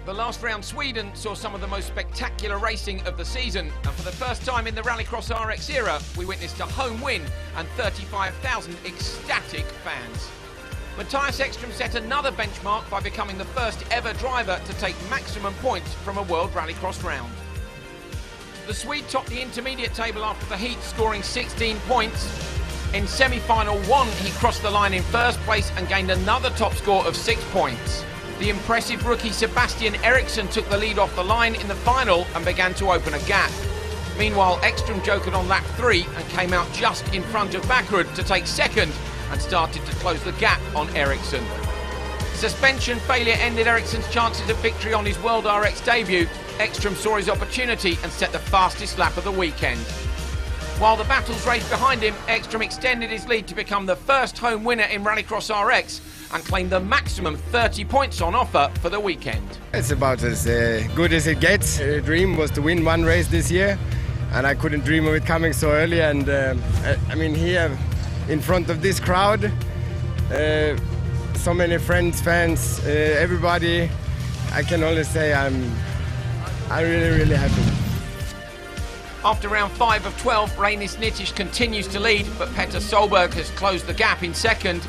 The last round, Sweden, saw some of the most spectacular racing of the season, and for the first time in the Rallycross RX era, we witnessed a home win and 35,000 ecstatic fans. Mattias Ekström set another benchmark by becoming the first ever driver to take maximum points from a World Rallycross round. The Swede topped the intermediate table after the heat, scoring 16 points. In semi-final 1, he crossed the line in first place and gained another top score of 6 points. The impressive rookie Sebastian Eriksson took the lead off the line in the final and began to open a gap. Meanwhile, Ekström jokered on lap 3 and came out just in front of Backrud to take second and started to close the gap on Eriksson. Suspension failure ended Eriksson's chances of victory on his World RX debut. Ekström saw his opportunity and set the fastest lap of the weekend. While the battles raged behind him, Ekström extended his lead to become the first home winner in Rallycross RX and claimed the maximum 30 points on offer for the weekend. It's about as good as it gets. A dream was to win one race this year, and I couldn't dream of it coming so early. And I mean, here in front of this crowd, so many friends, fans, everybody, I can only say I'm really happy. After round 5 of 12, Reinis Nitish continues to lead, but Petter Solberg has closed the gap in second.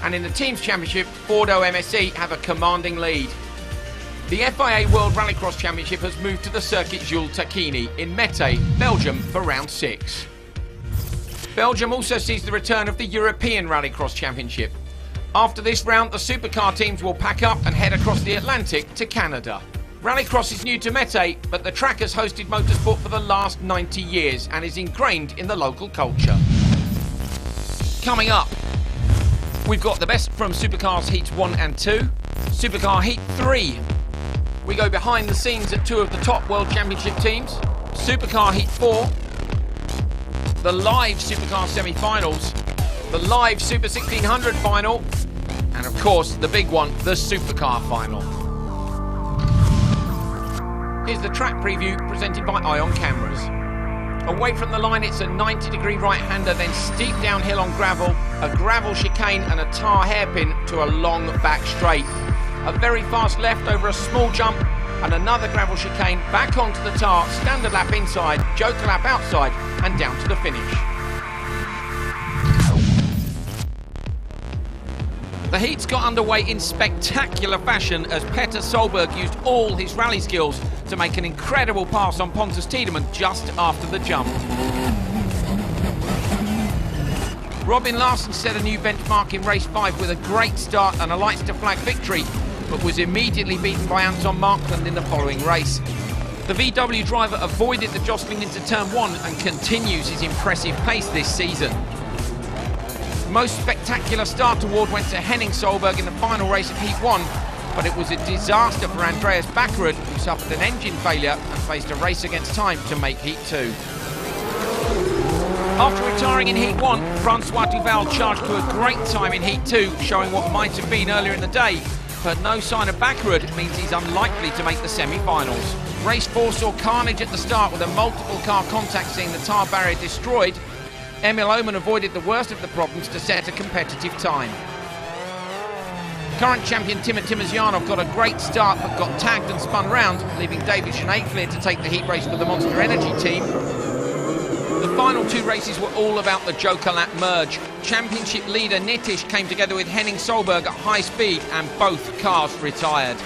And in the Teams Championship, Bordeaux MSE have a commanding lead. The FIA World Rallycross Championship has moved to the circuit Jules Tacchini in Mettet, Belgium, for round 6. Belgium also sees the return of the European Rallycross Championship. After this round, the Supercar teams will pack up and head across the Atlantic to Canada. Rallycross is new to Mettet, but the track has hosted motorsport for the last 90 years and is ingrained in the local culture. Coming up, we've got the best from Supercars Heats 1 and 2, Supercar Heat 3. We go behind the scenes at 2 of the top World Championship teams, Supercar Heat 4, the live Supercar semi-finals, the live Super 1600 final, and of course the big one, the Supercar final. Here's the track preview presented by Ion Cameras. Away from the line, it's a 90-degree right-hander, then steep downhill on gravel, a gravel chicane and a tar hairpin to a long back straight. A very fast left over a small jump and another gravel chicane back onto the tar, standard lap inside, joker lap outside and down to the finish. The heats got underway in spectacular fashion as Petter Solberg used all his rally skills to make an incredible pass on Pontus Tiedemann just after the jump. Robin Larsson set a new benchmark in race 5 with a great start and a lights to flag victory, but was immediately beaten by Anton Markland in the following race. The VW driver avoided the jostling into turn 1 and continues his impressive pace this season. Most spectacular start award went to Henning Solberg in the final race of Heat 1, but it was a disaster for Andreas Backrud, who suffered an engine failure and faced a race against time to make Heat 2. After retiring in Heat 1, Francois Duval charged to a great time in Heat 2, showing what might have been earlier in the day, but no sign of Backrud means he's unlikely to make the semi-finals. Race 4 saw carnage at the start with a multiple car contact seeing the tar barrier destroyed. Emil Oman avoided the worst of the problems to set a competitive time. Current champion Timur Timosyanov got a great start but got tagged and spun round, leaving David Sinead clear to take the heat race for the Monster Energy team. The final 2 races were all about the Joker Lap merge. Championship leader Nitish came together with Henning Solberg at high speed and both cars retired.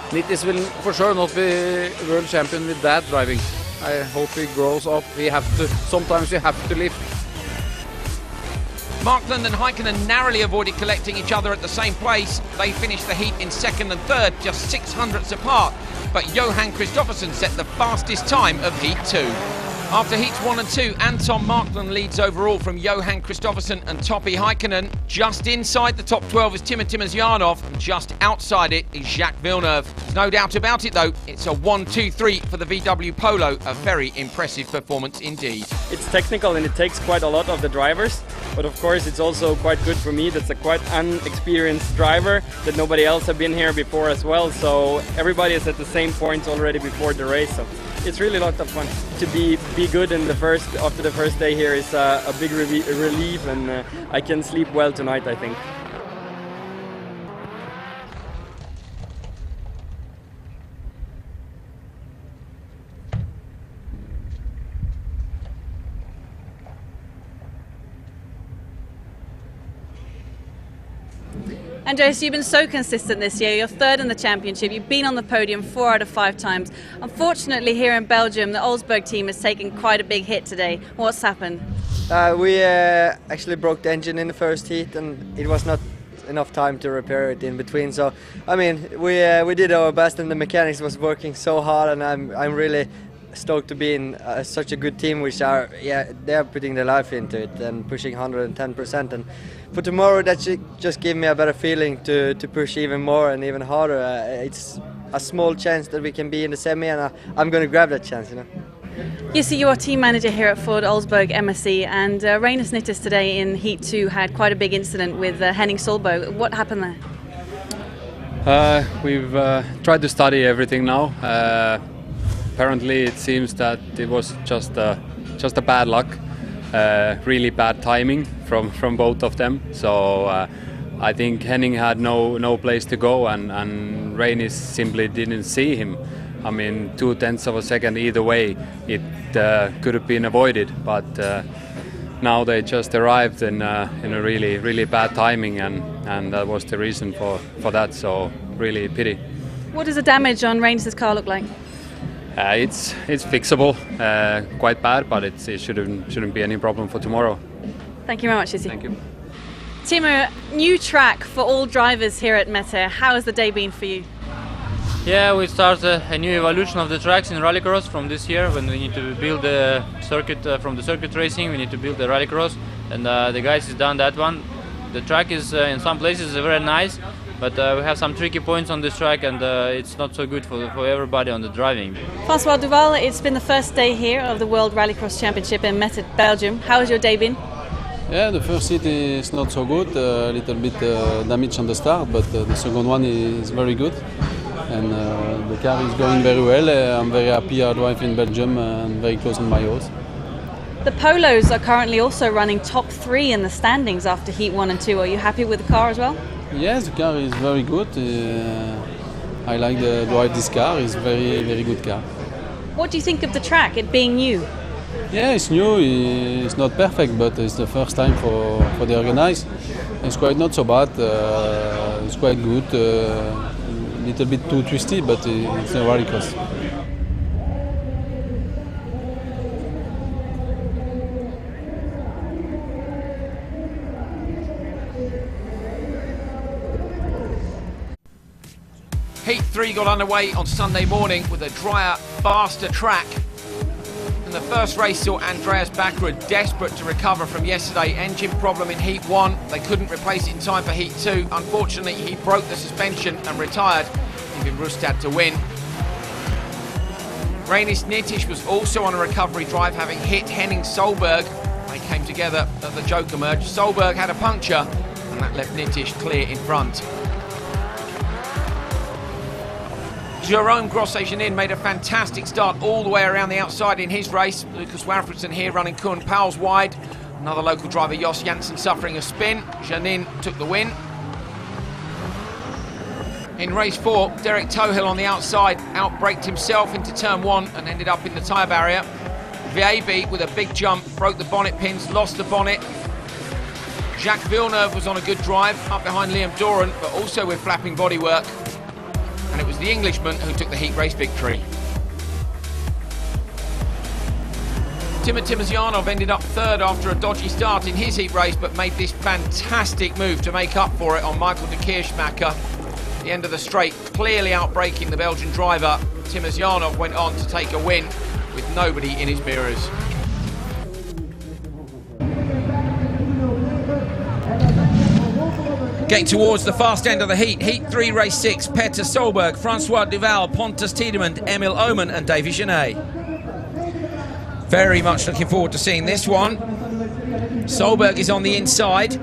Nitish will for sure not be world champion with that driving. I hope he grows up. Sometimes you have to lift. Markland and Heikkinen narrowly avoided collecting each other at the same place. They finished the heat in second and third, just 600ths apart. But Johan Kristoffersen set the fastest time of Heat 2. After Heats 1 and 2, Anton Markland leads overall from Johan Kristoffersen and Topi Heikkinen. Just inside the top 12 is Timur Timosyanov, and just outside it is Jacques Villeneuve. No doubt about it though, it's a 1-2-3 for the VW Polo, a very impressive performance indeed. It's technical and it takes quite a lot of the drivers, but of course it's also quite good for me. That's a quite unexperienced driver that nobody else have been here before as well, so everybody is at the same points already before the race. So it's really a lot of fun. To be good in after the first day here is a big relief, and I can sleep well tonight, I think. Andreas, you've been so consistent this year. You're third in the championship. You've been on the podium 4 out of 5 times. Unfortunately, here in Belgium, the Olsberg team has taken quite a big hit today. What's happened? We actually broke the engine in the first heat, and it was not enough time to repair it in between. So, I mean, we did our best, and the mechanics was working so hard, and I'm really stoked to be in such a good team, which are they're putting their life into it and pushing 110%. And for tomorrow, that should just give me a better feeling to push even more and even harder. It's a small chance that we can be in the semi, and I'm going to grab that chance, you know. You see, you're team manager here at Ford Olsberg MSC, and Reinus Nittis today in Heat 2 had quite a big incident with Henning Solberg. What happened there? We've tried to study everything now. Apparently it seems that it was just a bad luck, really bad timing from both of them. So I think Henning had no place to go, and Reinus simply didn't see him. I mean, 0.2 of a second either way, it could have been avoided. But now they just arrived in a really bad timing, and that was the reason for that. So really pity. What does the damage on Reinus's car look like? It's fixable, quite bad, but it shouldn't be any problem for tomorrow. Thank you very much, Sissi. Thank you. Timo, new track for all drivers here at Mettet. How has the day been for you? Yeah, we start a new evolution of the tracks in rallycross from this year, when we need to build the circuit from the circuit racing. We need to build the rallycross, and the guys has done that one. The track is in some places very nice, but we have some tricky points on this track, and it's not so good for everybody on the driving. Francois Duval, it's been the first day here of the World Rallycross Championship in Mettet, Belgium. How has your day been? Yeah, the first heat is not so good, a little bit damage on the start, but the second one is very good. And the car is going very well. I'm very happy I drive in Belgium and very close in my house. The Polos are currently also running top 3 in the standings after Heat 1 and 2. Are you happy with the car as well? Yes, the car is very good. I like to drive this car. It's very good car. What do you think of the track, it being new? Yeah, it's new. It's not perfect, but it's the first time for the organize. It's quite not so bad. It's quite good. Little bit too twisty, but it's a rallycross. Heat 3 got underway on Sunday morning with a drier, faster track. In the first race saw Andreas Bakker desperate to recover from yesterday. Engine problem in Heat 1. They couldn't replace it in time for Heat 2. Unfortunately, he broke the suspension and retired, leaving Rustad to win. Reinus Nittis was also on a recovery drive, having hit Henning Solberg. They came together at the Joker merge. Solberg had a puncture, and that left Nittis clear in front. Jerome Grosjean made a fantastic start all the way around the outside in his race. Lucas Walfredson here running Koen Pauwels wide. Another local driver, Jos Janssen, suffering a spin. Janin took the win. In race 4, Derek Tohill on the outside outbraked himself into turn 1 and ended up in the tyre barrier. Viaby with a big jump broke the bonnet pins, lost the bonnet. Jacques Villeneuve was on a good drive up behind Liam Doran, but also with flapping bodywork. And it was the Englishman who took the heat race victory. Timur Timosyanov ended up third after a dodgy start in his heat race, but made this fantastic move to make up for it on Michael de Kirchmacher. At the end of the straight, clearly outbraking the Belgian driver. Timosyanov went on to take a win with nobody in his mirrors. Getting towards the fast end of the heat. Heat 3, race 6. Petter Solberg, Francois Duval, Pontus Tiedemann, Emil Oman and Davy Genet. Very much looking forward to seeing this one. Solberg is on the inside.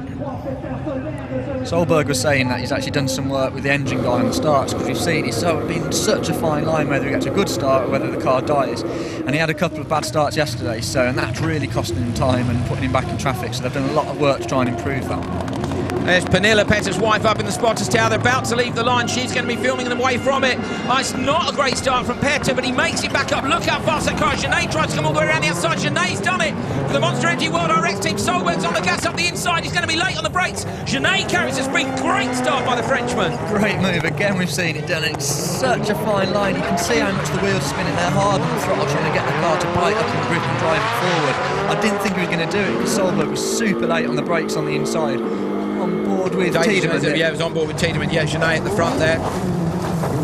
Solberg was saying that he's actually done some work with the engine guy on the starts, because we've seen it's been such a fine line whether he gets a good start or whether the car dies. And he had a couple of bad starts yesterday, and that's really costing him time and putting him back in traffic. So they've done a lot of work to try and improve that. There's Pernilla, Petter's wife, up in the spotters tower. They're about to leave the line. She's going to be filming them away from it. It's not a great start from Petter, but he makes it back up. Look how fast that car is. Genet tries to come all the way around the outside. Genet's done it for the Monster Energy World RX team. Solberg's on the gas up the inside. He's going to be late on the brakes. Genet carries the sprint. Great start by the Frenchman. Great move. Again, we've seen it done. It's such a fine line. You can see how much the wheels are spinning there, hard on the throttle, trying to get the car to bite up and grip and drive it forward. I didn't think he was going to do it because Solberg was super late on the brakes on the inside. On board with Tiedemann. Yeah, it was on board with Tiedemann. Yeah, Genet at the front there.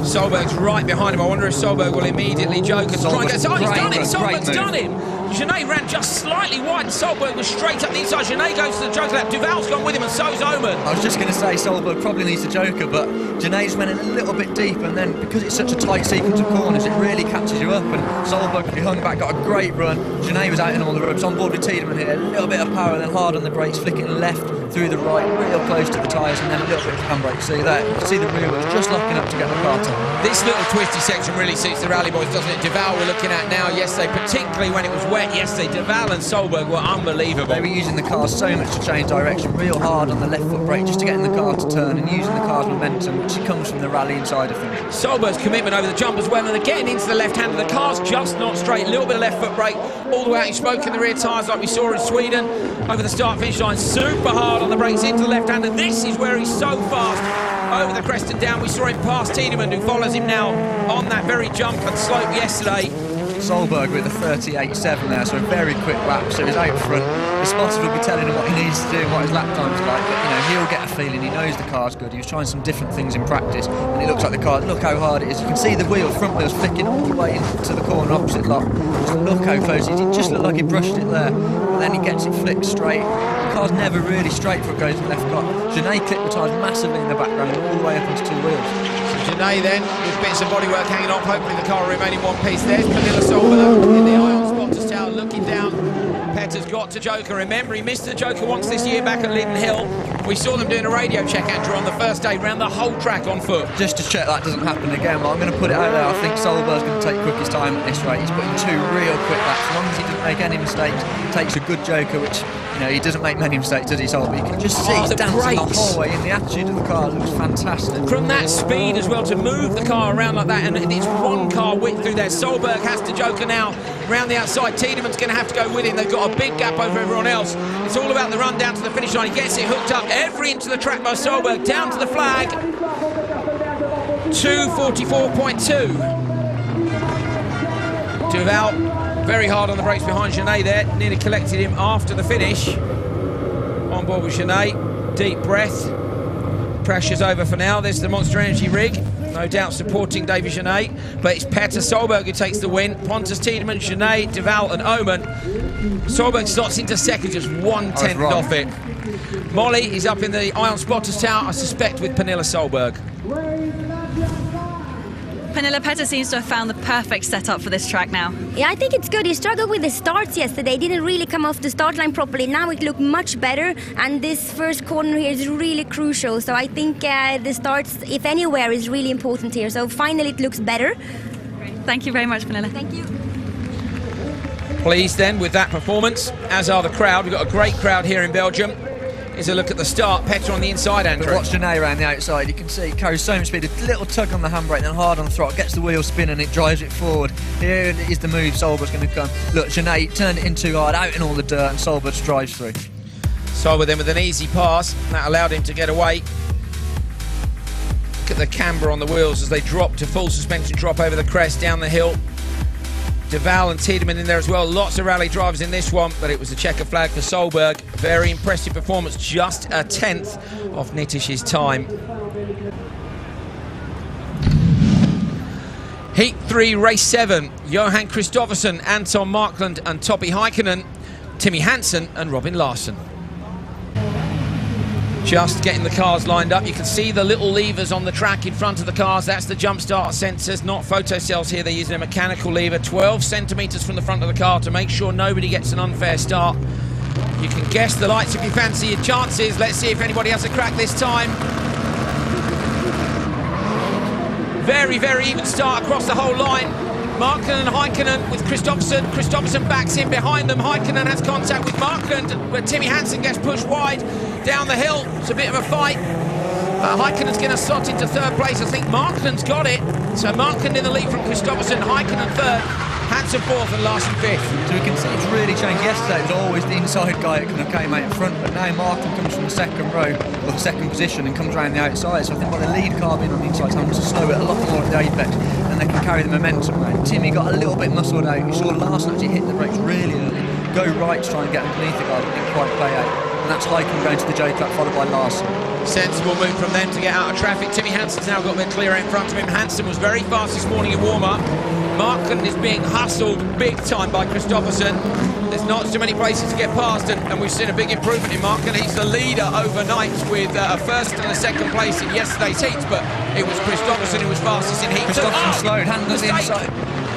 Solberg's right behind him. I wonder if Solberg will immediately joke and try and get... Oh, he's done it! Solberg's done him! Genet ran just slightly wide and Solberg was straight up the inside. Genet goes to the joker lap. Duval's gone with him and so's Oman. I was just going to say Solberg probably needs a joker, but Genet's went in a little bit deep, and then because it's such a tight sequence of corners, it really catches you up. And Solberg, he hung back, got a great run. Genet was out in all the ropes, on board with Tiedemann here. A little bit of power, then hard on the brakes, flicking left through the right, real close to the tyres, and then a little bit of handbrake. See that? You can see the rear wheels just locking up to get the car to. This little twisty section really suits the rally boys, doesn't it? Duval we're looking at now yesterday, particularly when it was wet yesterday. Duval and Solberg were unbelievable. They were using the car so much to change direction, real hard on the left foot brake just to get in the car to turn, and using the car's momentum, which comes from the rallying side of things. Solberg's commitment over the jump as well, and again into the left hand of the car's just not straight. A little bit of left foot brake all the way out. He's smoke in the rear tyres like we saw in Sweden over the start finish line. Super hard on the brakes into the left hand, and this is where he's so fast over the crest and down. We saw him pass Tiedemann, who follows him now on that very jump and slope yesterday. Solberg with a 38.7 there, so a very quick lap, so he's out front. The spotters will be telling him what he needs to do and what his lap time's like, but you know, he'll get a feeling, he knows the car's good. He was trying some different things in practice, and it looks like the car, look how hard it is. You can see the wheel, front wheel's flicking all the way into the corner opposite lock. Just look how close it is. It just looked like he brushed it there, and then he gets it flicked straight. The car's never really straight for it goes to the left car. Genet clipped the tyres massively in the background, all the way up into two wheels. Genet then, with bits of bodywork hanging off, hopefully the car will remain in one piece. There's Pernilla Solberg in the eye on spotters tower, looking down. Petter's got to joker. Remember, he missed the joker once this year back at Linden Hill. We saw them doing a radio check, Andrew, on the first day, round the whole track on foot. Just to check that doesn't happen again, well, I'm going to put it out there. I think Solberg's going to take quickest time at this rate. He's putting two real quick laps. As long as he doesn't make any mistakes, takes a good joker, which, you know, he doesn't make many mistakes, does he, Solberg? You can just see he's dancing the whole way in. The attitude of the car looks fantastic. From that speed as well, to move the car around like that, and it's one car width through there. Solberg has to joker now round the outside. Tiedemann's going to have to go with him. They've got a big gap over everyone else. It's all about the run down to the finish line. He gets it hooked up every inch of the track by Solberg, down to the flag. 2:44.2. Duval very hard on the brakes behind Genet there, nearly collected him after the finish. On board with Genet, deep breath. Pressure's over for now. There's the Monster Energy rig, no doubt supporting David Genet, but it's Petter Solberg who takes the win. Pontus, Tiedemann, Genet, Duval and Oman. Solberg slots into second, just 1/10 off it. Molly is up in the eye on spotters tower, I suspect with Pernilla Solberg. Pernilla, Petter seems to have found the perfect setup for this track now. Yeah, I think it's good. He struggled with the starts yesterday. Didn't really come off the start line properly. Now it looked much better, and this first corner here is really crucial. So I think the starts, if anywhere, is really important here. So finally it looks better. Thank you very much, Pernilla. Thank you. Pleased then with that performance, as are the crowd. We've got a great crowd here in Belgium. Here's a look at the start. Petter on the inside, Andrew. But watch Genet around the outside. You can see he carries so much speed. A little tug on the handbrake, then hard on the throttle, gets the wheel spinning, and it drives it forward. Here is the move Solberg's going to come. Look, Genet turned it in too hard, out in all the dirt, and Solberg drives through. Solberg then with an easy pass. That allowed him to get away. Look at the camber on the wheels as they drop to full suspension drop over the crest, down the hill. Duval and Tiedemann in there as well. Lots of rally drivers in this one, but it was a checker flag for Solberg. Very impressive performance, just a 10th of Nittish's time. Heat 3, race 7. Johan Kristoffersen, Anton Markland and Topi Heikkinen, Timmy Hansen and Robin Larsson. Just getting the cars lined up. You can see the little levers on the track in front of the cars. That's the jump start sensors, not photocells here. They're using a mechanical lever, 12 centimetres from the front of the car to make sure nobody gets an unfair start. You can guess the lights if you fancy your chances. Let's see if anybody has a crack this time. Very, very even start across the whole line. Markland and Heikkinen with Kristoffersen. Kristoffersen backs in behind them. Heikkinen has contact with Markland, but Timmy Hansen gets pushed wide. down the hill. It's a bit of a fight. Heikkinen's going to slot into third place. I think Markkanen's got it. So Markkanen in the lead from Kristoffersen, Heikkinen third, Hansen fourth and Larsen fifth. So we can see it's really changed. Yesterday it was always the inside guy that kind of came out in front, but now Markkanen comes from the second row, or the second position, and comes around the outside. So I think by the lead car being on the inside, time to slow it a lot more at the apex, and they can carry the momentum around. Timmy got a little bit muscled out. You saw Larsen actually hit the brakes really early, go right to try and get underneath the guy, but didn't quite play out. And that's Heikkinen going to the J-cut, followed by Larsen. Sensible move from them to get out of traffic. Timmy Hansen's now got a bit clearer in front of him. Hansen was very fast this morning in warm-up. Markkanen is being hustled big time by Kristoffersen. There's not so many places to get past, and we've seen a big improvement in Markkanen. He's the leader overnight with a first and a second place in yesterday's heats, but it was Kristoffersen who was fastest in heat. Kristoffersen slowed, Hansen was inside,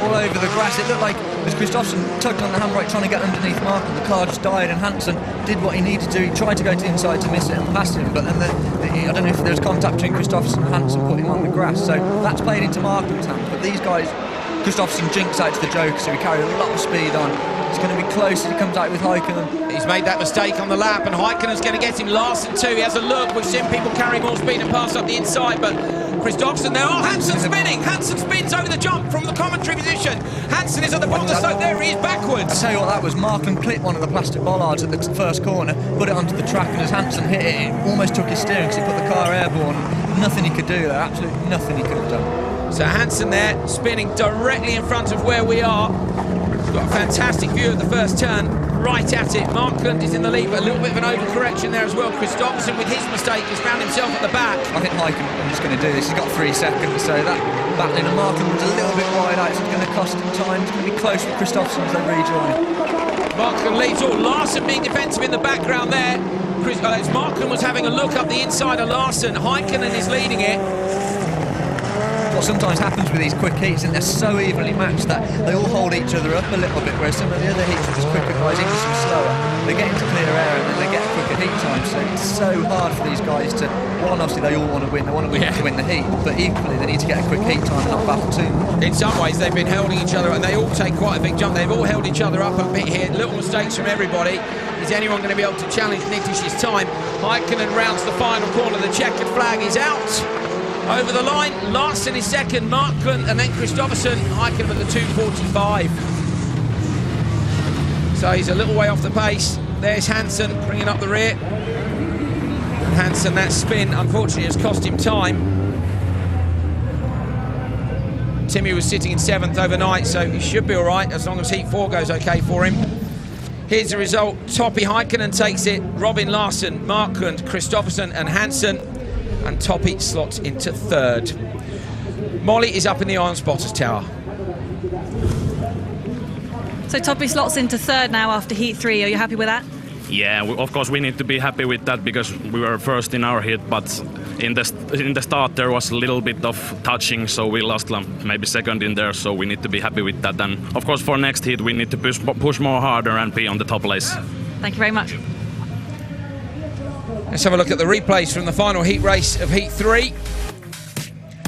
all over the grass. It looked like as Kristoffersen tugged on the handbrake trying to get underneath Markkanen, the car just died, and Hansen did what he needed to do. He tried to go to the inside to miss it and pass him, but then I don't know if there was contact between Kristoffersen and Hansen, put him on the grass, so that's played into Markkanen's hands. But these guys, Kristoffersen jinks out to the Joker, so he carried a lot of speed on. It's going to be close as he comes out with Heikkinen. He's made that mistake on the lap, and Heikkinen's going to get him. Larsen too. He has a look. We've seen people carry more speed and pass up the inside, but Kristoffersen there. Oh, Hansen spinning. Hansen spins over the jump from the commentary position. Hansen is at the bottom of the slope. There he is backwards. I tell you what, that was Markkanen clipped one of the plastic bollards at the first corner, put it onto the track, and as Hansen hit it, it almost took his steering because he put the car airborne. Nothing he could do there. Absolutely nothing he could have done. So Hansen there, spinning directly in front of where we are. We've got a fantastic view of the first turn, right at it. Markkanen is in the lead, but a little bit of an overcorrection there as well. Kristoffersen, with his mistake, has found himself at the back. I think Heikkinen is going to do this. He's got 3 seconds, so that battling and Markkanen was a little bit wide out, so it's going to cost him time. It's going to be close with Kristoffersen as they rejoin. Markkanen leads all. Larsen being defensive in the background there. Markkanen was having a look up the inside of Larsen. Heikkinen is leading it. What sometimes happens with these quick heats, and they're so evenly matched that they all hold each other up a little bit, whereas some of the other heats are just quicker guys into some slower. They get into clear air and then they get a quicker heat time, so it's so hard for these guys to, well, obviously they all want to win, they want to win to win the heat, but equally they need to get a quick heat time and not battle too much. In some ways they've been holding each other, and they all take quite a big jump. They've all held each other up a bit here, little mistakes from everybody. Is anyone going to be able to challenge Nittish's time? Heikkinen rounds the final corner, the checkered flag is out. Over the line, Larsen is second, Markkanen, and then Kristoffersen. Heikkinen at the 2:45. So he's a little way off the pace. There's Hansen bringing up the rear. And Hansen, that spin, unfortunately, has cost him time. Timmy was sitting in 7th overnight, so he should be all right as long as Heat 4 goes okay for him. Here's the result. Toppy Heikkinen takes it. Robin Larsen, Markkanen, Kristoffersen and Hansen. And Toppy slots into 3rd. Molly is up in the Iron Spotters Tower. So Toppy slots into 3rd now after Heat 3. Are you happy with that? Yeah, of course we need to be happy with that because we were first in our heat, but in the start there was a little bit of touching, so we lost maybe second in there, so we need to be happy with that. And of course for next heat we need to push more harder and be on the top place. Thank you very much. Let's have a look at the replays from the final heat race of Heat 3.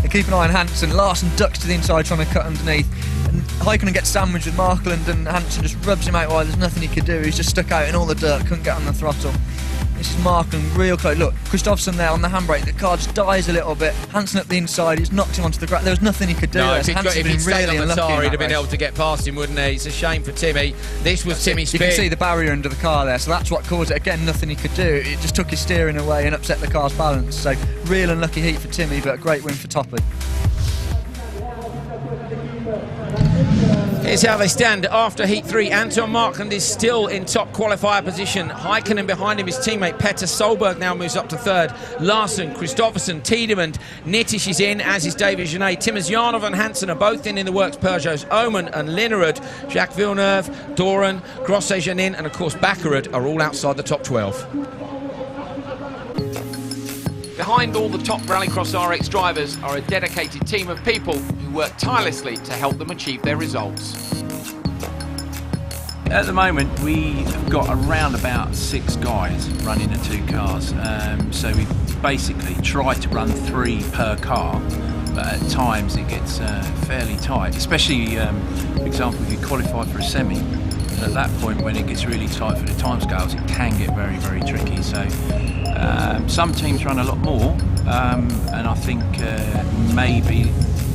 They keep an eye on Hansen. Larsen ducks to the inside trying to cut underneath. And Heikkinen gets sandwiched with Markkanen, and Hansen just rubs him out wide. There's nothing he could do. He's just stuck out in all the dirt, couldn't get on the throttle. This is Markkanen real close. Look, Kristoffersen there on the handbrake. The car just dies a little bit. Hansen up the inside. He's knocked him onto the ground. There was nothing he could do. No, if he'd stayed really on the tar, he'd have been race. able to get past him, wouldn't he? It's a shame for Timmy. This was Timmy's spin. You can see the barrier under the car there, so that's what caused it. Again, nothing he could do. It just took his steering away and upset the car's balance. So, real unlucky heat for Timmy, but a great win for Toppy. Here's how they stand after Heat 3. Anton Markkanen is still in top qualifier position. Heikkinen behind him, his teammate Petter Solberg now moves up to 3rd. Larsen, Kristoffersen, Tiedemann, Nittisch is in, as is David Genet. Timosjanov and Hansen are both in the works. Peugeot's Oman and Linnerud, Jacques Villeneuve, Doran, Grosset-Janin and of course Baccarat are all outside the top 12. Behind all the top Rallycross RX drivers are a dedicated team of people who work tirelessly to help them achieve their results. At the moment we've got around about 6 guys running the 2 cars, so we basically try to run 3 per car, but at times it gets fairly tight, especially for example if you qualify for a semi. And at that point, when it gets really tight for the timescales, it can get very, very tricky. So some teams run a lot more, and I think maybe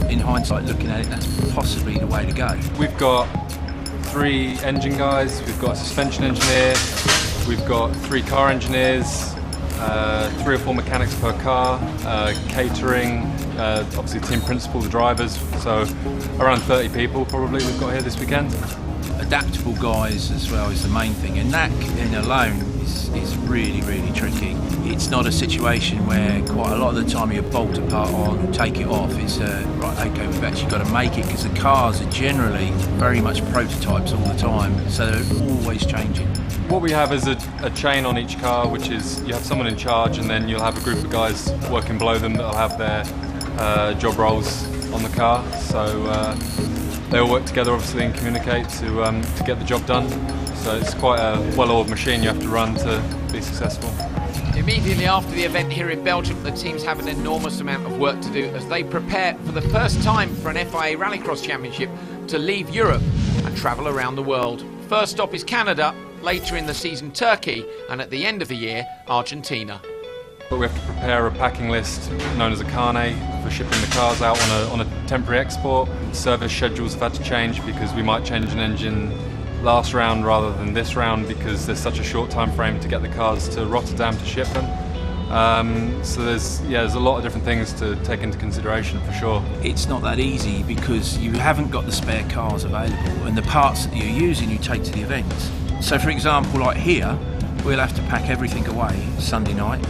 in hindsight, looking at it, that's possibly the way to go. We've got 3 engine guys, we've got a suspension engineer, we've got 3 car engineers, 3 or 4 mechanics per car, catering, obviously team principal, the drivers, so around 30 people probably we've got here this weekend. Adaptable guys as well is the main thing, and that in alone is really, really tricky. It's not a situation where quite a lot of the time you bolt a part on, take it off. It's right, okay, we've actually got to make it, because the cars are generally very much prototypes all the time, so they're always changing. What we have is a chain on each car, which is you have someone in charge, and then you'll have a group of guys working below them that'll have their job roles on the car. So they all work together, obviously, and communicate to get the job done. So it's quite a well-oiled machine you have to run to be successful. Immediately after the event here in Belgium, the teams have an enormous amount of work to do as they prepare for the first time for an FIA Rallycross Championship to leave Europe and travel around the world. First stop is Canada, later in the season Turkey, and at the end of the year, Argentina. But we have to prepare a packing list known as a carnet for shipping the cars out on a temporary export. Service schedules have had to change because we might change an engine last round rather than this round, because there's such a short time frame to get the cars to Rotterdam to ship them. So there's a lot of different things to take into consideration for sure. It's not that easy because you haven't got the spare cars available, and the parts that you're using you take to the events. So for example, like here, we'll have to pack everything away Sunday night,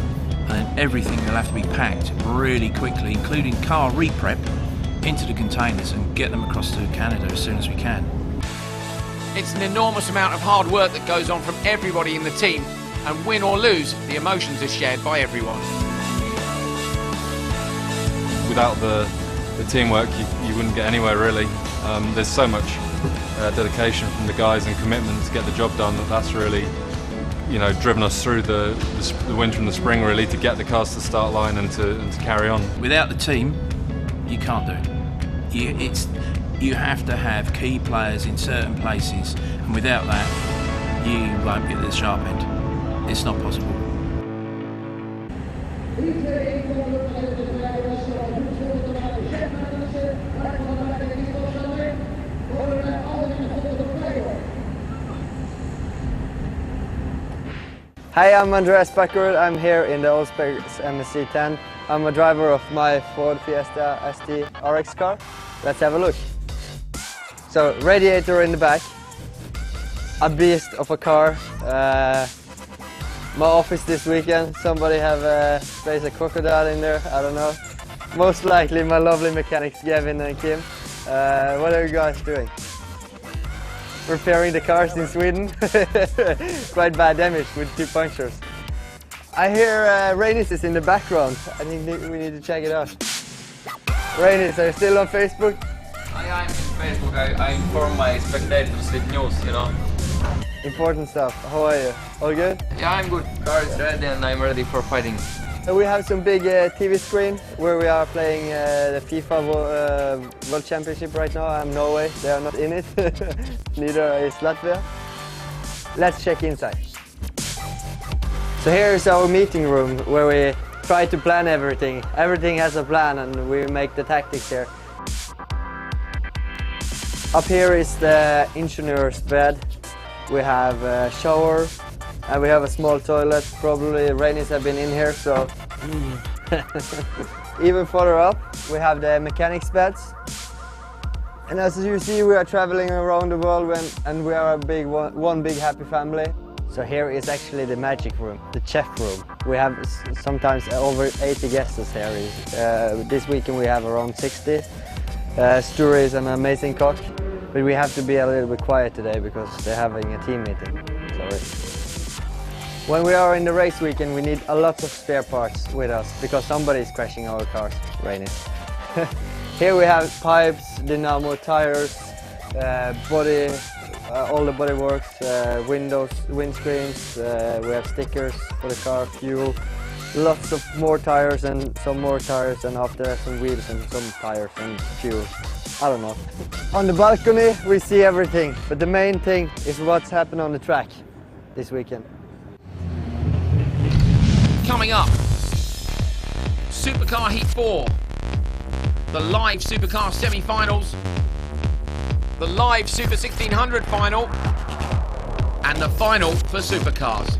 and everything will have to be packed really quickly, including car re-prep, into the containers and get them across to Canada as soon as we can. It's an enormous amount of hard work that goes on from everybody in the team, and win or lose, the emotions are shared by everyone. Without the teamwork, you wouldn't get anywhere really. There's so much dedication from the guys and commitment to get the job done that's really, driven us through the winter and the spring really, to get the cars to the start line and to carry on. Without the team, you can't do it. You have to have key players in certain places, and without that, you won't get the sharp end. It's not possible. Hi, I'm Andreas Backerud. I'm here in the Oldsbergs MSC10. I'm a driver of my Ford Fiesta ST RX car. Let's have a look. So, radiator in the back, a beast of a car. My office this weekend, somebody have placed a crocodile in there, I don't know. Most likely my lovely mechanics Gavin and Kim. What are you guys doing? Repairing the cars in Sweden. Quite bad damage with 2 punctures. I hear Rainis is in the background. I think we need to check it out. Rainis, are you still on Facebook? I'm on Facebook. I inform my spectators with news, Important stuff. How are you? All good? Yeah, I'm good. Car is ready and I'm ready for fighting. So we have some big TV screen where we are playing the FIFA World Championship right now. I'm Norway, they are not in it. Neither is Latvia. Let's check inside. So here is our meeting room where we try to plan everything. Everything has a plan and we make the tactics here. Up here is the engineer's bed. We have a shower and we have a small toilet. Probably Rainis have been in here, so... Even further up, we have the mechanics beds. And as you see, we are traveling around the world and we are one big happy family. So here is actually the magic room, the chef room. We have sometimes over 80 guests here. This weekend we have around 60. Sture is an amazing cook, but we have to be a little bit quiet today because they're having a team meeting. Sorry. When we are in the race weekend, we need a lot of spare parts with us because somebody is crashing our cars, Rainis. Here we have pipes, dynamo, tires, body, all the body works, windows, windscreens, we have stickers for the car, fuel, lots of more tires and some more tires, and after that some wheels and some tires and fuel. I don't know. On the balcony we see everything, but the main thing is what's happened on the track this weekend. Coming up, Supercar Heat 4, the live Supercar semi-finals, the live Super 1600 final, and the final for Supercars.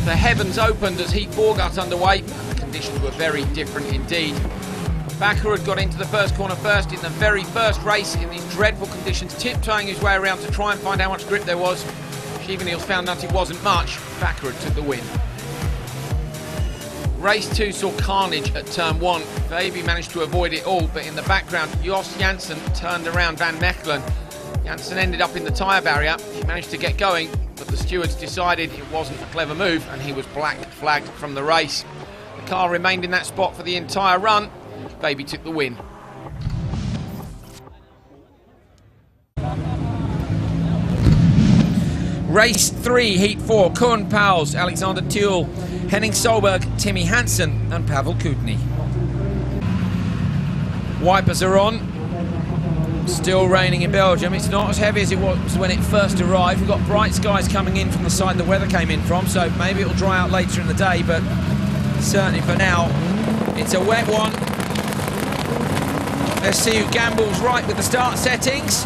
The heavens opened as Heat 4 got underway, and the conditions were very different indeed. Bakker had got into the first corner first in the very first race in these dreadful conditions, tiptoeing his way around to try and find how much grip there was. Schevenels found out it wasn't much. Bakker had took the win. Race 2 saw carnage at turn 1. Fabi managed to avoid it all, but in the background, Jos Janssen turned around Van Mechelen. Janssen ended up in the tyre barrier. He managed to get going, but the stewards decided it wasn't a clever move, and he was black flagged from the race. The car remained in that spot for the entire run. Fabi took the win. Race 3, Heat 4, Koen Pauwels, Alexander Thiel, Henning Solberg, Timmy Hansen and Pavel Kutny. Wipers are on. Still raining in Belgium. It's not as heavy as it was when it first arrived. We've got bright skies coming in from the side the weather came in from, so maybe it'll dry out later in the day, but certainly for now, it's a wet one. Let's see who gambles right with the start settings.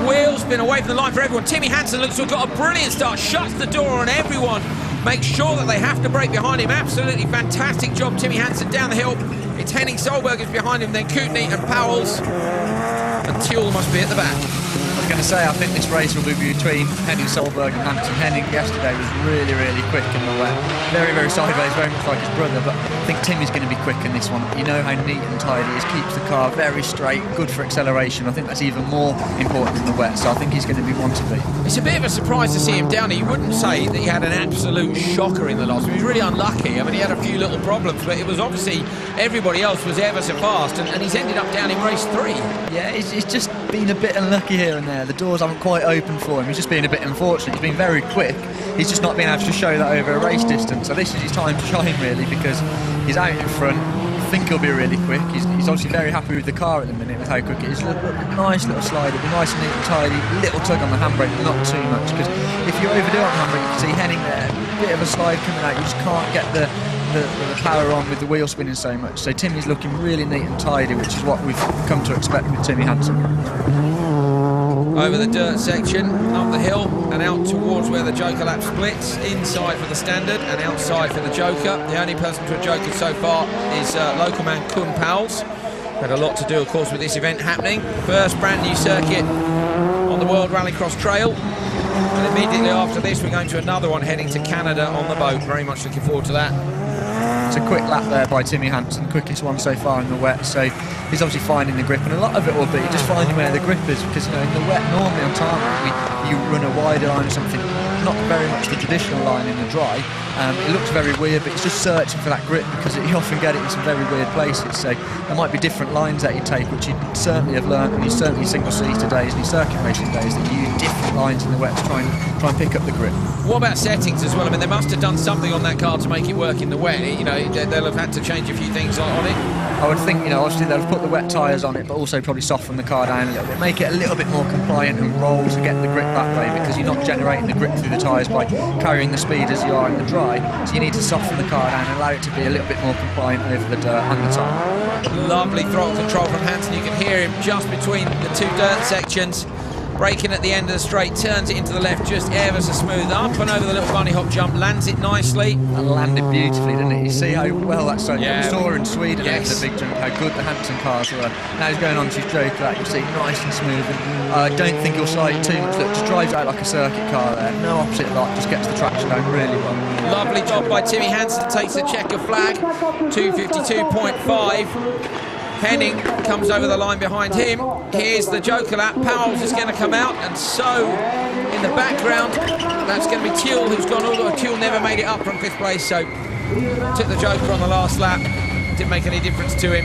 Wheels been away from the line for everyone. Timmy Hansen looks to have got a brilliant start, shuts the door on everyone, makes sure that they have to brake behind him. Absolutely fantastic job, Timmy Hansen down the hill. It's Henning Solberg is behind him, then Kutny and Pauwels. And Thiel must be at the back. I was going to say, I think this race will be between Henning Solberg and Hansen. Henning yesterday was really, really quick in the wet. Very, very sideways, very much like his brother, but I think Timmy's going to be quick in this one. You know how neat and tidy he is, keeps the car very straight, good for acceleration. I think that's even more important in the wet, so I think he's going to be one to beat. It's a bit of a surprise to see him down here. You wouldn't say that he had an absolute shocker in the last one. He was really unlucky. I mean, he had a few little problems, but it was obviously everybody else was ever so fast, and he's ended up down in race 3. Yeah, he's just been a bit unlucky here and there. The doors haven't quite opened for him. He's just been a bit unfortunate. He's been very quick. He's just not been able to show that over a race distance. So this is his time to shine, really, because he's out in front. I think he'll be really quick. He's obviously very happy with the car at the minute, with how quick it is. Nice little slide. It'll be nice and neat and tidy. Little tug on the handbrake, but not too much, because if you overdo it on the handbrake, you can see Henning there. A bit of a slide coming out. You just can't get the power on with the wheel spinning so much. So Timmy's looking really neat and tidy, which is what we've come to expect with Timmy Hansen. Over the dirt section, up the hill and out towards where the Joker lap splits. Inside for the standard and outside for the Joker. The only person to a Joker so far is local man Koen Pauwels. Had a lot to do, of course, with this event happening. First brand new circuit on the World Rallycross Trail. And immediately after this, we're going to another one heading to Canada on the boat. Very much looking forward to that. It's a quick lap there by Timmy Hansen, quickest one so far in the wet, so he's obviously finding the grip, and a lot of it will be just finding where the grip is, because you know, in the wet normally on tarmac you run a wider line or something, not very much the traditional line in the dry. It looks very weird, but it's just searching for that grip, because you often get it in some very weird places, so there might be different lines that you take, which you certainly have learned when you're certainly single seater days and your circuit racing days, that you use different lines in the wet to try and pick up the grip. What about settings as well? I mean, they must have done something on that car to make it work in the wet. You know, they'll have had to change a few things on it. I would think, you know, obviously they'll put the wet tyres on it, but also probably soften the car down a little bit, make it a little bit more compliant and roll to get the grip that way, because you're not generating the grip through the tyres by carrying the speed as you are in the dry, so you need to soften the car down and allow it to be a little bit more compliant over the dirt and the tyre. Lovely throttle control from Hansen. You can hear him just between the two dirt sections. Braking at the end of the straight, turns it into the left just ever so smooth, up and over the little bunny hop jump, lands it nicely. And landed beautifully, didn't it? You see how well that's so. Yeah. We saw in Sweden yes. over the big jump how good the Hansen cars were. Now he's going on to his Joker, you see nice and smooth, and I don't think he'll slide too much. Look, just drives out like a circuit car there, no opposite lock, just gets the traction down really well. Lovely job by Timmy Hansen, takes the checker flag, 2:52.5. Henning comes over the line behind him. Here's the Joker lap. Pauwels is going to come out, and so in in the background, that's going to be Tuel, who's gone all the way. Tuel never made it up from 5th place, so took the joker on the last lap. Didn't make any difference to him.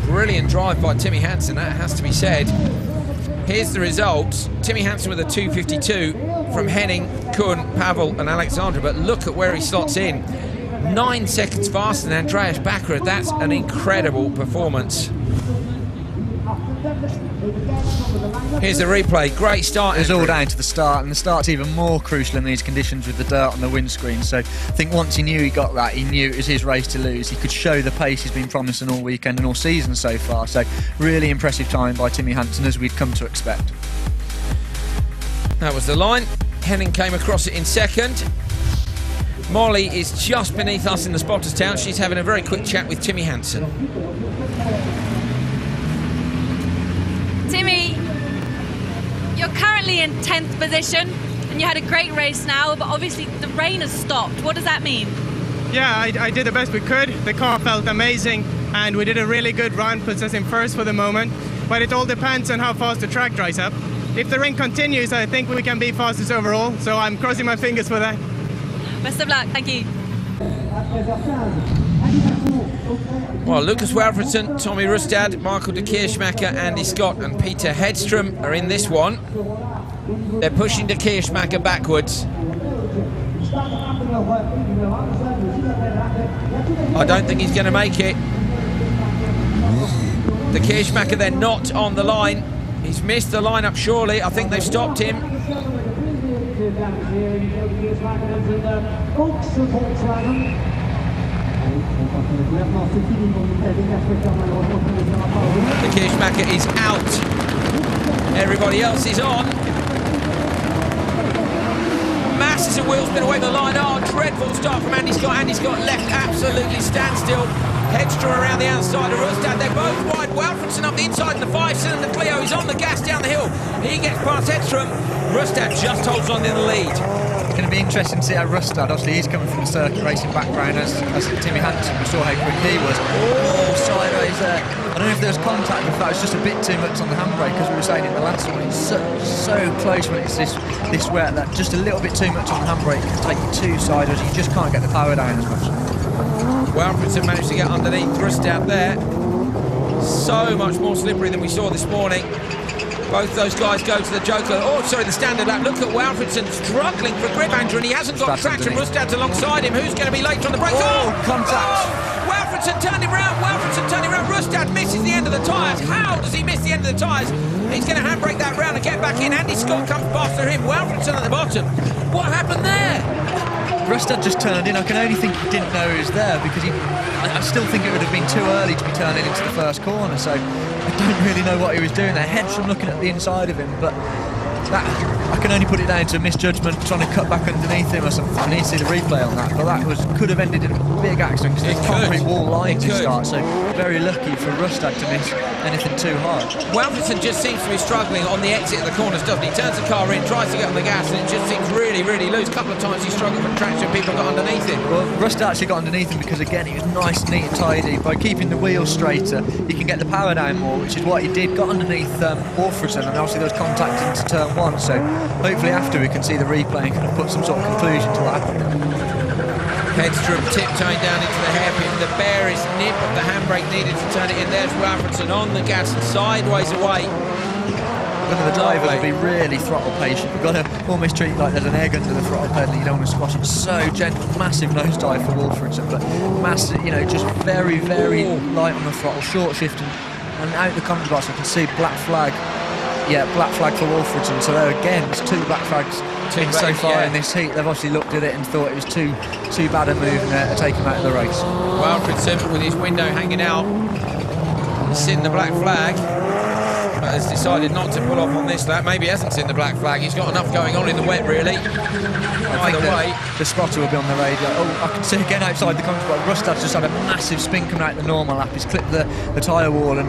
Brilliant drive by Timmy Hansen, that has to be said. Here's the results. Timmy Hansen with a 2:52 from Henning, Kuhn, Pavel and Alexandra, but look at where he slots in. 9 seconds faster than Andreas Backer. That's an incredible performance. Here's the replay. Great start. It's all down to the start, and the start's even more crucial in these conditions with the dirt on the windscreen. So I think once he knew he got that, he knew it was his race to lose. He could show the pace he's been promising all weekend and all season so far. So really impressive time by Timmy Hansen, as we'd come to expect. That was the line. Henning came across it in second. Molly is just beneath us in the spotters town. She's having a very quick chat with Timmy Hansen. Timmy, you're currently in 10th position and you had a great race now, but obviously the rain has stopped. What does that mean? Yeah, I did the best we could. The car felt amazing and we did a really good run, puts us in first for the moment, but it all depends on how fast the track dries up. If the rain continues, I think we can be fastest overall, so I'm crossing my fingers for that. Best of luck, thank you. Well, Lucas Walfridsson, Tommy Rustad, Michael de Kirchmacher, Andy Scott and Peter Hedstrom are in this one. They're pushing de Kirchmacher backwards. I don't think he's going to make it. De Kirchmacher, they're not on the line. He's missed the lineup surely. I think they've stopped him. De Kirchmacher is out. Everybody else is on. Masses of wheel spin away the line. Oh, dreadful start from Andy Scott. Andy Scott left absolutely standstill. Hedstrom around the outside of Rustad. They're both wide. Walfridsson up the inside in the 5-cylinder Clio. He's on the gas down the hill. He gets past Hedstrom. Rustad just holds on in the lead. It's going to be interesting to see how Rustad, obviously he's coming from a circuit racing background as Timmy Hansen. We saw how quick he was. Oh, sideways there. I don't know if there was contact, if that was just a bit too much on the handbrake, because we were saying in the last one, it's so close when it's this wet that just a little bit too much on the handbrake can take you too sideways. You just can't get the power down as much. Walfridsson managed to get underneath Rustad there. So much more slippery than we saw this morning. Both those guys go to the joker. Oh, sorry, the standard lap. Look at Walfridsson struggling for grip, Andrew, and he hasn't got traction. Rustad's alongside him. Who's going to be late on the brakes? Oh, contact. Oh, Walfridsson turned him round. Walfridsson turned him round. Rustad misses the end of the tyres. How does he miss the end of the tyres? He's going to handbrake that round and get back in. Andy Scott comes faster him. Walfridsson at the bottom. What happened there? Rustad just turned in. I can only think he didn't know he was there, because I still think it would have been too early to be turning into the first corner, so I don't really know what he was doing there. Hedstrom looking at the inside of him, but that, I can only put it down to a misjudgment, trying to cut back underneath him or something. I need to see the replay on that, but that could have ended in a big accident, because there's concrete wall line to start, so very lucky for Rustad to miss anything too hard. Walfridsson just seems to be struggling on the exit of the corners, doesn't he? Turns the car in, tries to get on the gas, and it just seems really, really loose. A couple of times he struggled for traction, people got underneath him. Well, Rustad actually got underneath him because, again, he was nice, neat and tidy. By keeping the wheels straighter, he can get the power down more, which is what he did. Got underneath Walfridsson, and obviously there was contact into turn 1, so hopefully after we can see the replay and kind of put some sort of conclusion to what happened there. Hedstrom tiptoeing down into the hairpin. The barest nip of the handbrake needed to turn it in. There's Walfridsson on the gas and sideways away. One of the drivers will be really throttle patient. You've got to almost treat it like there's an egg under the throttle pedal. You don't want to squash it. So gentle, massive nosedive for Walfridsson, but massive, just very, very light on the throttle, short shifting, and out the comms box I can see black flag. Yeah, black flag for Walfridsson. So there again, there's 2 black flags so far in this heat. They've obviously looked at it and thut it was too bad a move to take him out of the race. Walfridsson with his window hanging out, he's seen the black flag, but has decided not to pull off on this lap. Maybe he hasn't seen the black flag. He's got enough going on in the wet, really. Either way, the spotter will be on the radio. Oh, I can see again outside the comms box. Rustad's just had a massive spin coming out the normal lap. He's clipped the tyre wall and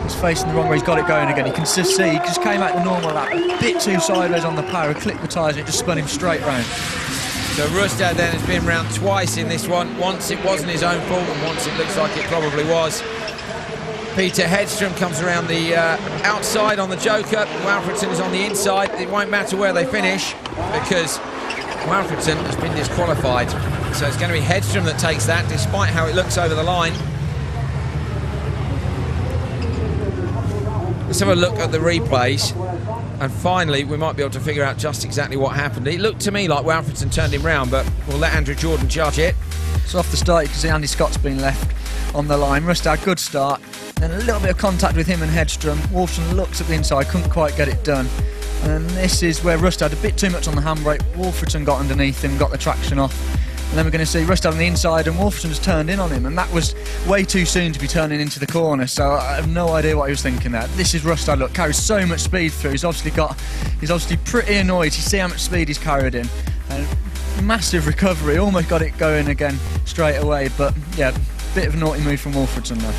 he's facing the wrong way. He's got it going again. You can just see he just came out the normal lap, a bit too sideways on the power, clipped the tyres and it just spun him straight round. So Rustad then has been round twice in this one. Once it wasn't his own fault and once it looks like it probably was. Peter Hedstrom comes around the outside on the Joker. Walfridsson is on the inside. It won't matter where they finish because Walfridsson has been disqualified. So it's going to be Hedstrom that takes that, despite how it looks over the line. Let's have a look at the replays. And finally, we might be able to figure out just exactly what happened. It looked to me like Walfridsson turned him round, but we'll let Andrew Jordan judge it. So off the start, you can see Andy Scott's been left on the line. Rustad, good start. Then a little bit of contact with him and Hedstrom. Wolfson looks at the inside, couldn't quite get it done. And this is where Rustad, a bit too much on the handbrake. Walfridsson got underneath him, got the traction off. And then we're going to see Rustad on the inside, and Wolfson's turned in on him, and that was way too soon to be turning into the corner, so I have no idea what he was thinking there. This is Rustad, look, carries so much speed through. He's obviously pretty annoyed. You see how much speed he's carried in. And massive recovery, almost got it going again straight away, but yeah, bit of a naughty move from Wolfridsson there.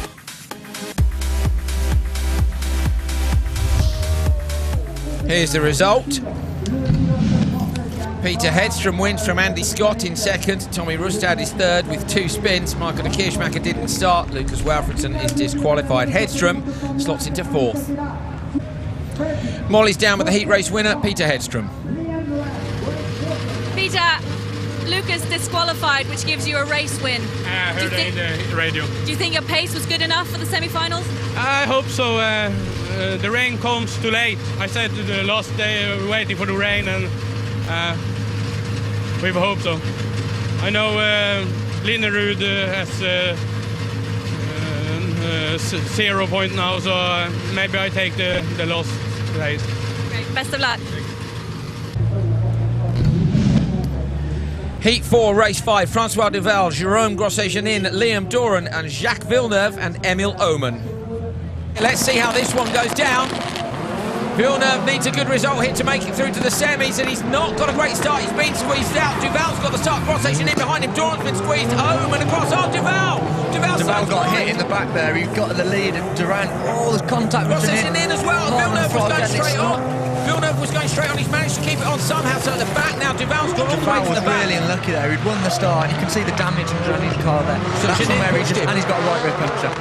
Here's the result. Peter Hedstrom wins from Andy Scott in second. Tommy Rustad is third with 2 spins. Michael de Kirchmacher didn't start. Lucas Walfridsson is disqualified. Hedstrom slots into 4th. Molly's down with the heat race winner, Peter Hedstrom. Peter, Lucas disqualified, which gives you a race win. I heard it in the radio. Do you think your pace was good enough for the semi-finals? I hope so. The rain comes too late. I said the last day waiting for the rain, and we hope so. I know Linerud has 0 point now, so maybe I take the last place. Great. Best of luck. Heat 4, race 5, Francois Duval, Jérôme Grosset-Janin, Liam Doran and Jacques Villeneuve and Emil Oman. Let's see how this one goes down. Villeneuve needs a good result here to make it through to the semis, and he's not got a great start. He's been squeezed out. Duval's got the start. Grosset-Janin behind him. Doran's been squeezed. Oman across. Oh, Duval got hit in the back there. He got the lead, and Durant, the contact with Grosset-Janin as well. Villeneuve was going straight on. Villeneuve was going straight on. He's managed to keep it on somehow. So at the back now, Duval's gone all the way to the back. Duval was really unlucky there. He'd won the start, and you can see the damage on his car there. So that's from where and he's got a right rear puncture.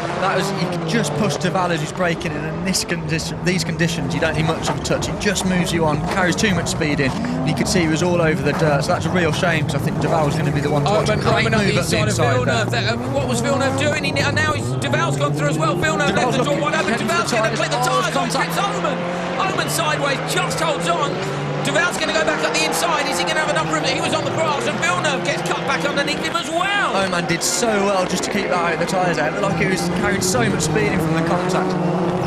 You can just push Duval as he's braking in, and these conditions, you don't need much of a touch. It just moves you on, carries too much speed in, and you could see he was all over the dirt. So that's a real shame, because I think Duval was going to be the one to watch. A great move at the inside there. What was Villeneuve doing? Now Duval's gone through as well. Villeneuve left the door wide open. Duval's going to clip the tyres on. It's Oman sideways, just holds on. Duval's going to go back up the inside. Is he going to have enough room? He was on the grass, and Villeneuve gets cut back underneath him as well. Oman did so well just to keep that out of the tyres there. It looked like he was carrying so much speed in from the contact.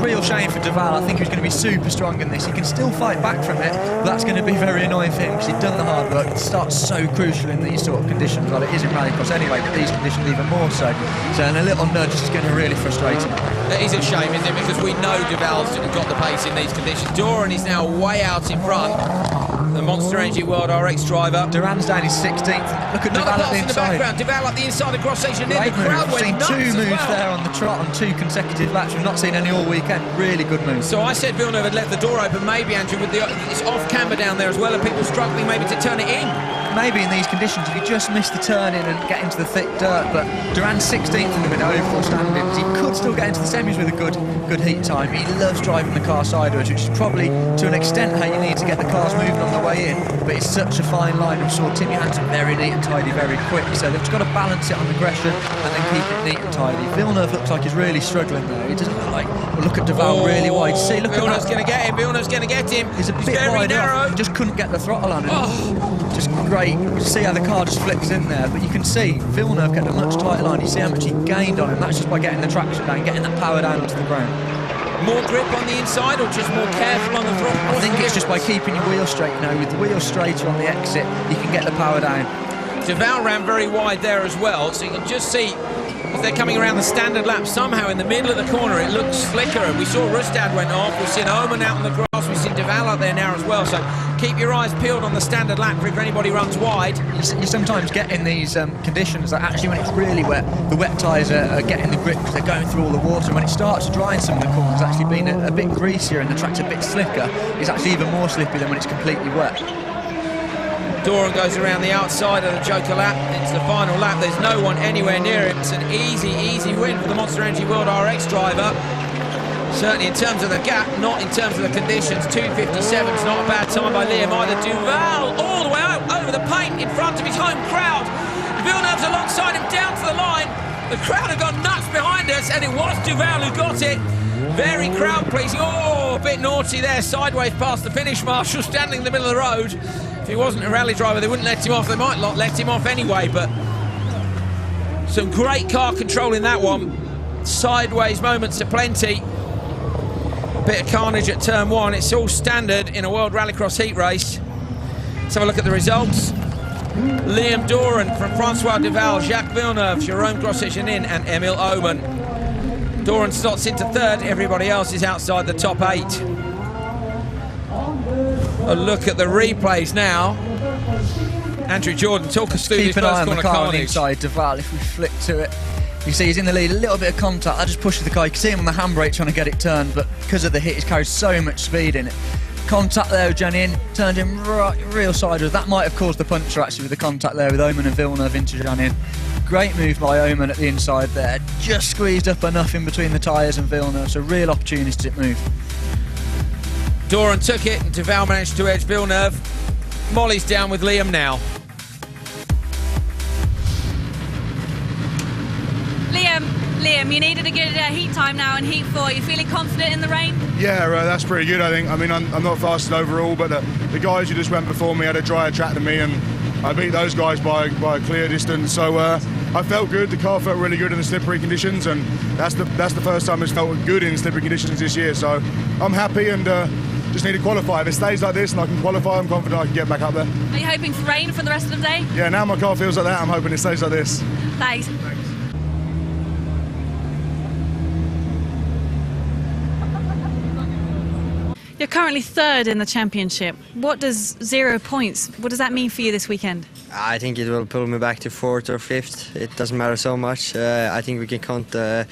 Real shame for Duval. I think he was going to be super strong in this. He can still fight back from it, but that's going to be very annoying for him because he'd done the hard work. The start's so crucial in these sort of conditions. Well, it is in Rallycross anyway, but these conditions even more so. So, and a little nudge is going to really frustrate him. It is a shame, isn't it? Because we know Duval's got the pace in these conditions. Doran is now way out in front. The Monster Energy World RX driver. Duran's down his 16th. Look at Duval at the inside. Duval at the inside of Grosset-Janin. The crowd went nuts. We've seen 2 moves there on the trot on 2 consecutive laps. We've not seen any all weekend. Really good moves. So I said Villeneuve had left the door open, maybe, Andrew, with this off-camber down there as well, and people struggling maybe to turn it in. Maybe in these conditions, if you just miss the turn in and get into the thick dirt, but Duran's 16th in the minute overall standings. He could still get into the semis with a good heat time. He loves driving the car sideways, which is probably to an extent how you need to get the cars moving on the way in, but it's such a fine line. We saw Timmy Hansen very neat and tidy very quick, so they've just got to balance it on aggression and then keep it neat and tidy. Villeneuve looks like he's really struggling though. He doesn't look like, well, look at Duval really wide. See, look Villeneuve's at going to get him. Villeneuve's going to get him. He's very wide narrow. Off. He just couldn't get the throttle on him. Just great. You see how the car just flicks in there, but you can see Villeneuve kept a much tighter line. You see how much he gained on him. That's just by getting the traction down, getting that power down onto the ground. More grip on the inside, or just more careful on the throttle? I think it's just by keeping your wheel straight. With the wheel straighter on the exit, you can get the power down. Duval ran very wide there as well, so you can just see as they're coming around the standard lap, somehow in the middle of the corner it looks slicker, and we saw Rustad went off, we've seen Oman out on the grass, we've seen Duval out there now as well, so keep your eyes peeled on the standard lap if anybody runs wide. You sometimes get in these conditions that actually when it's really wet, the wet tyres are getting the grip because they're going through all the water, and when it starts to dry in some of the corners, it's actually been a bit greasier and the track's a bit slicker. It's actually even more slippy than when it's completely wet. Doran goes around the outside of the Joker lap. It's the final lap. There's no one anywhere near him. It's an easy win for the Monster Energy World RX driver. Certainly in terms of the gap, not in terms of the conditions. 2:57 is not a bad time by Liam either. Duval all the way out over the paint in front of his home crowd. Villeneuve's alongside him down to the line. The crowd have gone nuts behind us, and it was Duval who got it. Very crowd pleasing. Oh, a bit naughty there, sideways past the finish marshal, standing in the middle of the road. If he wasn't a rally driver, they wouldn't let him off. They might not let him off anyway, but some great car control in that one. Sideways moments aplenty. Bit of carnage at turn one. It's all standard in a World Rallycross heat race. Let's have a look at the results. Liam Doran from Francois Duval, Jacques Villeneuve, Jérôme Grosset-Janin and Emil Oman. Doran slots into third, everybody else is outside the top 8. A look at the replays now. Andrew Jordan, talk us through this Keep an eye first on the corner car on the carnage. inside, Duval, if we flick to it. You see he's in the lead, a little bit of contact, that just pushes the car. You can see him on the handbrake trying to get it turned, but because of the hit, he's carried so much speed in it. Contact there with Janin, turned him right, real sideways. That might have caused the puncture actually with the contact there with Oman and Villeneuve into Janin. Great move by Oman at the inside there, just squeezed up enough in between the tyres and Villeneuve, so real opportunistic move. Doran took it and Duval managed to edge Villeneuve. Molly's down with Liam now. Liam, you needed a good heat time now in Heat 4. You feeling confident in the rain? Yeah, that's pretty good, I think. I mean, I'm not fastest overall, but the guys who just went before me had a drier track than me, and I beat those guys by a clear distance. So I felt good. The car felt really good in the slippery conditions, and that's the first time it's felt good in slippery conditions this year. So I'm happy and just need to qualify. If it stays like this and I can qualify, I'm confident I can get back up there. Are you hoping for rain for the rest of the day? Yeah, now my car feels like that. I'm hoping it stays like this. Thanks. You're currently third in the championship. What does 0 points, what does that mean for you this weekend? I think it will pull me back to 4th or 5th. It doesn't matter so much. I think we can count the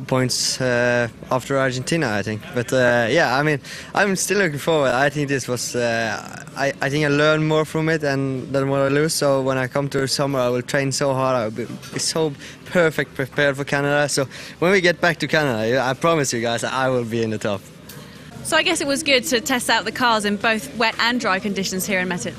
points after Argentina, I think. But yeah, I mean, I'm still looking forward. I think this was, I think I learned more from it than what I lose. So when I come to summer, I will train so hard. I will be so perfect prepared for Canada. So when we get back to Canada, I promise you guys, I will be in the top. So I guess it was good to test out the cars in both wet and dry conditions here in Mettet.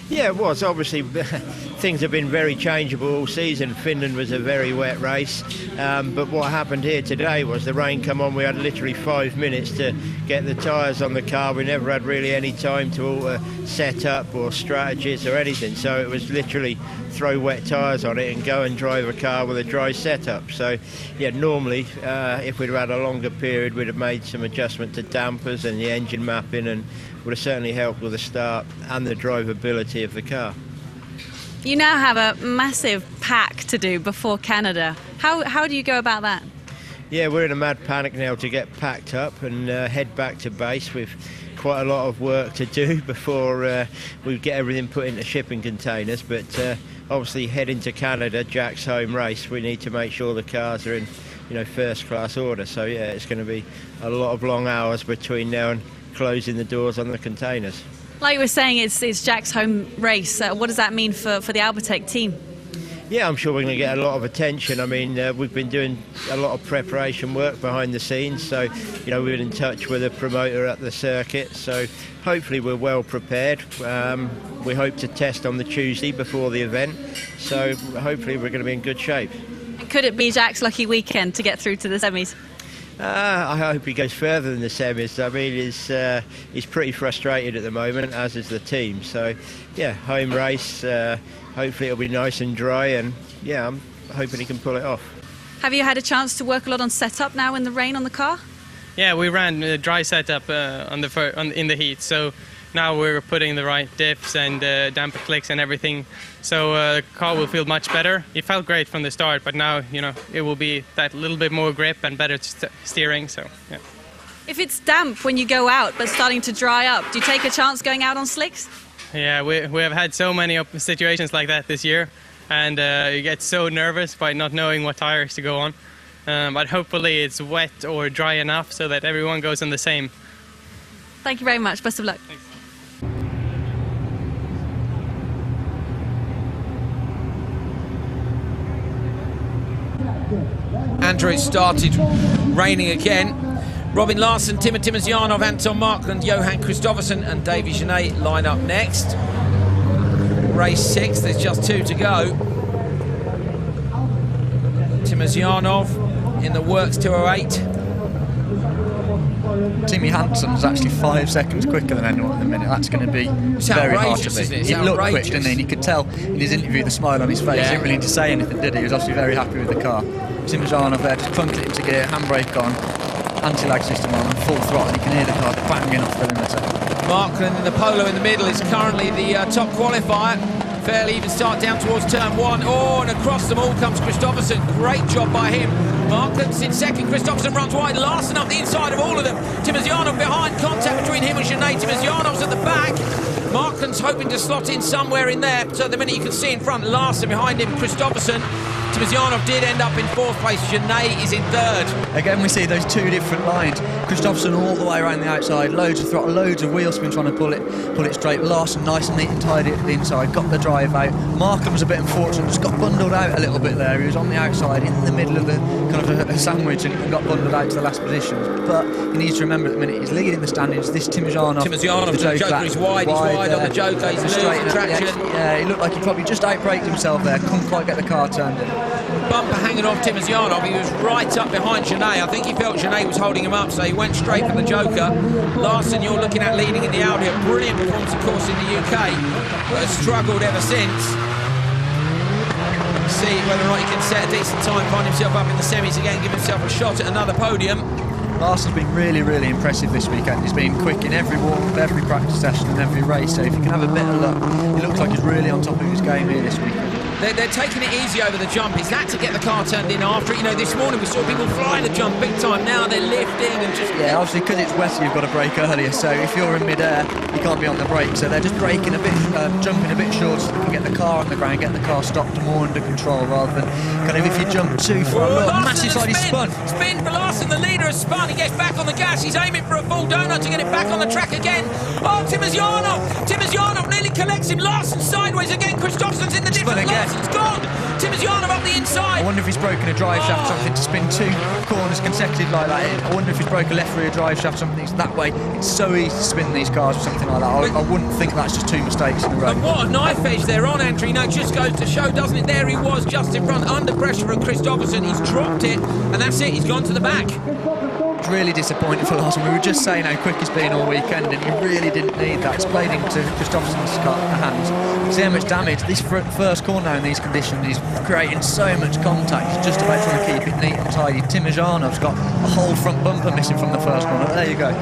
Yeah, it was. Obviously, things have been very changeable all season. Finland was a very wet race. But what happened here today was the rain come on. We had literally 5 minutes to get the tyres on the car. We never had really any time to alter setup or strategies or anything. So it was literally throw wet tyres on it and go and drive a car with a dry setup. So, yeah, normally, if we'd had a longer period, we'd have made some adjustment to dampers and the engine mapping, and would have certainly helped with the start and the drivability of the car. You now have a massive pack to do before Canada. How do you go about that? Yeah, we're in a mad panic now to get packed up and head back to base. We've quite a lot of work to do before we get everything put into shipping containers, but obviously heading to Canada, Jack's home race, we need to make sure the cars are in, first class order. So yeah, it's going to be a lot of long hours between now and closing the doors on the containers. Like you were saying, it's Jack's home race. What does that mean for the Albertech team? Yeah, I'm sure we're going to get a lot of attention. I mean, we've been doing a lot of preparation work behind the scenes, so we've been in touch with a promoter at the circuit, so hopefully we're well prepared. We hope to test on the Tuesday before the event, so hopefully we're going to be in good shape. Could it be Jack's lucky weekend to get through to the semis? I hope he goes further than the semis. I mean, he's pretty frustrated at the moment, as is the team. So, yeah, home race. Hopefully it'll be nice and dry, and yeah, I'm hoping he can pull it off. Have you had a chance to work a lot on setup now in the rain on the car? Yeah, we ran a dry setup in the heat, so now we're putting the right diffs and damper clicks and everything, so the car will feel much better. It felt great from the start, but now it will be that little bit more grip and better steering. So yeah. If it's damp when you go out but starting to dry up, do you take a chance going out on slicks? Yeah, we have had so many situations like that this year, and you get so nervous by not knowing what tires to go on. But hopefully it's wet or dry enough so that everyone goes on the same. Thank you very much. Best of luck. Thanks. Andrew, it started raining again. Robin Larsson, Timo Timosjanov, Anton Markland, Johan Kristoffersen and Davy Genet line up next. Race 6, there's just 2 to go. Timosjanov in the works 2:08. Timmy Hansen's actually 5 seconds quicker than anyone at the minute. That's going to be very hard to beat. He looked quick, didn't he? And you could tell in his interview the smile on his face. He didn't really need to say anything, did he? He was obviously very happy with the car. Timosjanov there just clunked it into gear, handbrake on, anti-lag system on, and full throttle. You can hear the car banging off the limiter. Markland in the polo in the middle is currently the top qualifier. Fairly even start down towards turn 1. Oh, and across them all comes Kristoffersen. Great job by him. Markland's in second. Kristoffersen runs wide. Larsson up the inside of all of them. Timosjanov behind. Contact between him and Genet. Timosjanov's at the back. Markland's hoping to slot in somewhere in there. So at the minute you can see in front, Larsson behind him, Kristoffersen. Timosjanov did end up in 4th place. Genet is in 3rd. Again, we see those 2 different lines. Kristoffersen all the way around the outside, loads of throttle, loads of wheel spin trying to pull it straight. Larsson nice and neat and tidy at the inside, got the drive out. Markland was a bit unfortunate, just got bundled out a little bit there. He was on the outside in the middle of the kind of a sandwich and got bundled out to the last positions. But he needs to remember at the minute he's leading the standings. This Timosjanov, the Joker is wide. He's wide on the Joker. He's losing traction. Yeah, he looked like he probably just outbraked himself there. Couldn't quite get the car turned in. Bumper hanging off Timosjanov. He was right up behind Genet. I think he felt Genet was holding him up, so he went straight for the Joker. Larsson, you're looking at leading in the Audi. A brilliant performance, of course, in the UK, but has struggled ever since. See whether or not he can set a decent time, find himself up in the semis again, give himself a shot at another podium. Larsson's been really, really impressive this weekend. He's been quick in every walk, every practice session and every race, so if he can have a bit of luck, he looks like he's really on top of his game here this weekend. They're taking it easy over the jump. Is that to get the car turned in after it? You know, this morning we saw people fly the jump big time. Now they're lifting and just... Yeah, obviously because it's wet, you've got to brake earlier, so if you're in mid-air, you can't be on the brake, so they're just braking a bit, jumping a bit short so they can get the car on the ground, get the car stopped more under control, rather than kind of if you jump too far. Look, massive side, he's spun. Spin for Larsson, the leader has spun. He gets back on the gas. He's aiming for a full donut to get it back on the track again. Oh, Timosjanov nearly collects him. Larsson sideways again. Kristoffersen's in the difference. Larsson's gone. Timosjanov up the inside. I wonder if he's broken a drive shaft, something to spin 2 corners consecutive like that. I wonder if he's broken a left rear drive shaft, something that way. It's so easy to spin these cars or something like that. I wouldn't think that's just 2 mistakes in a row. And what a knife edge they're on, Andrew. No, just goes to show, doesn't it? There he was, just in front, under pressure from Kristoffersen. He's dropped it, and that's it. He's gone to the back. It's really disappointing for Larsson. We were just saying how quick he's been all weekend, and he really didn't need that. It's played into Kristoffersen's hands. See how much damage this first corner in these conditions. He's creating so much contact. He's just about trying to keep it neat and tidy. Timosjanov's got a whole front bumper missing from the first corner. There you go.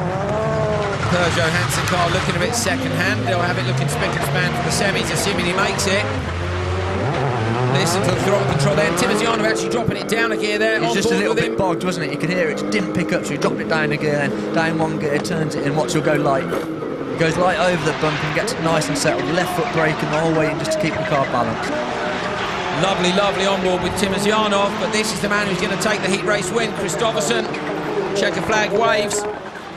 Peugeot Hansen car looking a bit second-hand. They'll have it looking spick and span for the semis, assuming he makes it. Listen to the throttle control there. Timosjanov actually dropping it down a gear there. He's just a little bit bogged, wasn't it? You could hear it, just didn't pick up, so he dropped it down a gear, then down 1 gear, turns it in, watch, he'll go light. He goes light over the bump and gets it nice and settled. Left foot braking the whole way in just to keep the car balanced. Lovely, lovely on board with Timosjanov, but this is the man who's going to take the heat race win. Kristoffersen, checker flag waves.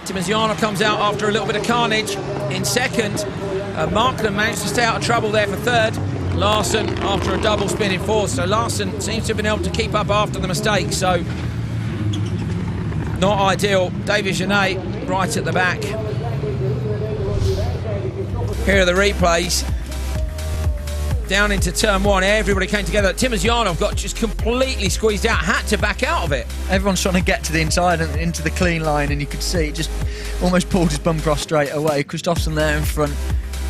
Timosjanov comes out after a little bit of carnage in second. Markland managed to stay out of trouble there for 3rd. Larsson after a double spin in 4th, so Larsson seems to have been able to keep up after the mistake, so not ideal. David Genet right at the back. Here are the replays. Down into turn 1, everybody came together. Timosjanov got just completely squeezed out, had to back out of it. Everyone's trying to get to the inside and into the clean line, and you could see it just almost pulled his bumper off straight away. Kristoffersen there in front.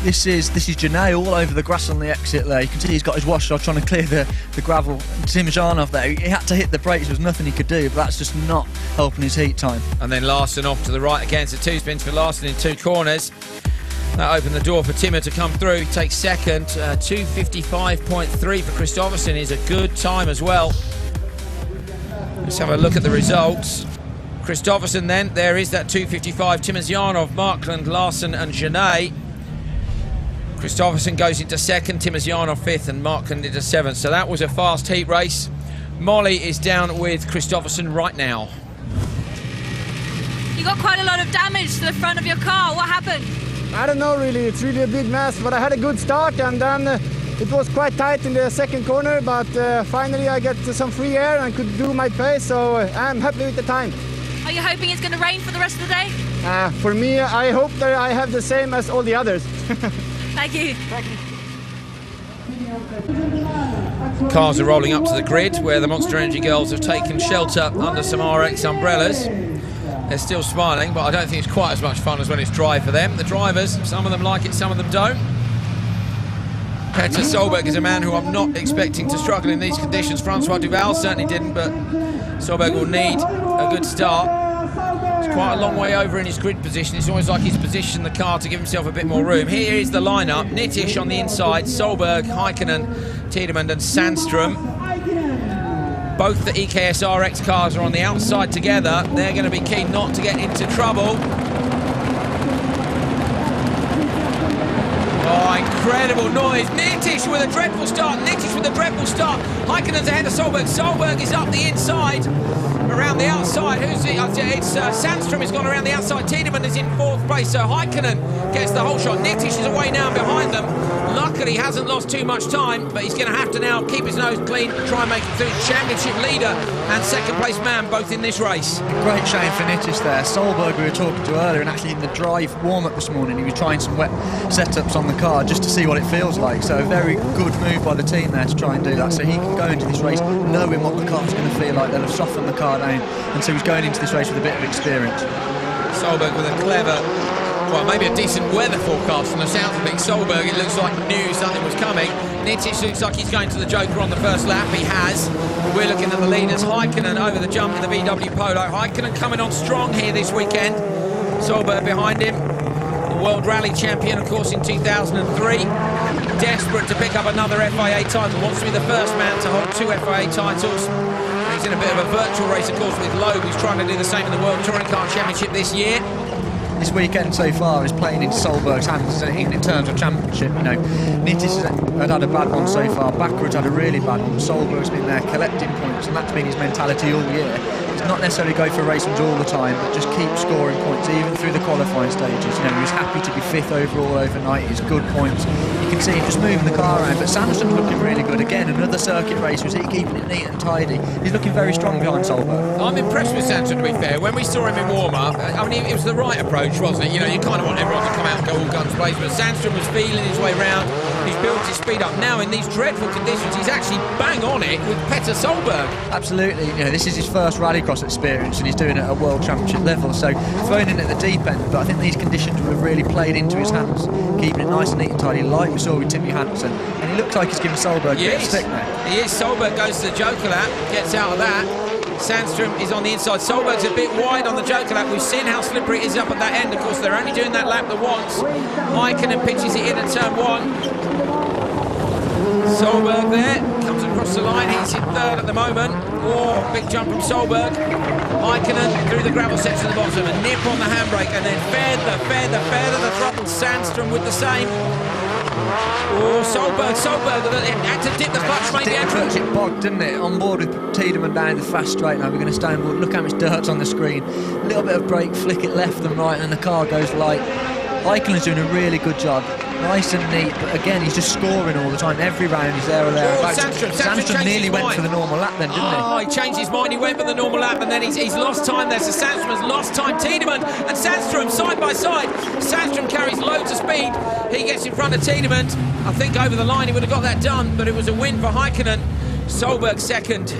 This is Genet all over the grass on the exit there. You can see he's got his washer trying to clear the gravel. Timosjanov there, he had to hit the brakes, there was nothing he could do, but that's just not helping his heat time. And then Larsson off to the right again, so 2 spins for Larsson in 2 corners. That opened the door for Timo to come through. He takes second. 2:55.3 for Kristoffersen is a good time as well. Let's have a look at the results. Kristoffersen then, there is that 2:55. Timosjanov, Markland, Larsson and Genet. Kristoffersen goes into second, Timosjanov 5th and Markland into 7th. So that was a fast heat race. Molly is down with Kristoffersen right now. You got quite a lot of damage to the front of your car. What happened? I don't know really. It's really a big mess, but I had a good start, and then it was quite tight in the second corner, but finally I get some free air and could do my pace, so I'm happy with the time. Are you hoping it's going to rain for the rest of the day? For me, I hope that I have the same as all the others. Thank you. Cars are rolling up to the grid where the Monster Energy girls have taken shelter under some RX umbrellas. They're still smiling, but I don't think it's quite as much fun as when it's dry for them. The drivers, some of them like it, some of them don't. Petter Solberg is a man who I'm not expecting to struggle in these conditions. Francois Duval certainly didn't, but Solberg will need a good start. It's quite a long way over in his grid position. It's almost like he's positioned the car to give himself a bit more room. Here is the lineup. Nittish on the inside, Solberg, Heikkinen, Tiedemann and Sandström. Both the EKS RX cars are on the outside together. They're going to be keen not to get into trouble. Oh, incredible noise. Nittish with a dreadful start. Heikkinen's ahead of Solberg. Solberg is up the inside. Around the outside, who's it? It's Sandström has gone around the outside. Tiedemann is in 4th place, so Heikkinen gets the whole shot. Nittish is away now behind them. Luckily, hasn't lost too much time, but he's going to have to now keep his nose clean, try and make it through. Championship leader and 2nd place man, both in this race. Great shame for Nittish there. Solberg, we were talking to earlier, and actually in the drive warm-up this morning, he was trying some wet setups on the car just to see what it feels like. So a very good move by the team there to try and do that, so he can go into this race knowing what the car's going to feel like. They'll have softened the car down, and so he's going into this race with a bit of experience. Solberg with a clever, well, maybe a decent weather forecast from the sounds of things. Solberg, it looks like knew something was coming. Nittish looks like he's going to the Joker on the first lap. He has. We're looking at the leaders. Heikkinen over the jump in the VW Polo. Heikkinen coming on strong here this weekend. Solberg behind him. The World Rally champion, of course, in 2003. Desperate to pick up another FIA title. Wants to be the first man to hold 2 FIA titles. He's in a bit of a virtual race, of course, with Loeb, who's trying to do the same in the World Touring Car Championship this year. This weekend so far is playing into Solberg's hands in terms of championship. You know, Nittish had a bad one so far. Backwards had a really bad one. Solberg's been there collecting points, and that's been his mentality all year. It's not necessarily go for race wins all the time, but just keep scoring points, even through the qualifying stages. You know, he was happy to be 5th overall overnight. It's good points. You can see him just moving the car around. But Sandström's looking really good. Again, another circuit race. Was he keeping it neat and tidy? He's looking very strong behind Solberg. I'm impressed with Sandström, to be fair. When we saw him in warm-up, I mean, it was the right approach, wasn't it? You know, you kind of want everyone to come out and go all guns blazing, but Sandström was feeling his way round. He's built his speed up. Now, in these dreadful conditions, he's actually bang on it with Petter Solberg. Absolutely. You know, this is his first rallycross experience, and he's doing it at a world championship level, so thrown in at the deep end. But I think these conditions will have really played into his hands, keeping it nice and neat and tidy, like we saw with Timmy Hansen. And he looks like he's giving Solberg a bit of stick there. He is. Solberg goes to the Joker lap, gets out of that. Sandström is on the inside. Solberg's a bit wide on the Joker lap. We've seen how slippery it is up at that end. Of course, they're only doing that lap the once. Heikkinen pitches it in at turn 1. Solberg there, comes across the line. He's in 3rd at the moment. Oh, big jump from Solberg. Heikkinen through the gravel section at the bottom. A nip on the handbrake, and then feather the throttle. Sandström with the same. Oh, Solberg had to dip the clutch, maybe. It bogged, didn't it? On board with Tiedemann down the fast straight. Now we're going to stay on board. Look how much dirt's on the screen. A little bit of brake, flick it left and right, and the car goes light. Heikkinen's doing a really good job. Nice and neat, but again, he's just scoring all the time. Every round he's there or there. Oh, Sandström nearly went for the normal lap then, didn't he? Oh, he changed his mind. He went for the normal lap, and then he's lost time there. So Sandström has lost time. Tiedemann and Sandström side by side. Sandström carries loads of speed. He gets in front of Tiedemann. I think over the line he would have got that done, but it was a win for Heikkinen. Solberg 2nd.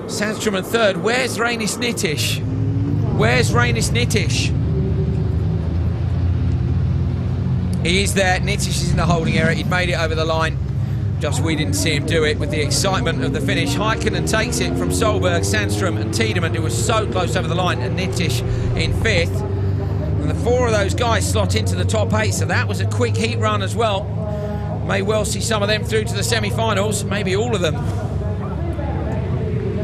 Sandström in 3rd. Where's Reinis Nittish? He is there. Nittish is in the holding area. He'd made it over the line. Just we didn't see him do it with the excitement of the finish. Heikkinen takes it from Solberg, Sandström and Tiedemann, who was so close over the line, and Nittish in 5th. And the 4 of those guys slot into the top 8, so that was a quick heat run as well. May well see some of them through to the semi-finals, maybe all of them.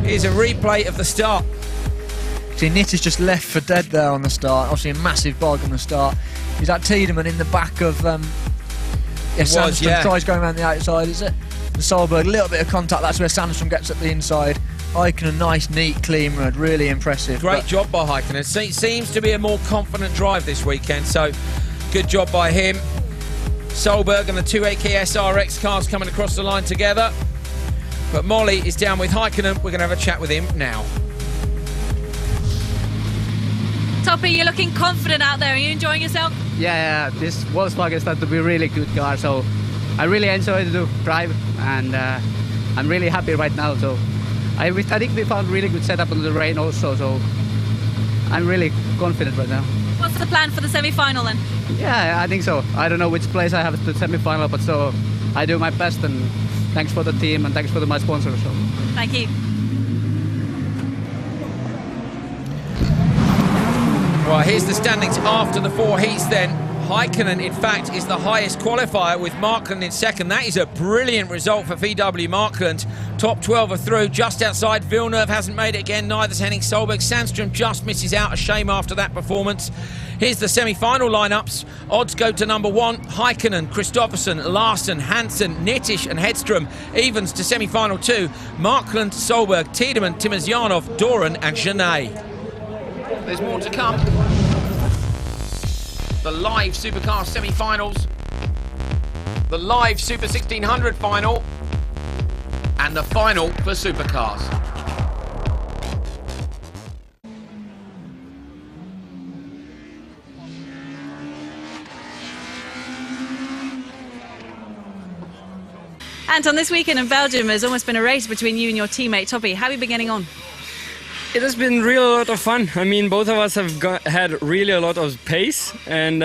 Here's a replay of the start. See, Nittish just left for dead there on the start. Obviously a massive bog on the start. He's that Tiedemann in the back of Sandström tries going around the outside, is it? And Solberg, a little bit of contact, that's where Sandström gets up the inside. Heikkinen, a nice, neat, clean run, really impressive. Great job by Heikkinen. Seems to be a more confident drive this weekend, so good job by him. Solberg and the 2 EKS RX cars coming across the line together. But Molly is down with Heikkinen. We're going to have a chat with him now. Toppy, you're looking confident out there. Are you enjoying yourself? Yeah, this Volkswagen started to be a really good car, so I really enjoy to drive, and I'm really happy right now. So I think we found really good setup on the rain also, so I'm really confident right now. What's the plan for the semi-final then? Yeah, I think so. I don't know which place I have to the semi-final, but so I do my best, and thanks for the team and thanks for my sponsors. So. Thank you. Well, here's the standings after the 4 heats then. Häkkinen, in fact, is the highest qualifier with Markland in second. That is a brilliant result for VW Markland. Top 12 are through, just outside. Villeneuve hasn't made it again, neither's Henning Solberg. Sandstrom just misses out, a shame after that performance. Here's the semi-final lineups. Odds go to number 1, Häkkinen, Kristoffersen, Larsen, Hansen, Nittisch and Hedström. Evens to semi-final 2, Markland, Solberg, Tiedemann, Timosyanov, Doran and Genet. There's more to come. The live Supercar semi-finals, the live Super 1600 final, and the final for Supercars. Anton, this weekend in Belgium has almost been a race between you and your teammate Toppy. How have you been getting on? It has been really a lot of fun. I mean, both of us have had really a lot of pace, and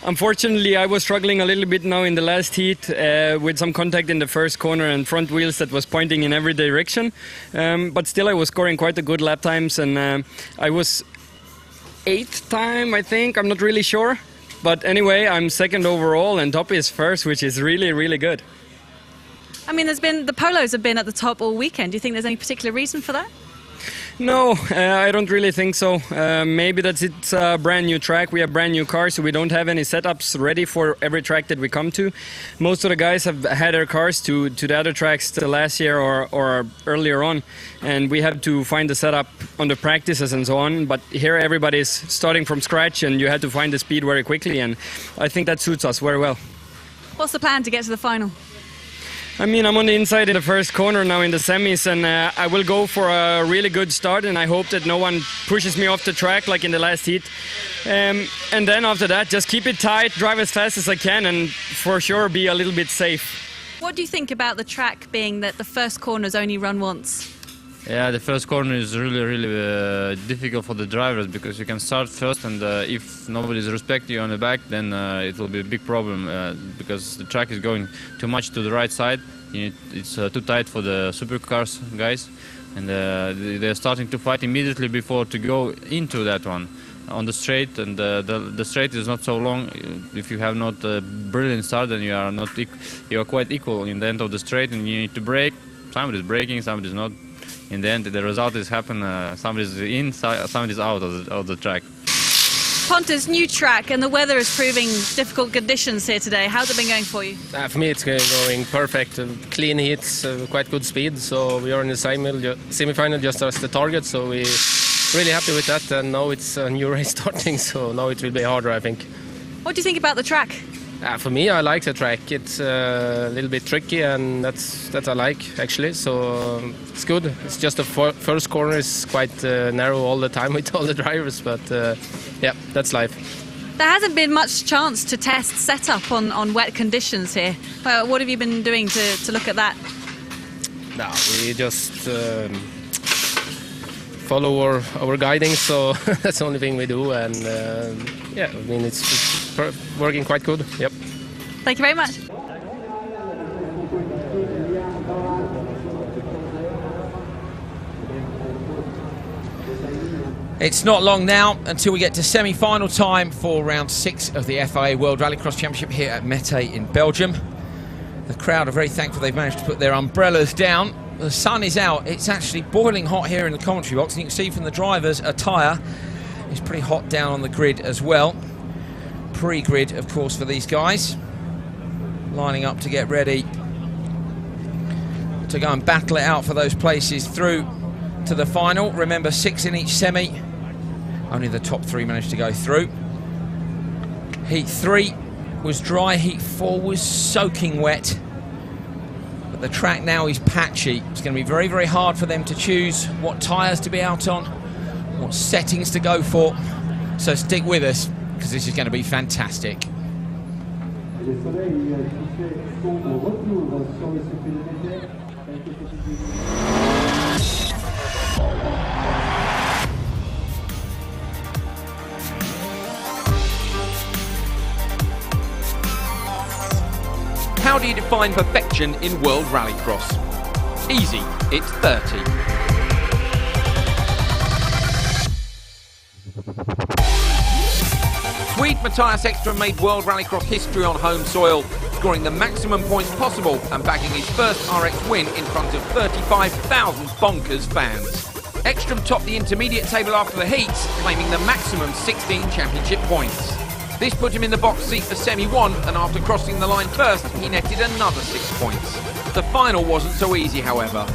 unfortunately I was struggling a little bit now in the last heat with some contact in the first corner and front wheels that was pointing in every direction. But still I was scoring quite a good lap times, and I was 8th time, I think, I'm not really sure. But anyway, I'm 2nd overall and Toppy is 1st, which is really, really good. I mean, the Polos have been at the top all weekend. Do you think there's any particular reason for that? No, I don't really think so. Maybe it's a brand new track. We have brand new cars, so we don't have any setups ready for every track that we come to. Most of the guys have had their cars to the other tracks the last year or earlier on, and we have to find the setup on the practices and so on. But here everybody's starting from scratch, and you have to find the speed very quickly, and I think that suits us very well. What's the plan to get to the final? I mean, I'm on the inside in the first corner now in the semis, and I will go for a really good start, and I hope that no one pushes me off the track like in the last heat. And then after that, just keep it tight, drive as fast as I can, and for sure be a little bit safe. What do you think about the track being that the first corner's only run once? Yeah, the first corner is really difficult for the drivers because you can start first, and if nobody's respecting you on the back, then it will be a big problem because the track is going too much to the right side. It's too tight for the supercars guys, and they're starting to fight immediately before to go into that one on the straight, and the straight is not so long. If you have not a brilliant start, then you are quite equal in the end of the straight, and you need to brake. Somebody's braking, somebody's not. In the end, the result is somebody's in, somebody's out of the track. Pontus, new track, and the weather is proving difficult conditions here today. How's it been going for you? For me, it's going perfect. Clean hits, quite good speed. So we are in the semi-final just as the target. So we're really happy with that. And now it's a new race starting. So now it will be harder, I think. What do you think about the track? For me, I like the track. It's a little bit tricky, and that I like actually. So it's good. It's just the first corner is quite narrow all the time with all the drivers, but yeah, that's life. There hasn't been much chance to test setup on wet conditions here. What have you been doing to look at that? No, we just follow our guiding, so that's the only thing we do, and yeah, I mean it's working quite good. Yep. Thank you very much. It's not long now until we get to semi-final time for round 6 of the FIA World Rallycross Championship here at Mettet in Belgium. The crowd are very thankful they've managed to put their umbrellas down. The sun is out. It's actually boiling hot here in the commentary box, and you can see from the driver's attire it's pretty hot down on the grid as well. Pre-grid, of course, for these guys, lining up to get ready to go and battle it out for those places through to the final. Remember, 6 in each semi. Only the top 3 managed to go through. Heat 3 was dry, Heat 4 was soaking wet. But the track now is patchy. It's going to be very, very hard for them to choose what tyres to be out on, what settings to go for. So stick with us, because this is going to be fantastic. How do you define perfection in World Rallycross? Easy, it's 30. Swede Matthias Ekström made World Rallycross history on home soil, scoring the maximum points possible and bagging his first RX win in front of 35,000 bonkers fans. Ekström topped the intermediate table after the heats, claiming the maximum 16 championship points. This put him in the box seat for semi-1, and after crossing the line first, he netted another 6 points. The final wasn't so easy, however.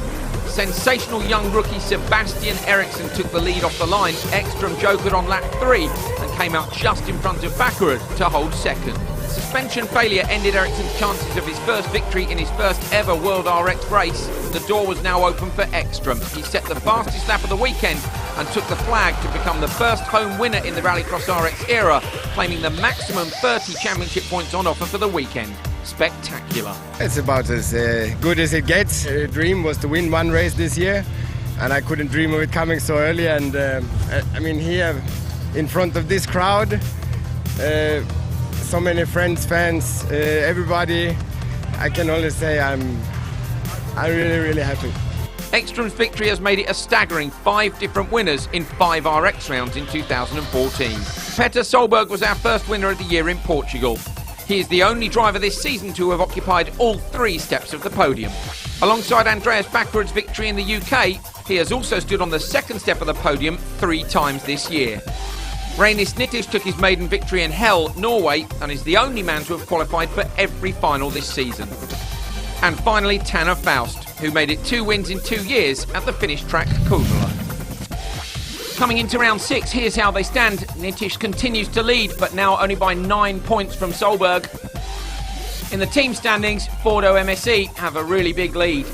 Sensational young rookie Sebastian Eriksson took the lead off the line. Ekström jokered on lap 3 and came out just in front of Bakkerud to hold second. Suspension failure ended Eriksson's chances of his first victory in his first ever World RX race. The door was now open for Ekström. He set the fastest lap of the weekend and took the flag to become the first home winner in the Rallycross RX era, claiming the maximum 30 championship points on offer for the weekend. Spectacular. It's about as good as it gets. A dream was to win one race this year, and I couldn't dream of it coming so early. And I mean, here in front of this crowd, so many friends, fans, everybody, I can only say I'm really happy. Ekström's victory has made it a staggering 5 different winners in 5 RX rounds in 2014. Petter Solberg was our first winner of the year in Portugal. He is the only driver this season to have occupied all 3 steps of the podium. Alongside Andreas Bakkerud's victory in the UK, he has also stood on the 2nd step of the podium 3 times this year. Reinis Nittisch took his maiden victory in Hell, Norway, and is the only man to have qualified for every final this season. And finally, Tanner Faust, who made it 2 wins in 2 years at the Finnish track Kumla. Coming into round 6, here's how they stand. Nittisch continues to lead, but now only by 9 points from Solberg. In the team standings, Fordo MSE have a really big lead.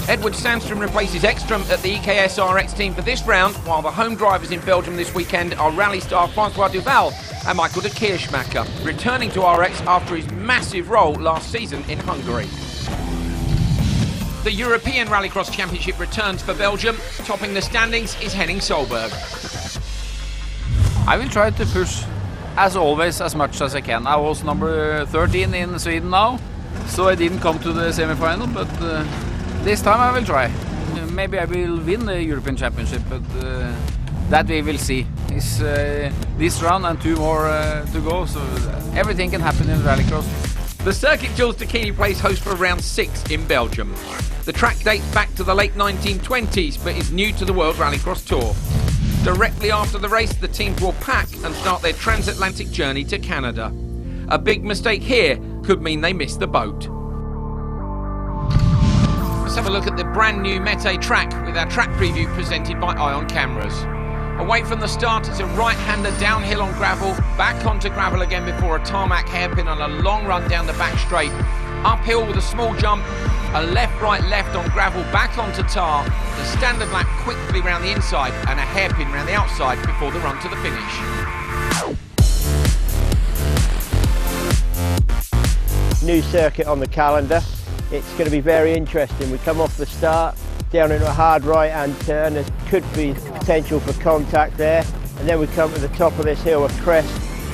Edward Sandström replaces Ekström at the EKS RX team for this round, while the home drivers in Belgium this weekend are rally star Francois Duval and Michael de Kirschmacher, returning to RX after his massive role last season in Hungary. The European Rallycross Championship returns for Belgium. Topping the standings is Henning Solberg. I will try to push, as always, as much as I can. I was number 13 in Sweden now, so I didn't come to the semi-final, but this time I will try. Maybe I will win the European Championship, but that we will see. It's this round and 2 more to go, so everything can happen in Rallycross. The circuit Jules Dakini plays host for round 6 in Belgium. The track dates back to the late 1920s, but is new to the World Rallycross Tour. Directly after the race, the teams will pack and start their transatlantic journey to Canada. A big mistake here could mean they miss the boat. Let's have a look at the brand new Mettet track with our track preview presented by Ion Cameras. Away from the start, it's a right-hander downhill on gravel, back onto gravel again before a tarmac hairpin and a long run down the back straight. Uphill with a small jump, a left-right-left on gravel, back onto tar, the standard lap quickly round the inside and a hairpin round the outside before the run to the finish. New circuit on the calendar. It's going to be very interesting. We come off the start, down into a hard right-hand turn. There could be potential for contact there. And then we come to the top of this hill, a crest,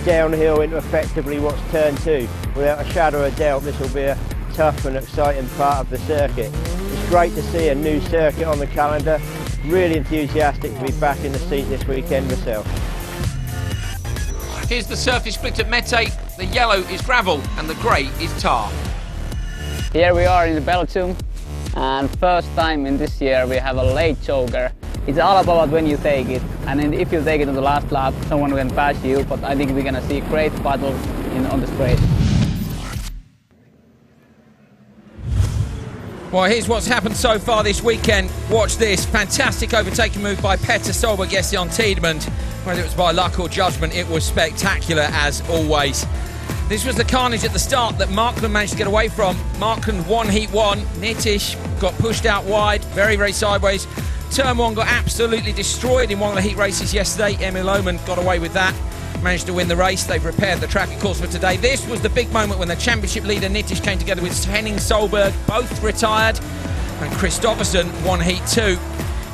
downhill into effectively what's turn 2. Without a shadow of doubt, this will be a tough and exciting part of the circuit. It's great to see a new circuit on the calendar. Really enthusiastic to be back in the seat this weekend myself. Here's the surface split at Mettet. The yellow is gravel and the grey is tar. Here we are in Belgium, and first time in this year we have a late choker. It's all about when you take it, and if you take it on the last lap, someone can pass you, but I think we're going to see great battles on the straight. Well, here's what's happened so far this weekend. Watch this. Fantastic overtaking move by Petter Solberg yesterday on Tiedemann. Whether it was by luck or judgment, it was spectacular as always. This was the carnage at the start that Markland managed to get away from. Markland won Heat 1. Nittisch got pushed out wide, very, very sideways. Turn 1 got absolutely destroyed in one of the heat races yesterday. Emil Oman got away with that, managed to win the race. They've repaired the track, of course, for today. This was the big moment when the championship leader Nittisch came together with Henning Solberg, both retired, and Kristoffersen won heat 2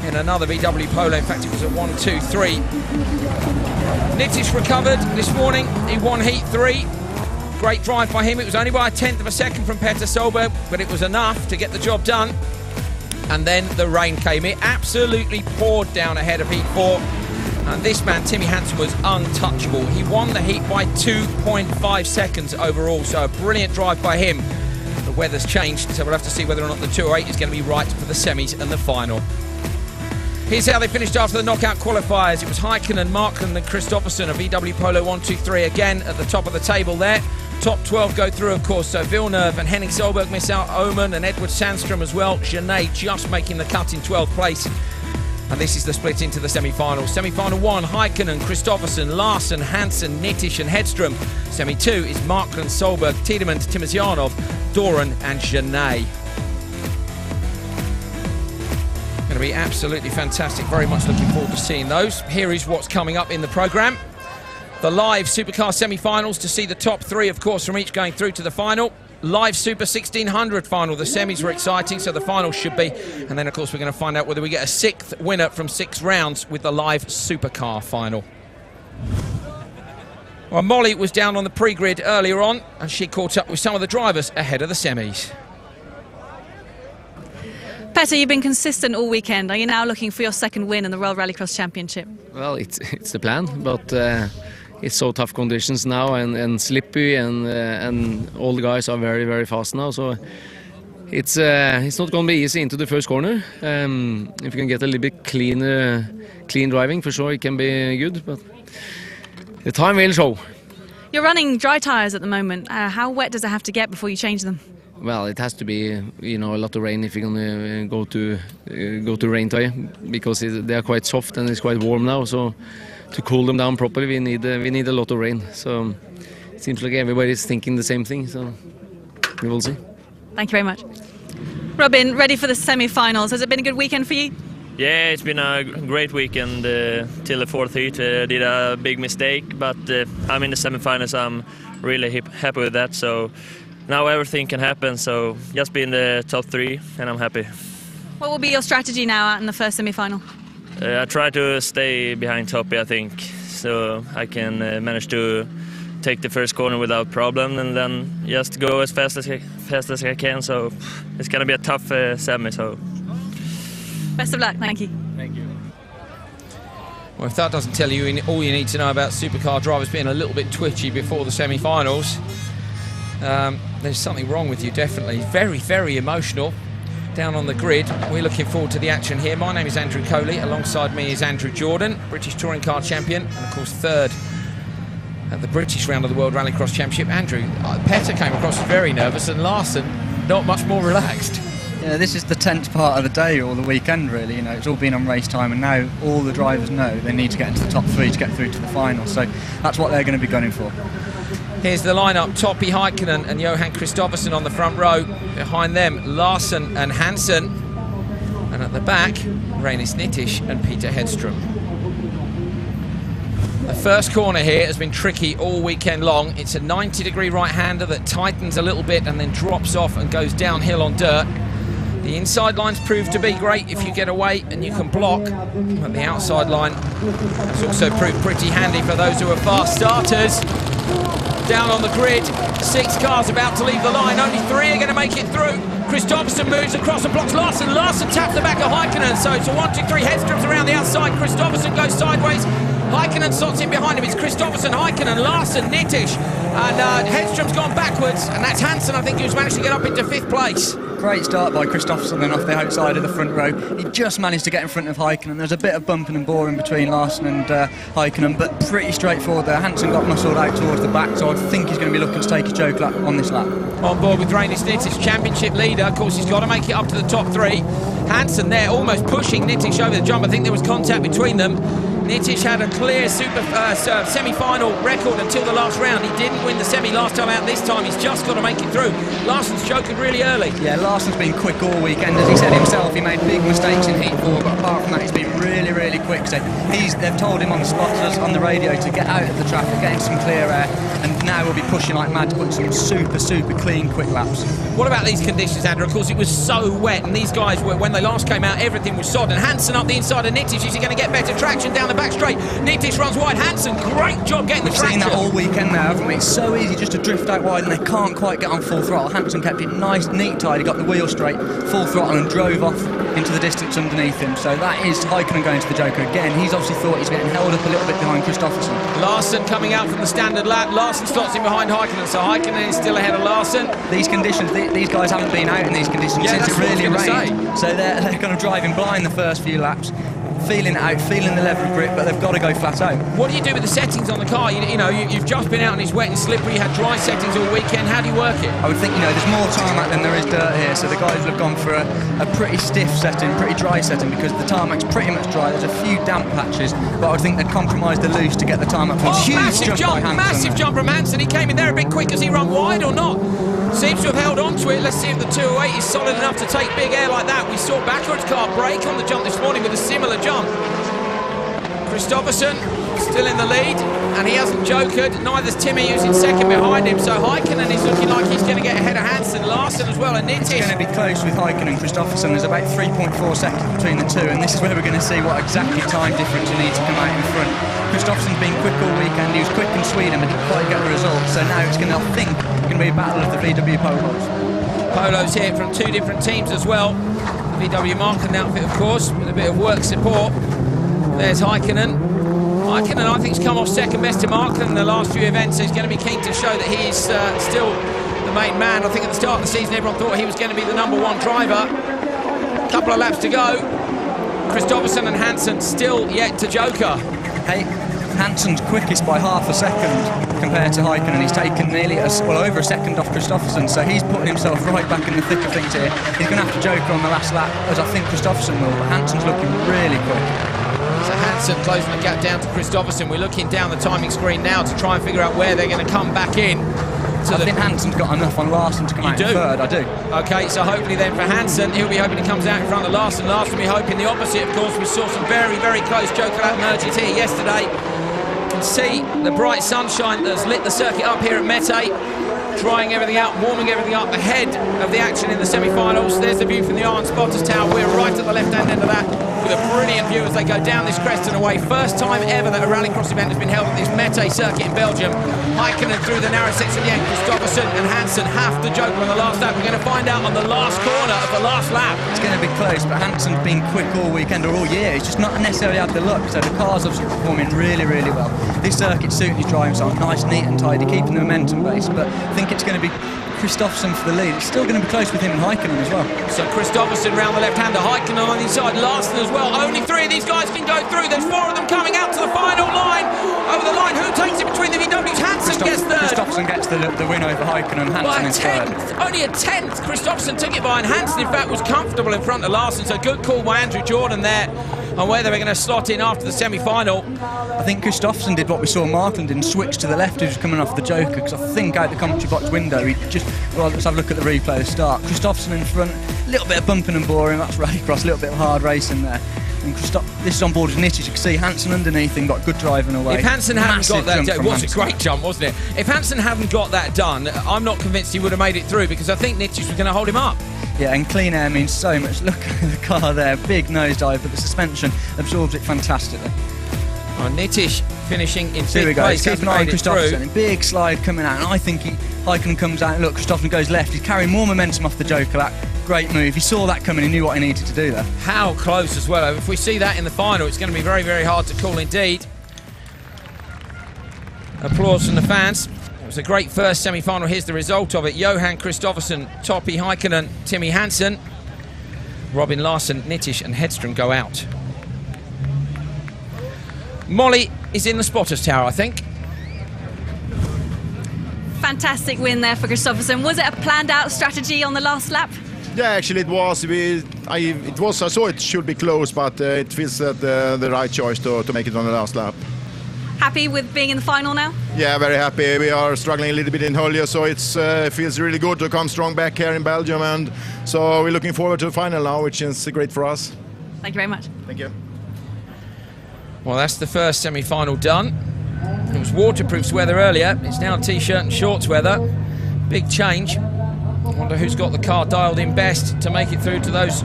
in another VW Polo. In fact, it was a 1-2-3. Nittisch recovered this morning. He won heat 3. Great drive by him. It was only by a 1/10 of a second from Petter Solberg, but it was enough to get the job done. And then the rain came. It absolutely poured down ahead of heat 4. And this man, Timmy Hansen, was untouchable. He won the heat by 2.5 seconds overall, so a brilliant drive by him. The weather's changed, so we'll have to see whether or not the 208 is going to be right for the semis and the final. Here's how they finished after the knockout qualifiers. It was Heikkinen, Markland and Kristoffersen, a VW Polo 1-2-3 again at the top of the table there. Top 12 go through, of course, so Villeneuve and Henning Solberg miss out, Oman and Edward Sandstrom as well. Genet just making the cut in 12th place. And this is the split into the semi-finals. Semi-final 1, Heikkinen, Kristoffersen, Larsen, Hansen, Nittisch and Hedström. Semi-2 is Markland, Solberg, Tiedemann, Timosyanov, Doran and Genet. Going to be absolutely fantastic. Very much looking forward to seeing those. Here is what's coming up in the programme. The live Supercar semi-finals to see the top 3, of course, from each going through to the final. Live Super 1600 final. The semis were exciting, so the final should be. And then, of course, we're going to find out whether we get a 6th winner from 6 rounds with the live Supercar final. Well, Molly was down on the pre-grid earlier on, and she caught up with some of the drivers ahead of the semis. Petter, you've been consistent all weekend. Are you now looking for your 2nd win in the World Rallycross Championship? Well, it's the plan, but it's so tough conditions now and slippy, and all the guys are very, very fast now. So it's not going to be easy into the first corner. If you can get a little bit clean driving, for sure it can be good. But the time will show. You're running dry tyres at the moment. How wet does it have to get before you change them? Well, it has to be, a lot of rain if you're gonna go to rain tire, because they are quite soft and it's quite warm now. So to cool them down properly, we need a lot of rain. So it seems like everybody's thinking the same thing. So we will see. Thank you very much. Robin, ready for the semi-finals? Has it been a good weekend for you? Yeah, it's been a great weekend till the 4th heat. Did a big mistake, but I'm in the semi-finals. I'm really happy with that. So. Now everything can happen, so just be in the top 3 and I'm happy. What will be your strategy now out in the first semi-final? I try to stay behind Toppy, I think, so I can manage to take the first corner without problem, and then just go as fast as I can. So it's going to be a tough semi. So best of luck. Thank you. Thank you. Well, if that doesn't tell you all you need to know about supercar drivers being a little bit twitchy before the semi-finals, there's something wrong with you, definitely. Very, very emotional down on the grid. We're looking forward to the action here. My name is Andrew Coley. Alongside me is Andrew Jordan, British Touring Car Champion, and of course 3rd at the British round of the World Rallycross Championship. Andrew, Petter came across very nervous, and Larsen not much more relaxed. Yeah, this is the tense part of the day or the weekend, really. It's all been on race time, and now all the drivers know they need to get into the top 3 to get through to the final. So that's what they're going to be gunning for. Here's the lineup: Toppy, Heikkinen and Johan Kristoffersen on the front row. Behind them, Larsen and Hansen. And at the back, Reinis Nittisch and Peter Hedström. The first corner here has been tricky all weekend long. It's a 90-degree right-hander that tightens a little bit and then drops off and goes downhill on dirt. The inside lines prove to be great if you get away and you can block, but the outside line has also proved pretty handy for those who are fast starters. Down on the grid, 6 cars about to leave the line, only 3 are going to make it through. Kristoffersen moves across and blocks Larsen. Larsen taps the back of Heikkinen, so it's a 1-2-3. Hedström's around the outside. Kristoffersen goes sideways. Heikkinen slots in behind him. It's Kristoffersen, Heikkinen, Larsen, Nittisch, and Hedström's gone backwards, and that's Hansen, I think, who's managed to get up into 5th place. Great start by Kristoffersen then off the outside of the front row. He just managed to get in front of Heikkinen. There's a bit of bumping and boring between Larsen and Heikkinen, but pretty straightforward there. Hansen got muscled out towards the back, so I think he's going to be looking to take a choke lap on this lap. On board with Reinis Nittisch, championship leader. Of course, he's got to make it up to the top 3. Hansen there almost pushing Nittisch over the jump. I think there was contact between them. Nitish had a clear semi-final record until the last round. He didn't win the semi last time out. This time he's just got to make it through. Larsson's joking really early. Yeah, Larsson's been quick all weekend. As he said himself, he made big mistakes in Heat 4, but apart from that, he's been really, really quick. So they've told him on the spotters, on the radio, to get out of the traffic, get in some clear air, and now we'll be pushing like mad to put some super, super clean quick laps. What about these conditions, Andrew? Of course, it was so wet, and these guys, when they last came out, everything was sod. And Hansen up the inside of Nitish. Is he going to get better traction down the back straight? Nitish runs wide. Hansen, great job getting the traction. We've seen that all weekend now, haven't we? It's so easy just to drift out wide, and they can't quite get on full throttle. Hansen kept it nice, neat, tight. He got the wheel straight, full throttle, and drove off into the distance underneath him. So that is Häkkinen going to the Joker again. He's obviously thought he's getting held up a little bit behind Kristoffersson. Larsson coming out from the standard lap. Larsson slots in behind Häkkinen, so Häkkinen is still ahead of Larsson. These conditions, these guys haven't been out in these conditions since it really rained. So they're going to drive in blind the first few laps, feeling it out, feeling the level grip, but they've got to go flat out. What do you do with the settings on the car? You've just been out and it's wet and slippery. You had dry settings all weekend. How do you work it? I would think, there's more tarmac than there is dirt here, so the guys have gone for a pretty stiff setting, pretty dry setting, because the tarmac's pretty much dry. There's a few damp patches, but I would think they'd compromise the loose to get the tarmac. Massive jump from Hansen. He came in there a bit quick. Has he run wide or not? Seems to have held on to it. Let's see if the 208 is solid enough to take big air like that. We saw Backwards car break on the jump this morning with a similar jump. Kristoffersson still in the lead, and he hasn't jokered. Neither's Timmy, who's in second behind him. So Häkkinen is looking like he's going to get ahead of Hansen, Larsson as well, and Nitish. It's going to be close with Häkkinen and Kristoffersson. There's about 3.4 seconds between the two, and this is where we're going to see what exactly time difference you need to come out in front. Kristoffersson's been quick all weekend. He was quick in Sweden, but didn't quite get the result. So now it's going to, I think, be a battle of the VW Polos. Polos here from two different teams as well. The VW Marken outfit, of course, with a bit of work support. There's Häkkinen. Häkkinen, I think, has come off second best to Marken in the last few events, so he's going to be keen to show that he is still the main man. I think at the start of the season, everyone thought he was going to be the #1 driver. A couple of laps to go. Kristoffersson and Hansen still yet to joker. Hey, Hansen's quickest by half a second compared to Häkkinen. He's taken nearly over a second off Kristoffersson, so he's putting himself right back in the thick of things here. He's going to have to joker on the last lap, as I think Kristoffersson will, but Hansen's looking really quick. So Hansen closing the gap down to Kristoffersson. We're looking down the timing screen now to try and figure out where they're going to come back in. I think Hansen's got enough on Larsson to come out in third, I do. Okay, so hopefully then for Hansen, he'll be hoping he comes out in front of Larsson. Larsson will be hoping the opposite, of course. We saw some very, very close joker lap merges here yesterday. You can see the bright sunshine that's lit the circuit up here at Mettet, drying everything out, warming everything up ahead of the action in the semi-finals. There's the view from the Iron Spotters Tower. We're right at the left-hand end of that, with a brilliant view as they go down this crest and away. First time ever that a rallycross event has been held at this Mettet circuit in Belgium. Häkkinen through the narrow section at the end. Kristoffersson and Hansen have to joker on the last lap. We're going to find out on the last corner of the last lap. It's going to be close, but Hansen's been quick all weekend or all year. He's just not necessarily had the luck, so the car's obviously performing really, really well. This circuit's suiting his driving style, nice, neat and tidy, keeping the momentum base, but I think it's going to be Kristoffersson for the lead. It's still going to be close with him and Häkkinen as well. So Kristoffersson round the left-hander, Häkkinen on the inside, Larsson as well. Only 3 of these guys can go through. There's 4 of them coming out to the final line. Over the line, who takes it between the VWs? Hansen gets third. Kristoffersson gets the win over Häkkinen, Hansen is third. Only a tenth. Kristoffersson took it behind Hansen, in fact, was comfortable in front of Larsson. So good call by Andrew Jordan there on where they were going to slot in after the semi-final. I think Kristoffersson did what we saw Markland did and switched to the left, who's coming off the joker, because I think out the commentary box window, let's have a look at the replay at the start. Kristoffersson in front, a little bit of bumping and boring, that's rallycross, a little bit of hard racing there. And this is on board with Nitish. You can see Hansen underneath him, got good driving away. If Hansen hadn't got that done, it was a great jump, wasn't it? If Hansen hadn't got that done, I'm not convinced he would have made it through, because I think Nitish was going to hold him up. Yeah, and clean air means so much. Look at the car there, big nosedive, but the suspension absorbs it fantastically. Well, Nitish finishing in Here we big go. place. Keep an eye on Kristoffersson. Big slide coming out, and I think Häkkinen comes out. And look, Kristoffersson goes left. He's carrying more momentum off the joker lap. Great move. He saw that coming. He knew what he needed to do there. How close as well. If we see that in the final, it's going to be very, very hard to call indeed. Applause from the fans. It was a great first semi-final. Here's the result of it. Johan Kristoffersson, Topi Häkkinen, Timmy Hansen, Robin Larsson, Nitish and Hedström go out. Molly is in the spotters tower, I think. Fantastic win there for Kristoffersson. Was it a planned out strategy on the last lap? Yeah, actually it was. I saw it should be close, but it feels that the right choice to make it on the last lap. Happy with being in the final now? Yeah, very happy. We are struggling a little bit in Hölje, so it feels really good to come strong back here in Belgium, and so we're looking forward to the final now, which is great for us. Thank you very much. Thank you. Well, that's the first semi-final done. It was waterproofs weather earlier. It's now t-shirt and shorts weather. Big change. I wonder who's got the car dialed in best to make it through to those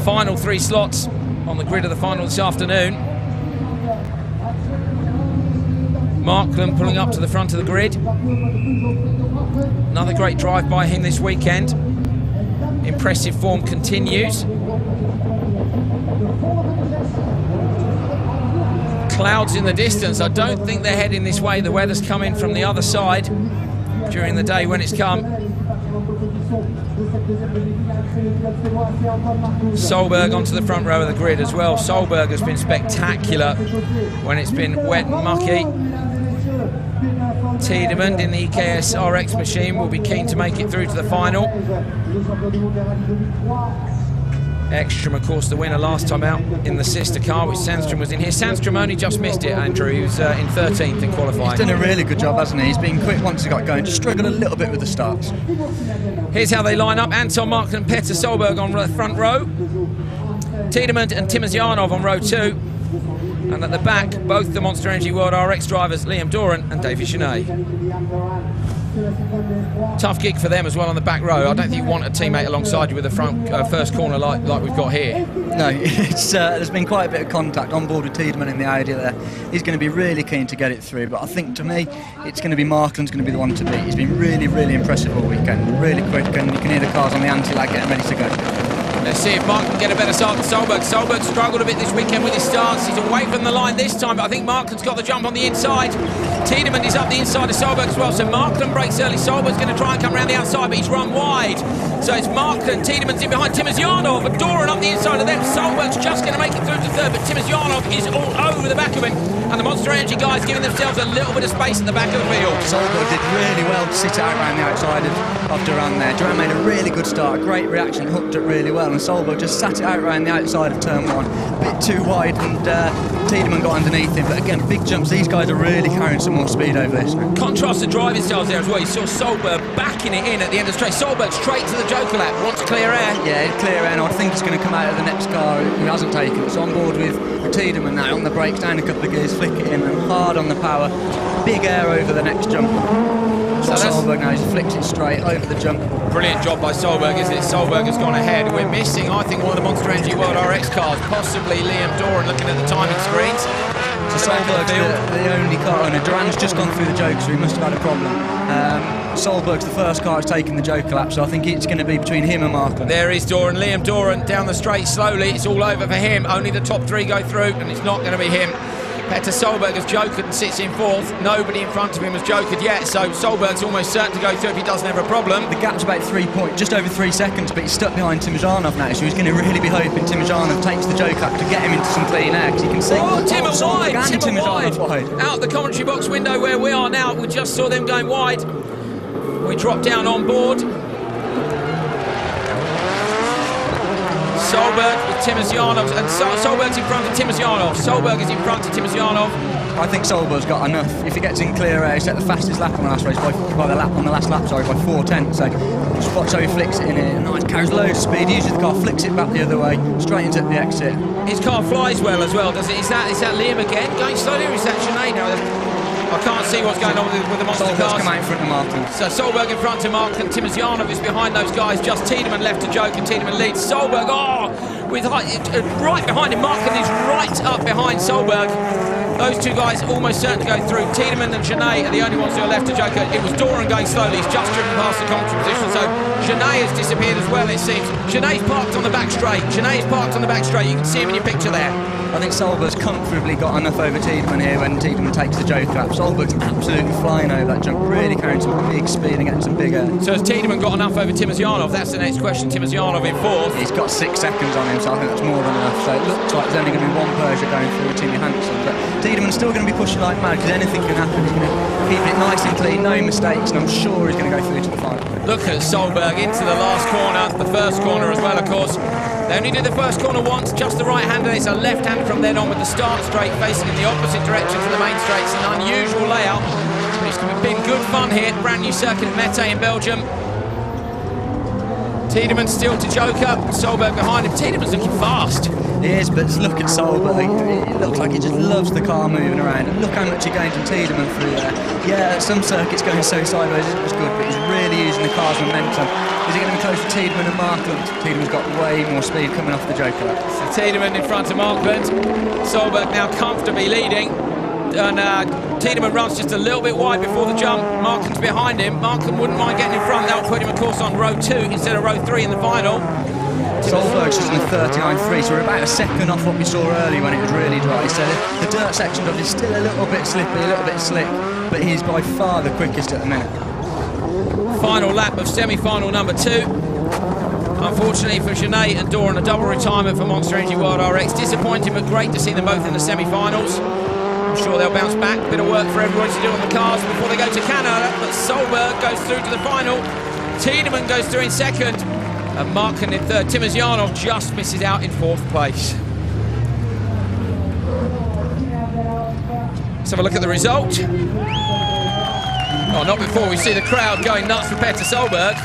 final 3 slots on the grid of the final this afternoon. Markland pulling up to the front of the grid. Another great drive by him this weekend. Impressive form continues. Clouds in the distance. I don't think they're heading this way. The weather's come in from the other side during the day when it's come. Solberg onto the front row of the grid as well. Solberg has been spectacular when it's been wet and mucky. Tiedemann in the EKS RX machine will be keen to make it through to the final. Ekstrom, of course, the winner last time out in the sister car, which Sandstrom was in here. Sandstrom only just missed it, Andrew. He was in 13th in qualifying. He's done a really good job, hasn't he? He's been quick once he got going, just struggled a little bit with the starts. Here's how they line up. Anton Markland and Petter Solberg on the front row. Tiedemann and Timosyanov on row 2. And at the back, both the Monster Energy World RX drivers, Liam Doran and David Genet. Tough gig for them as well on the back row. I don't think you want a teammate alongside you with the front first corner like we've got here. No, it's there's been quite a bit of contact on board with Tiedemann in the Audi there. He's going to be really keen to get it through, but I think to me it's going to be Markland's going to be the one to beat. He's been really, really impressive all weekend, really quick, and you can hear the cars on the anti-lag getting ready to go. Let's see if Mark can get a better start than Solberg. Solberg struggled a bit this weekend with his starts. He's away from the line this time, but I think Markland's got the jump on the inside. Tiedemann is up the inside of Solberg as well, so Markland breaks early. Solberg's going to try and come around the outside, but he's run wide. So it's Markland, Tiedemann's in behind Timosyanov, and Doran up the inside of them. Solberg's just going to make it through to third, but Timosyanov is all over the back of him. And the Monster Energy guys giving themselves a little bit of space at the back of the field. Solberg did really well to sit out around the outside of Duran there. Duran made a really good start, great reaction, hooked it really well, and Solberg just sat it out around the outside of turn 1. A bit too wide, and Tiedemann got underneath him. But again, big jumps. These guys are really carrying some more speed over this. Contrast the driving styles there as well. You saw Solberg backing it in at the end of the straight. Solberg straight to the Joker lap, wants clear air. Yeah, clear air, and I think it's going to come out of the next car who hasn't taken it. It's on board with Tiedemann now, on the brakes, down a couple of gears, flick it in, and hard on the power. Big air over the next jump. So Solberg now, he flicks it straight over the jump. Brilliant job by Solberg, isn't it? Solberg has gone ahead. We're missing, I think, one of the Monster Energy World RX cars, possibly Liam Doran, looking at the timing screens. So Solberg's the only car owner. Duran's just gone through the Joker, so he must have had a problem. Solberg's the first car that's taken the Joker lap, so I think it's going to be between him and Markland. There is Doran, Liam Doran down the straight slowly. It's all over for him. Only the top 3 go through, and it's not going to be him. Petter Solberg has jokered and sits in 4th. Nobody in front of him has jokered yet, so Solberg's almost certain to go through if he doesn't have a problem. The gap's about 3 points, just over 3 seconds, but he's stuck behind Timosyanov now, so he's going to really be hoping Timosyanov takes the Joker lap to get him into some clean air, because you can see Timmer wide. Out the commentary box window where we are now, we just saw them going wide. We drop down on board. Solberg with Timosyanov, and Solberg's in front of Timosyanov. Solberg is in front of Timosyanov. I think Solberg's got enough. If he gets in clear air, he set the fastest lap on the last race by the last lap, by 4:10. So just watch how he flicks it in here. Nice, carries loads of speed, uses the car, flicks it back the other way, straight into the exit. His car flies well as well, does it? Is that Liam again going slowly, or is that Genet now? I can't see what's going on with the monster cars. Come out in front of Markland. So Solberg in front of Markland. Timosyanov is behind those guys. Just Tiedemann left to Joke, and Tiedemann leads. Solberg, with right behind him. Markland is right up behind Solberg. Those 2 guys almost certain to go through. Tiedemann and Genet are the only ones who are left to Joker. It was Doran going slowly. He's just driven past the commentary position. So Genet has disappeared as well, it seems. Genet's parked on the back straight. You can see him in your picture there. I think Solberg's comfortably got enough over Tiedemann here when Tiedemann takes the joker lap. Solberg's absolutely flying over that jump, really carrying some big speed and getting some big air. So has Tiedemann got enough over Timosyanov? That's the next question. Timosyanov in fourth. He's got 6 seconds on him, so I think that's more than enough. So it looks like there's only going to be one Persia going through Timmy Hansen, but Tiedemann's still going to be pushing like mad because anything can happen. He's going to keep it nice and clean, no mistakes, and I'm sure he's going to go through to the final. Look at Solberg into the last corner, the first corner as well, of course. They only did the first corner once, just the right-hander. It's a left-hander from then on with the start straight facing in the opposite direction to the main straight. It's an unusual layout, but it's been good fun here. Brand new circuit at Mettet in Belgium. Tiedemann still to joker, Solberg behind him. Tiedemann's looking fast. He is, but look at Solberg. It looks like he just loves the car moving around. And look how much he gained from Tiedemann through there. Yeah, some circuits going so sideways isn't as good, but he's really using the car's momentum. Is he going to be close to Tiedemann and Markland? Tiedemann's got way more speed coming off the joker lap. So Tiedemann in front of Markland. Solberg now comfortably leading. And Tiedemann runs just a little bit wide before the jump. Markland's behind him. Markland wouldn't mind getting in front. That'll put him, of course, on row 2 instead of row 3 in the final. Solberg's just in the 39.3, so we're about a second off what we saw early when it was really dry. So the dirt section of it is still a little bit slippy, a little bit slick, but he's by far the quickest at the minute. Final lap of semi-final number 2. Unfortunately for Genet and Doran, a double retirement for Monster Energy World RX. Disappointing, but great to see them both in the semi-finals. I'm sure they'll bounce back. Bit of work for everyone to do on the cars before they go to Canada, but Solberg goes through to the final. Tiedemann goes through in second, and Markland in third. Timosyanov just misses out in 4th place. Let's have a look at the result. Oh, not before we see the crowd going nuts for Petter Solberg.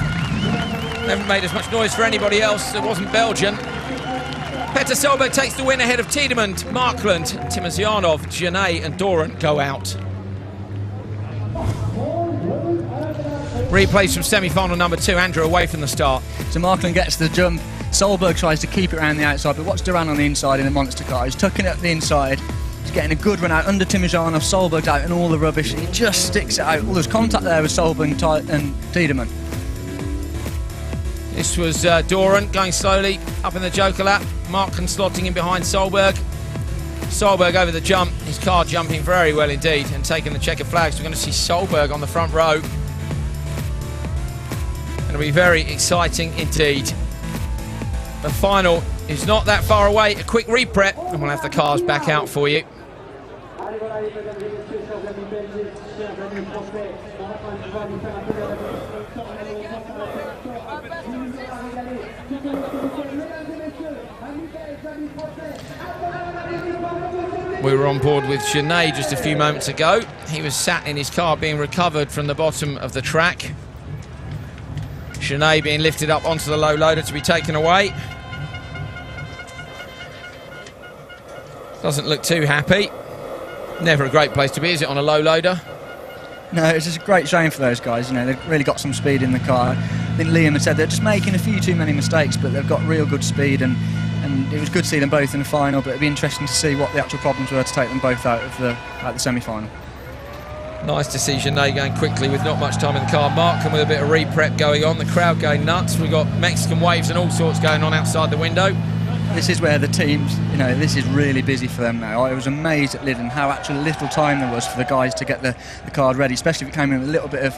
They haven't made as much noise for anybody else. It wasn't Belgian. Petter Solberg takes the win ahead of Tiedemann, Markland, Timosyanov, Genet and Doran go out. Replays from semi-final number 2, Andrew away from the start. So Markland gets the jump, Solberg tries to keep it around the outside, but watch Duran on the inside in the monster car. He's tucking it up the inside, he's getting a good run out under Timosyanov, Solberg's out and all the rubbish, he just sticks it out. Well, there's contact there with Solberg and Tiedemann. This was Doran going slowly up in the joker lap. Markland slotting in behind Solberg. Solberg over the jump. His car jumping very well indeed and taking the checker flags. We're going to see Solberg on the front row. It'll be very exciting indeed. The final is not that far away. A quick re-prep and we'll have the cars back out for you. We were on board with Genet just a few moments ago. He was sat in his car being recovered from the bottom of the track. Genet being lifted up onto the low loader to be taken away. Doesn't look too happy. Never a great place to be, is it, on a low loader? No, it's just a great shame for those guys. You know, they've really got some speed in the car. I think Liam had said they're just making a few too many mistakes, but they've got real good speed, and it was good to see them both in the final, but it'd be interesting to see what the actual problems were to take them both out of the semi-final. Nice to see Genet going quickly with not much time in the car. Markland with a bit of re-prep going on, the crowd going nuts. We've got Mexican waves and all sorts going on outside the window. This is where the teams, you know, this is really busy for them now. I was amazed at Lyddon how actually little time there was for the guys to get the car ready, especially if it came in with a little bit of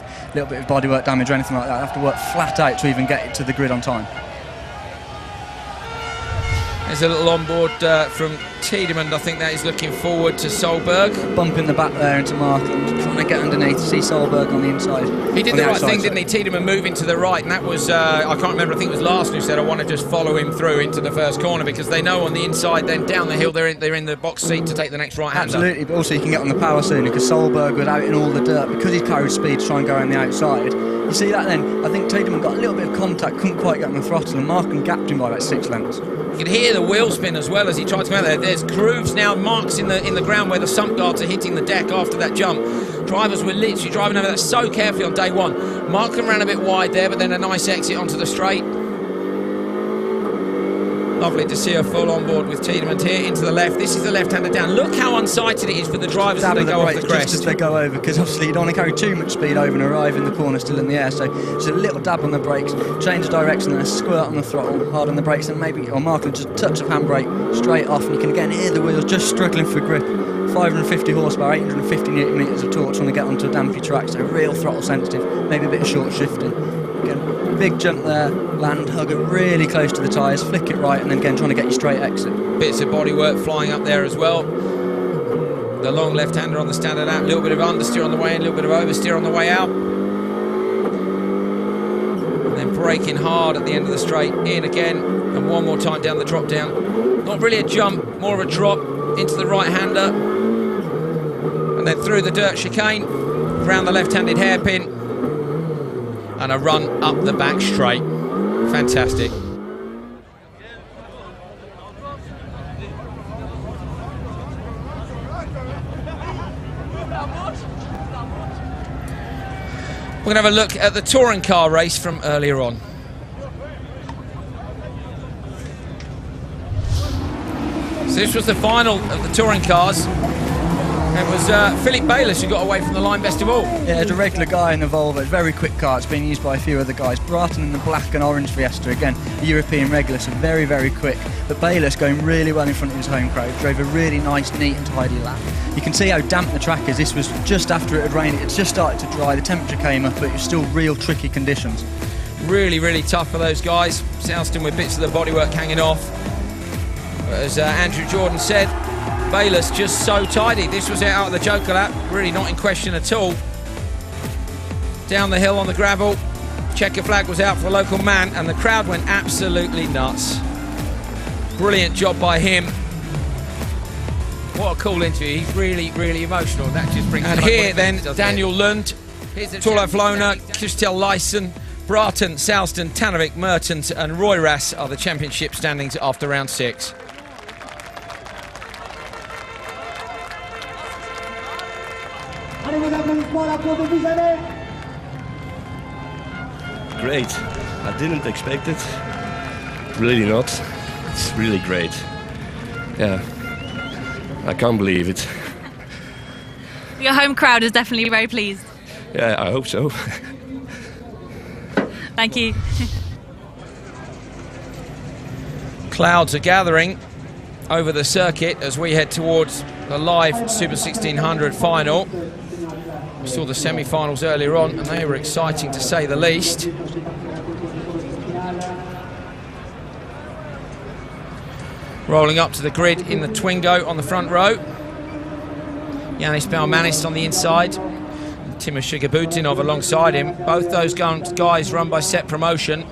bodywork damage or anything like that. They have to work flat out to even get it to the grid on time. There's a little onboard from Tiedemann. I think that is looking forward to Solberg. Bumping the back there into Markland, trying to get underneath to see Solberg on the inside. He did the right thing, didn't he? Tiedemann moving to the right, and that was, I can't remember, I think it was Larson who said, I want to just follow him through into the first corner, because they know on the inside, then down the hill, they're in the box seat to take the next right-hander. Absolutely, but also you can get on the power sooner, because Solberg was out in all the dirt, because he carried speed to try and go around the outside. You see that then? I think Tiedemann got a little bit of contact, couldn't quite get on the throttle, and Markland gapped him by about 6 lengths. You can hear the wheel spin as well as he tried to come out there. There's grooves now, marks in the ground where the sump guards are hitting the deck after that jump. Drivers were literally driving over that so carefully on day one. Markland ran a bit wide there, but then a nice exit onto the straight. Lovely to see her full on board with Tiedemann here into the left. This is the left-hander down. Look how unsighted it is for the drivers as they go off the crest. Just as they go over, because obviously you don't want to carry too much speed over and arrive in the corner still in the air. So just a little dab on the brakes, change of direction, and a squirt on the throttle, hard on the brakes, and maybe, or Mark, just a touch of handbrake straight off, and you can again hear the wheels just struggling for grip. 550 horsepower, 850 newton meters of torque when they get onto a dampy track, so real throttle sensitive, maybe a bit of short shifting. Again, big jump there, land, hug it really close to the tyres, flick it right, and then again trying to get you straight exit. Bits of bodywork flying up there as well. The long left-hander on the standard out, a little bit of understeer on the way in, a little bit of oversteer on the way out. And then braking hard at the end of the straight, in again, and one more time down the drop down. Not really a jump, more of a drop into the right-hander. And then through the dirt chicane, round the left-handed hairpin, and a run up the back straight. Fantastic. We're going to have a look at the touring car race from earlier on. So this was the final of the touring cars. It was Philip Bayliss who got away from the line best of all. Yeah, it's a regular guy in the Volvo. Very quick car. It's been used by a few other guys. Bratton in the black and orange Fiesta. Again, a European regular, so very, very quick. But Bayliss going really well in front of his home crowd. Drove a really nice, neat and tidy lap. You can see how damp the track is. This was just after it had rained. It just started to dry. The temperature came up, but it was still real tricky conditions. Really, really tough for those guys. Southston with bits of the bodywork hanging off. But as Andrew Jordan said, Bayliss just so tidy. This was out of the Joker lap, really not in question at all. Down the hill on the gravel, checker flag was out for the local man, and the crowd went absolutely nuts. Brilliant job by him. What a cool interview. He's really, really emotional. That just brings. And here then, Daniel Lund, Tolo Flona, Christel Lyson, Bratton, Southston, Tanovic, Mertens, and Roy Rass are the championship standings after round 6. Great. I didn't expect it. Really not. It's really great. Yeah. I can't believe it. Your home crowd is definitely very pleased. Yeah, I hope so. Thank you. Clouds are gathering over the circuit as we head towards the live Super 1600 final. We saw the semi-finals earlier on and they were exciting to say the least. Rolling up to the grid in the Twingo on the front row. Yanis Balmanis on the inside. Timo Shigabutinov alongside him. Both those guys run by Set Promotion.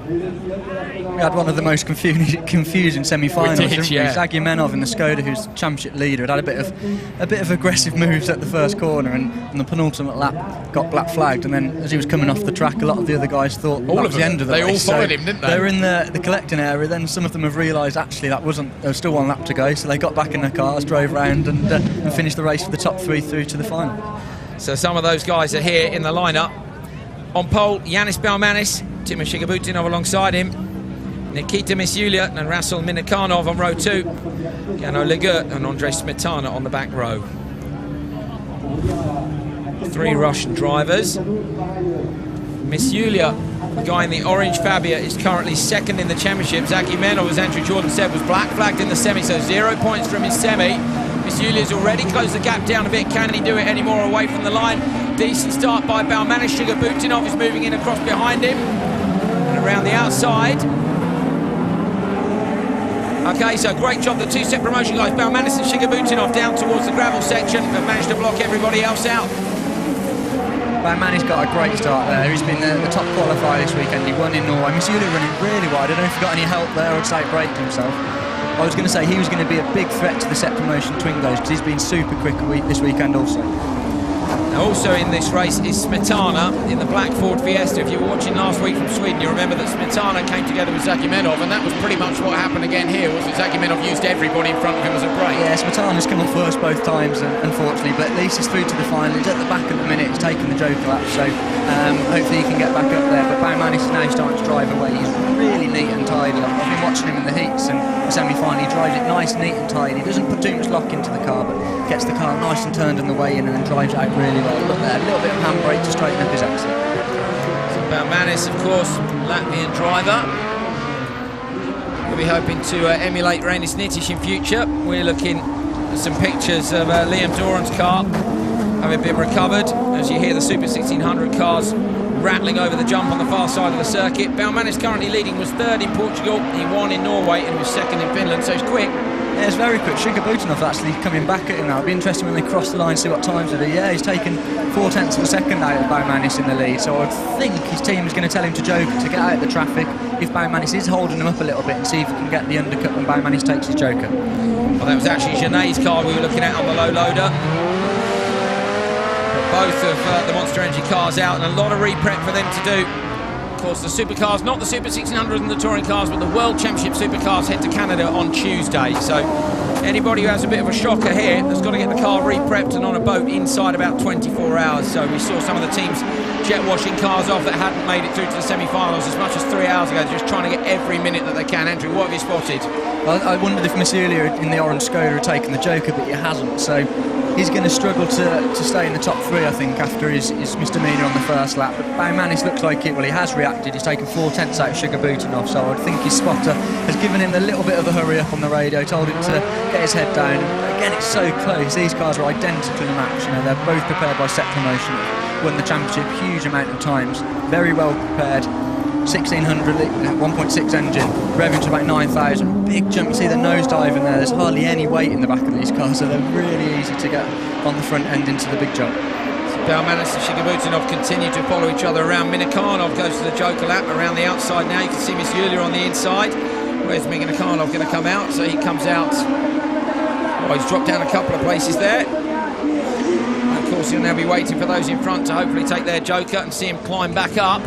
We had one of the most confusing semi-finals, didn't we? Yeah. Zagimenov in the Skoda, who's the championship leader, had a bit of aggressive moves at the first corner, and on the penultimate lap got black flagged. And then as he was coming off the track, a lot of the other guys thought that was the end of the race. They all followed him, didn't they? They were in the collecting area. Then some of them have realised actually there was still one lap to go, so they got back in their cars, drove round, and finished the race for the top 3 through to the final. So some of those guys are here in the lineup. On pole, Yanis Balmanis, Timo Shigabutinov alongside him, Nikita Misyulia and Rasul Minikanov on row 2, Gano Legert and Andrei Smetana on the back row. 3 Russian drivers. Misyulia, the guy in the orange Fabia, is currently 2nd in the championship. Zagimenov, as Andrew Jordan said, was black flagged in the semi, so 0 points from his semi. Misyulia's already closed the gap down a bit. Can he do it any more away from the line? Decent start by Balmanis. Shigabutinov is moving in across behind him and around the outside. Okay, so great job, the 2 Set Promotion guys, Balmanis and Shigabutinov, down towards the gravel section, but managed to block everybody else out. Balmanis got a great start there. He's been the top qualifier this weekend. He won in Norway. Misyulia running really wide. I don't know if he got any help there or just outbraked himself. I was going to say he was going to be a big threat to the Set Promotion Twingos because he's been super quick this weekend also. Now also in this race is Smetana in the black Ford Fiesta. If you were watching last week from Sweden, you remember that Smetana came together with Zakimenov, and that was pretty much what happened again here, was that Zakimenov used everybody in front of him as a brake. Yeah, Smetana's come off first both times, unfortunately, but at least he's through to the final. He's at the back at the minute, he's taken the Joker lap, so hopefully he can get back up there. But Baumanis is now starting to drive away. He's really neat and tidy. I've been watching him in the heats and the semi-final. He drives it nice, neat and tidy. He doesn't put too much lock into the car, but gets the car nice and turned on the way in and then drives out really well. Look there, a little bit of handbrake to straighten up his exit. So Baumanis, of course, Latvian driver. We'll be hoping to emulate Reinis Nitish in future. We're looking at some pictures of Liam Doran's car having been recovered, as you hear the Super 1600 cars rattling over the jump on the far side of the circuit. Baumanis currently leading, was third in Portugal, he won in Norway and was second in Finland, so he's quick. Yeah, it's very quick. Shigabutinov actually coming back at him now. It'll be interesting when they cross the line, see what times they do. Yeah, he's taken 4/10 of a second out of Baumanis in the lead, so I think his team is going to tell him to joker to get out of the traffic if Baumanis is holding him up a little bit, and see if he can get the undercut when Baumanis takes his joker. Well, that was actually Genet's car we were looking at on the low loader. Both of the Monster Energy cars out, and a lot of re-prep for them to do. Of course, the supercars, not the Super 1600 and the touring cars, but the World Championship supercars head to Canada on Tuesday. So anybody who has a bit of a shocker here has got to get the car re-prepped and on a boat inside about 24 hours. So we saw some of the teams jet washing cars off that hadn't made it through to the semi-finals as much as 3 hours ago. They're just trying to get every minute that they can. Andrew, what have you spotted? I wondered if Masiulia in the orange Skoda had taken the joker, but he hasn't. So he's going to struggle to stay in the top three, I think, after his misdemeanor on the first lap. But Baumanis looks like it. Well, he has reacted. He's taken 4/10 out of Shigabutinov, so I think his spotter has given him a little bit of a hurry up on the radio, told him to get his head down. Again, it's so close. These cars are identically matched. You know, they're both prepared by Set Promotion. Won the championship huge amount of times. Very well prepared. 1600 1.6 engine, revving to about 9,000. Big jump, you see the nosedive in there. There's hardly any weight in the back of these cars, so they're really easy to get on the front end into the big jump. Baumanis and Shigabutinov continue to follow each other around. Minikanov goes to the joker lap around the outside now. You can see Masiulia on the inside. Where's Minikanov going to come out? So he comes out. Oh, he's dropped down a couple of places there. And of course, he'll now be waiting for those in front to hopefully take their joker and see him climb back up.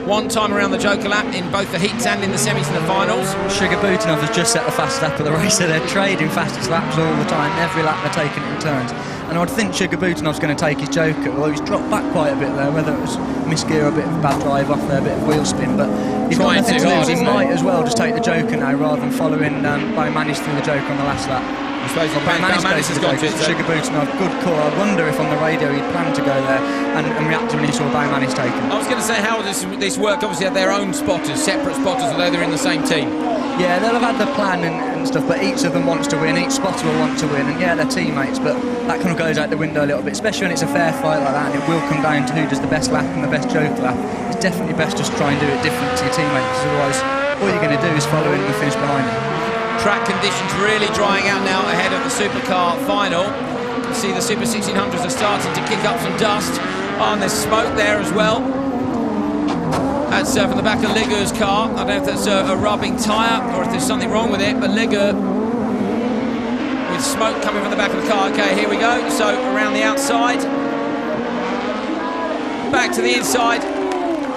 One time around the joker lap in both the heats and in the semis and the finals. Shigabutinov has just set the fastest lap of the race, so they're trading fastest laps all the time. Every lap they're taking it in turns. And I'd think Shigabutinov going to take his joker, although he's dropped back quite a bit there, whether it was misgear or a bit of bad drive off there, a bit of wheel spin. But he's got nothing to lose. He might as well just take the joker now rather than following Baumanis through the joker on the last lap. I suppose Baumanis has got it. Shigabutinov, good call. I wonder if on the radio he'd planned to go there and reacted when he saw Baumanis taken. I was going to say, how does this work? Obviously, have their own spotters, separate spotters, although they're in the same team. Yeah, they'll have had the plan and stuff, but each of them wants to win. Each spotter will want to win, and yeah, they're teammates, but that kind of goes out the window a little bit, especially when it's a fair fight like that, and it will come down to who does the best lap and the best joker lap. It's definitely best just try and do it different to your teammates, because otherwise all you're going to do is follow in and finish behind them. Track conditions really drying out now ahead of the Supercar final. You see the Super 1600s are starting to kick up some dust. Oh, and there's smoke there as well. That's from the back of Ligur's car. I don't know if that's a rubbing tyre or if there's something wrong with it, but Ligur with smoke coming from the back of the car. Okay, here we go. So around the outside, back to the inside.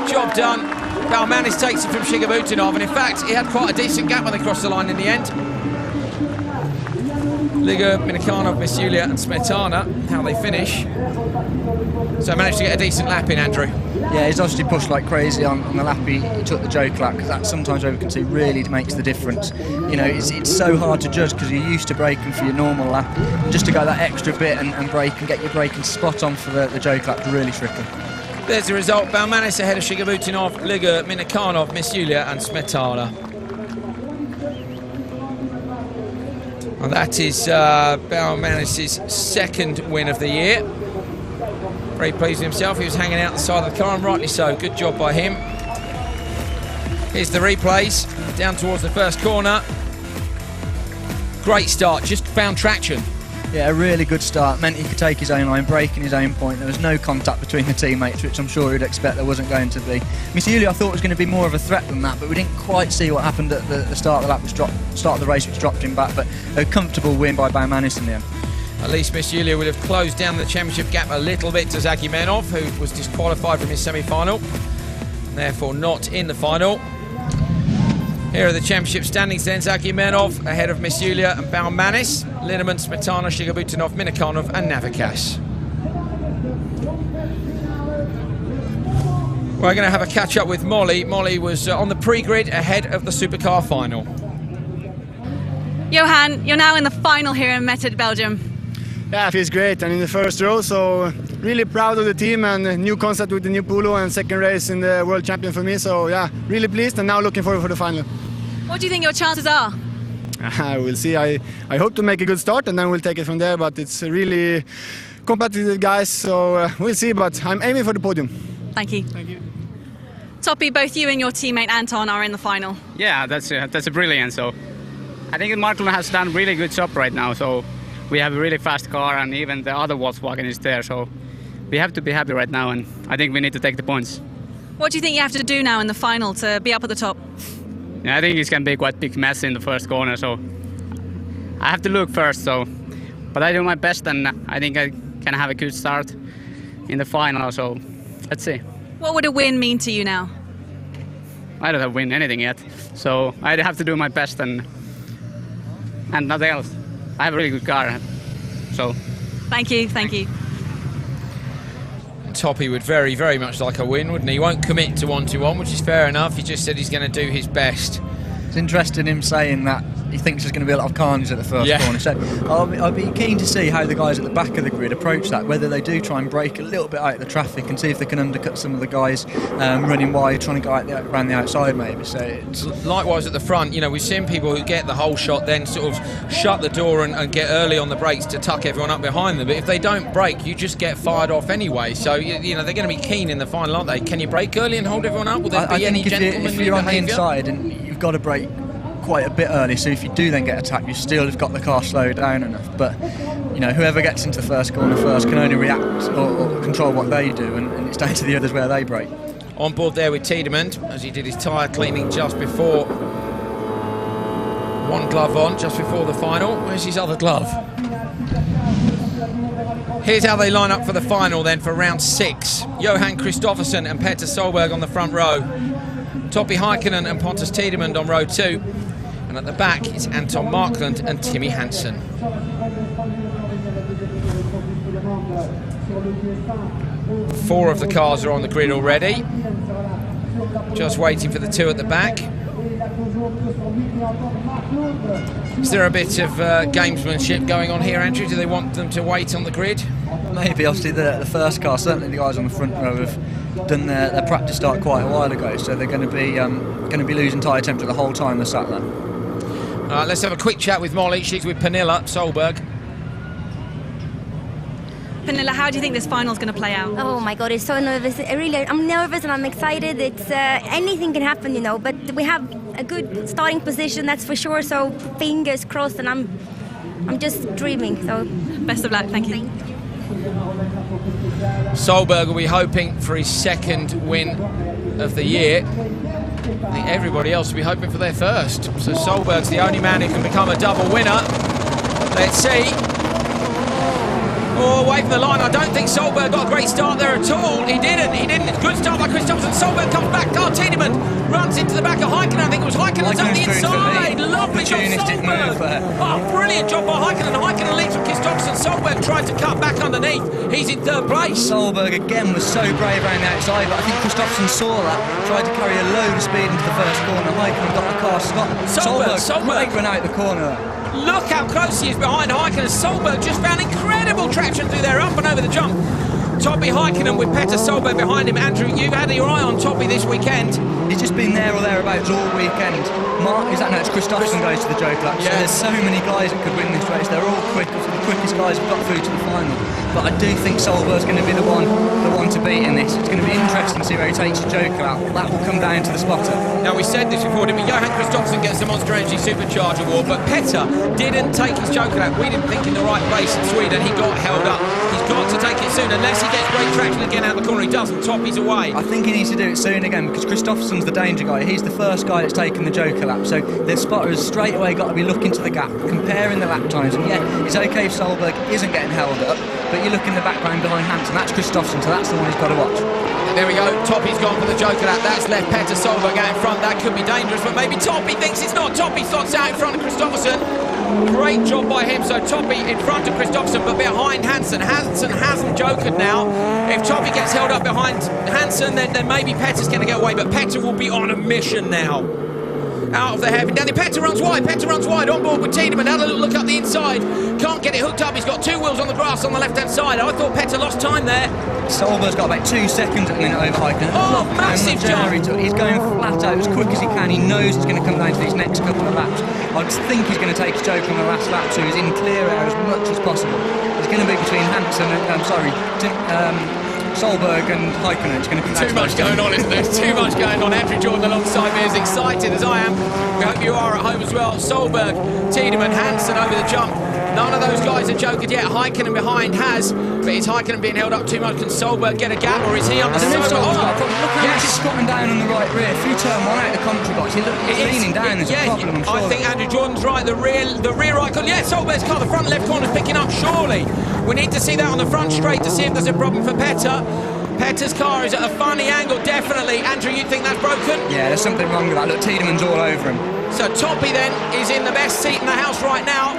Job done. Baumanis takes it from Shigabutinov, and in fact he had quite a decent gap when they crossed the line in the end. Ligur, Minikanov, Masiulia and Smetana, how they finish. So managed to get a decent lap in, Andrew. Yeah, he's obviously pushed like crazy on the lap he took the joker lap, because that sometimes, where we can see, really makes the difference. You know, it's so hard to judge because you're used to braking for your normal lap, and just to go that extra bit and brake and get your braking spot on for the joker lap is really tricky. There's the result. Baumanis ahead of Shigabutinov, Ligur, Minikanov, Masiulia and Smetana. And that is Baumanis' second win of the year. Very pleased with himself. He was hanging out the side of the car, and rightly so. Good job by him. Here's the replays. Down towards the first corner. Great start. Just found traction. Yeah, a really good start. Meant he could take his own line, braking his own point. There was no contact between the teammates, which I'm sure you'd expect there wasn't going to be. Masiulia, I thought, was going to be more of a threat than that, but we didn't quite see what happened at the start of the lap, start of the race, which dropped him back. But a comfortable win by Baumanis in the end. At least Miss Yulia will have closed down the championship gap a little bit to Zakimenov, who was disqualified from his semi-final, therefore not in the final. Here are the championship standings then. Zakimenov ahead of Miss Yulia and Baumanis, Linneman, Smetana, Shigabutinov, Minikanov and Navikas. We're going to have a catch-up with Molly. Molly was on the pre-grid ahead of the Supercar final. Johan, you're now in the final here in Mettet, Belgium. Yeah, it feels great, and in the first row, so really proud of the team and a new concept with the new Polo and second race in the World Champion for me, so yeah, really pleased and now looking forward for the final. What do you think your chances are? We'll see. I hope to make a good start and then we'll take it from there, but it's really competitive guys, so we'll see, but I'm aiming for the podium. Thank you. Thank you. Toppy, both you and your teammate Anton are in the final. Yeah, that's a brilliant. So I think Martin has done a really good job right now. So we have a really fast car, and even the other Volkswagen is there. So we have to be happy right now, and I think we need to take the points. What do you think you have to do now in the final to be up at the top? Yeah, I think it's going to be quite a big mess in the first corner. So I have to look first. But I do my best, and I think I can have a good start in the final. So let's see. What would a win mean to you now? I don't have win anything yet, so I have to do my best and nothing else. I have a really good car, so. Thank you, thank you. Toppy would very, very much like a win, wouldn't he? He won't commit to 1-2-1, which is fair enough. He just said he's going to do his best. It's interesting him saying that he thinks there's going to be a lot of carnage at the first corner. So I'll be keen to see how the guys at the back of the grid approach that, whether they do try and break a little bit out of the traffic and see if they can undercut some of the guys running wide, trying to go out around the outside maybe. So it's likewise at the front, you know, we've seen people who get the whole shot then sort of shut the door and get early on the brakes to tuck everyone up behind them. But if they don't brake, you just get fired off anyway. So, you know, they're going to be keen in the final, aren't they? Can you brake early and hold everyone up? Will there be any gentlemanly behaviour? If you're on the inside and you've got to brake quite a bit early, so if you do then get attacked, you still have got the car slowed down enough. But you know, whoever gets into the first corner first can only react or control what they do, and it's down to the others where they brake. On board there with Tiedemann as he did his tyre cleaning just before, one glove on just before the final. Where's his other glove? Here's how they line up for the final then for round 6. Johan Kristoffersen and Petter Solberg on the front row. Toppy Heikkinen and Pontus Tiedemann on row 2. And at the back it's Anton Markland and Timmy Hansen. Four of the cars are on the grid already. Just waiting for the two at the back. Is there a bit of gamesmanship going on here, Andrew? Do they want them to wait on the grid? Maybe. Obviously the first car, certainly the guys on the front row have done their practice start quite a while ago, so they're going to be losing tyre temperature the whole time they're sat there. Let's have a quick chat with Molly. She's with Pernilla Solberg. Pernilla, how do you think this final is going to play out? Oh my God, it's so nervous. I'm nervous and I'm excited. It's anything can happen, you know. But we have a good starting position, that's for sure. So fingers crossed, and I'm just dreaming. So best of luck. Thank you. Solberg will be hoping for his second win of the year. I think everybody else will be hoping for their first. So Solberg's the only man who can become a double winner. Let's see. Oh, away from the line. I don't think Solberg got a great start there at all. He didn't. Good start by Kristoffersen. Solberg comes back. Tiedemann runs into the back of Heikkinen. I think it was Heikkinen's on the inside. Lovely job, Solberg. Oh, brilliant job by Heikkinen. Heikkinen leads from Kristoffersen. Solberg tried to cut back underneath. He's in third place. Solberg again was so brave around the outside, but I think Kristoffersen saw that, tried to carry a load of speed into the first corner. Heikkinen got the car stopped. Solberg ran out the corner. Look how close he is behind Heikkinen. Solberg just found incredible traction through there, up and over the jump. Toppy Heikkinen with Petter Solberg behind him. Andrew, you've had your eye on Toppy this weekend. He's just been there or thereabouts all weekend. It's Kristoffersen goes to the Joker Lap. Yeah. So there's so many guys that could win this race. They're all quick. The quickest guys have got through to the final. But I do think Solberg's going to be the one to beat in this. It's going to be interesting to see where he takes the Joker out. That will come down to the spotter. Now, we said this before, didn't we? Johan Kristoffersen gets the Monster Energy Supercharger award, but Petter didn't take his Joker out. We didn't think in the right place in Sweden. He got held up. He's got got to take it soon, unless he gets great traction again out the corner. He doesn't. Toppy's away. I think he needs to do it soon again, because Kristoffersen's the danger guy. He's the first guy that's taken the Joker lap, so the spotters straight away got to be looking to the gap, comparing the lap times. And yeah, it's okay if Solberg isn't getting held up, but you look in the background behind Hansen, that's Kristoffersen, so that's the one he's got to watch. There we go, Toppy's gone for the Joker lap. That's left Petter Solberg out in front. That could be dangerous, but maybe Toppy thinks it's not. Toppy slots out in front of Kristoffersen. Great job by him. So Toppy in front of Kristoffersen, but behind Hansen. Hansen hasn't jokered now. If Toppy gets held up behind Hansen, then maybe Petter's going to get away, but Petter will be on a mission now. Out of the hairpin. Down there, Petter runs wide, on board with Tiedemann. Had a little look up the inside. Can't get it hooked up. He's got two wheels on the grass on the left-hand side. I thought Petter lost time there. Solberg's got about 2 seconds at the minute over Heikkinen. Oh, massive jump! He's going flat out as quick as he can. He knows it's going to come down to these next couple of laps. I think he's going to take his Joker on the last lap, so he's in clear air as much as possible. It's going to be between Hansen and, Solberg and Heikkinen. It's going to come too much going on, isn't there? There's too much going on. Andrew Jordan alongside me, as excited as I am. We hope you are at home as well. Solberg, Tiedemann, Hansen over the jump. None of those guys are jokered yet. Heikkinen behind has, but is Heikkinen being held up too much? Can Solberg get a gap, or is he under Solberg? Look how much he's squatting down on the right rear. If you turn one out of the commentary box, he's leaning down. There's a problem, I'm sure. I think Andrew Jordan's right. The rear right corner. Yeah, Solberg's car, the front left corner's picking up, surely. We need to see that on the front straight to see if there's a problem for Petter. Petter's car is at a funny angle, definitely. Andrew, you think that's broken? Yeah, there's something wrong with that. Look, Tiedemann's all over him. So Toppy then is in the best seat in the house right now.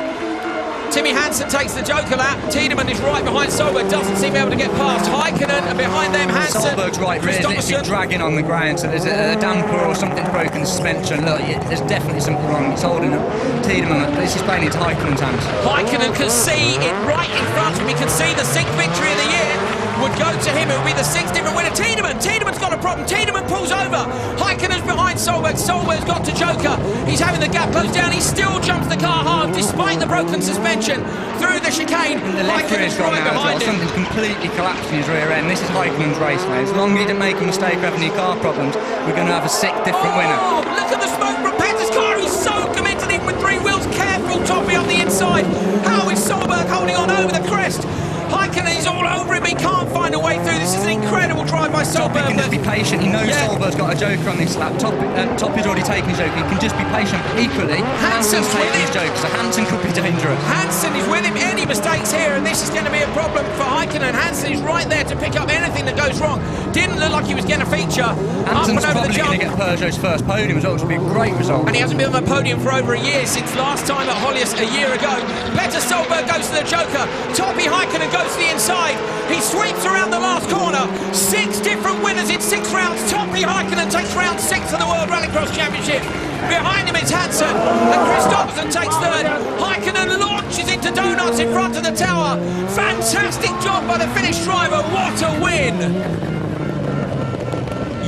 Timmy Hansen takes the Joker lap. Tiedemann is right behind Solberg, doesn't seem able to get past Heikkinen, and behind them Hansen. Solberg's right rear is literally dragging on the ground, so there's a damper or something broken, the suspension. Look, there's definitely something wrong. It's holding up Tiedemann. This is playing into Heikkinen's hands. Heikkinen can see it right in front of him. He can see the 6th victory of the year would go to him. It would be the 6th different winner. Tiedemann's got a problem. Tiedemann pulls over. Heikkinen's behind Solberg. Solberg's got to Joker. He's having the gap closed down. He still jumps the car hard despite the broken suspension through the chicane. The left rear's gone now as well. Something's completely collapsed in his rear end. This is Heikkinen's race now. As long as he didn't make a mistake or have any car problems, we're going to have a 6th different winner. Oh, look at the smoke from Petter's car. He's so committed, even with 3 wheels. Careful, Toppy on the inside. How is Solberg holding on over the crest? Heikkinen is all over him. He can't find a way through. This is an incredible drive by Solberg. Toppy can just be patient. He knows Solberg's got a Joker on this lap. Toppy's already taken his Joker. He can just be patient. But equally, Hansen's taking his Joker, so Hansen could be dangerous. Hansen is with him. Any mistakes here, and this is going to be a problem for Heikkinen. Hansen is right there to pick up anything that goes wrong. Didn't look like he was going to feature. Hansen's probably going to get Peugeot's first podium as well, which would be a great result. And he hasn't been on the podium for over a year, since last time at Hollius a year ago. Petter Solberg goes to the Joker. Toppy Heikkinen goes to the inside. He sweeps around the last corner. 6 different winners in 6 rounds. Toppy Heikkinen takes round 6 of the World Rallycross Championship. Behind him is Hansen, and Kristoffersen takes 3rd. Heikkinen launches into donuts in front of the tower. Fantastic job by the Finnish driver. What a win!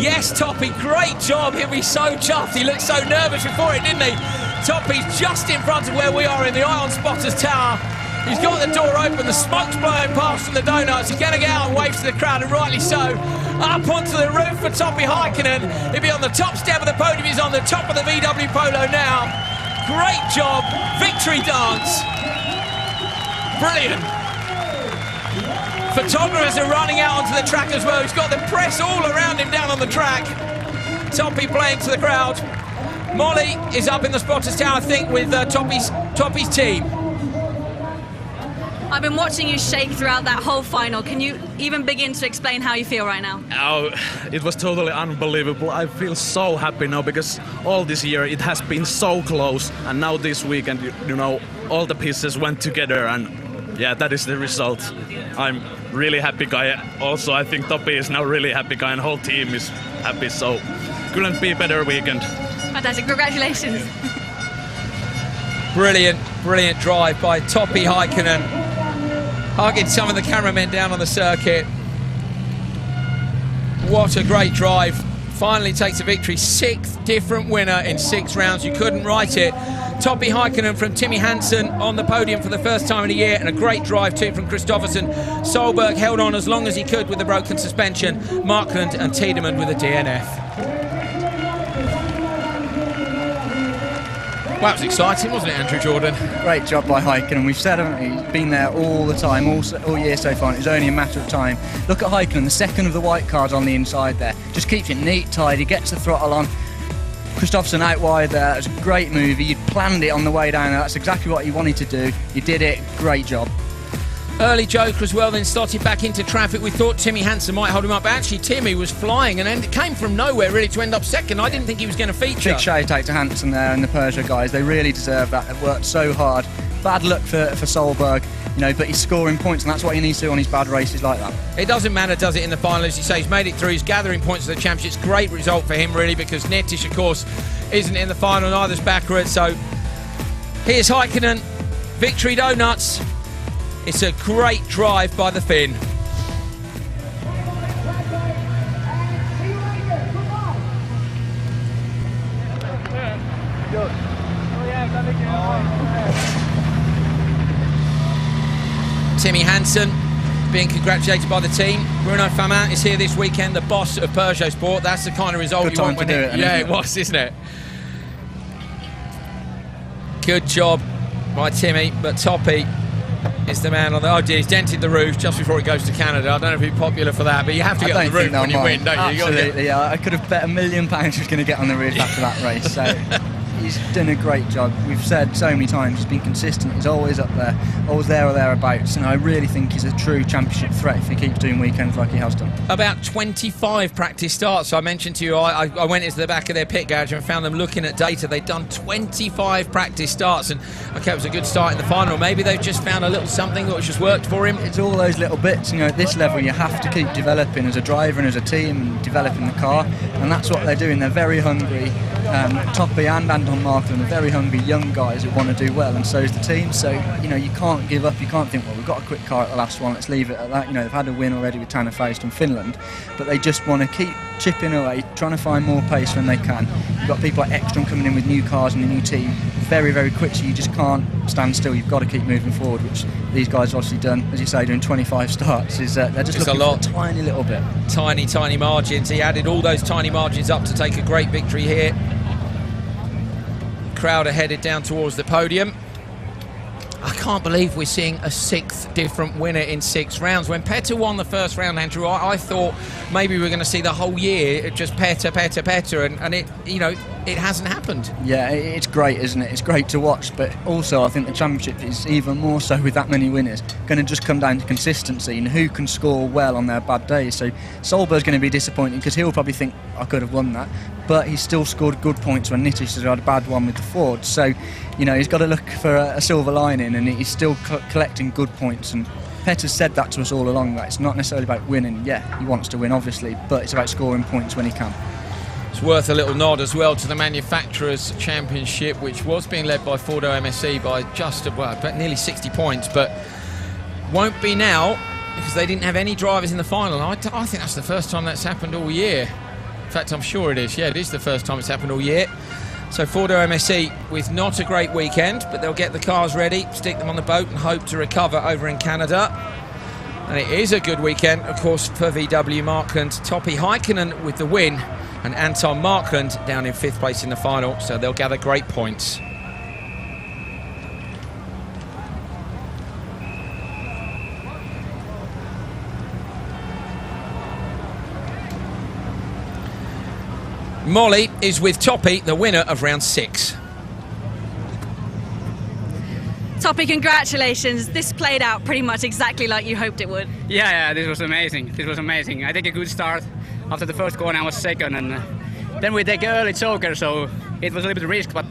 Yes, Toppy, great job. He'll be so chuffed. He looked so nervous before it, didn't he? Toppy's just in front of where we are in the Ion Spotters Tower. He's got the door open, the smoke's blowing past from the donuts. He's going to get out and wave to the crowd, and rightly so. Up onto the roof for Toppy Heikkinen. He'll be on the top step of the podium. He's on the top of the VW Polo now. Great job. Victory dance. Brilliant. Photographers are running out onto the track as well. He's got the press all around him down on the track. Toppy playing to the crowd. Molly is up in the Spotters Tower, I think, with Toppy's team. I've been watching you shake throughout that whole final. Can you even begin to explain how you feel right now? Oh, it was totally unbelievable. I feel so happy now because all this year it has been so close, and now this weekend, you know, all the pieces went together, and yeah, that is the result. I'm really happy guy. Also, I think Toppy is now really happy guy, and whole team is happy, so couldn't be a better weekend. Fantastic, congratulations. Brilliant drive by Toppy Heikkinen. Hugging some of the cameramen down on the circuit. What a great drive. Finally takes a victory. 6th different winner in 6 rounds. You couldn't write it. Toppy Heikkinen from Timmy Hansen on the podium for the first time in a year, and a great drive too from Kristoffersen. Solberg held on as long as he could with the broken suspension. Markland and Tiedemann with a DNF. Well, that was exciting, wasn't it, Andrew Jordan? Great job by Heikkinen. We've said, haven't we, he's been there all the time, all year so far, and it's only a matter of time. Look at Heikkinen, the second of the white cars on the inside there. Just keeps it neat, tidy, gets the throttle on. Christopherson out wide there, it was a great move. You'd planned it on the way down there, that's exactly what you wanted to do. You did it, great job. Early joker as well, then started back into traffic. We thought Timmy Hansen might hold him up. Actually, Timmy was flying and it came from nowhere really to end up second. I didn't think he was going to feature. Big shout out to Hansen there and the Peugeot guys. They really deserve that. They've worked so hard. Bad luck for Solberg, you know, but he's scoring points and that's what he needs to do on his bad races like that. It doesn't matter, does it, in the final? As you say, he's made it through. He's gathering points for the championship. It's a great result for him, really, because Nettish, of course, isn't in the final. Neither's Baccarat. So here's Heikkinen. Victory donuts. It's a great drive by the Finn. Timmy Hansen being congratulated by the team. Bruno Famin is here this weekend, the boss of Peugeot Sport. That's the kind of result Good you time want when to do it, yeah, isn't it was, isn't it? Good job by Timmy, but Toppy is the man on the... Oh dear, he's dented the roof just before it goes to Canada. I don't know if he'd be popular for that, but you have to get on the roof when you win, don't you? Absolutely, yeah. I could have bet £1 million he was going to get on the roof after that race. So he's done a great job. We've said so many times he's been consistent. He's always up there, always there or thereabouts. And I really think he's a true championship threat if he keeps doing weekends like he has done. About 25 practice starts. So I mentioned to you, I went into the back of their pit garage and found them looking at data. They'd done 25 practice starts, and okay, it was a good start in the final. Maybe they've just found a little something that just worked for him. It's all those little bits. You know, at this level, you have to keep developing as a driver and as a team and developing the car, and that's what they're doing. They're very hungry. Toppy and Anton Markland are very hungry young guys who want to do well, and so is the team. So, you know, you can't give up. You can't think, well, we've got a quick car at the last one, let's leave it at that. You know, they've had a win already with Tanner Faust in Finland, but they just want to keep chipping away, trying to find more pace when they can. You've got people like Ekstrom coming in with new cars and a new team very, very quick, so you just can't stand still. You've got to keep moving forward, which these guys have obviously done, as you say, doing 25 starts. They're just looking for a tiny little bit. Tiny margins. He added all those tiny margins up to take a great victory here. Crowd are headed down towards the podium. I can't believe we're seeing a 6th different winner in 6 rounds. When Petter won the first round, Andrew, I thought maybe we were going to see the whole year just Petter, and it, you know, it hasn't happened. Yeah, it's great, isn't it? It's great to watch, but also I think the championship is even more so with that many winners going to just come down to consistency and who can score well on their bad days. So Solberg's going to be disappointed because he'll probably think, I could have won that, but he's still scored good points when Nettish has had a bad one with the Ford. So, you know, he's got to look for a silver lining, and he's still collecting good points. And Petter's said that to us all along, that it's not necessarily about winning. Yeah, he wants to win, obviously, but it's about scoring points when he can. It's worth a little nod as well to the Manufacturers' Championship, which was being led by Fordo MSC by just about nearly 60 points, but won't be now because they didn't have any drivers in the final. I think that's the first time that's happened all year. In fact, I'm sure it is. Yeah, it is the first time it's happened all year. So Fordo MSC with not a great weekend, but they'll get the cars ready, stick them on the boat and hope to recover over in Canada. And it is a good weekend, of course, for VW Markland. Toppy Heikkinen with the win and Anton Markland down in 5th place in the final, so they'll gather great points. Molly is with Toppy, the winner of round 6. Toppy, congratulations. This played out pretty much exactly like you hoped it would. Yeah, this was amazing. I think a good start. After the first corner I was second, and then we take an early choker, so it was a little bit of risk, but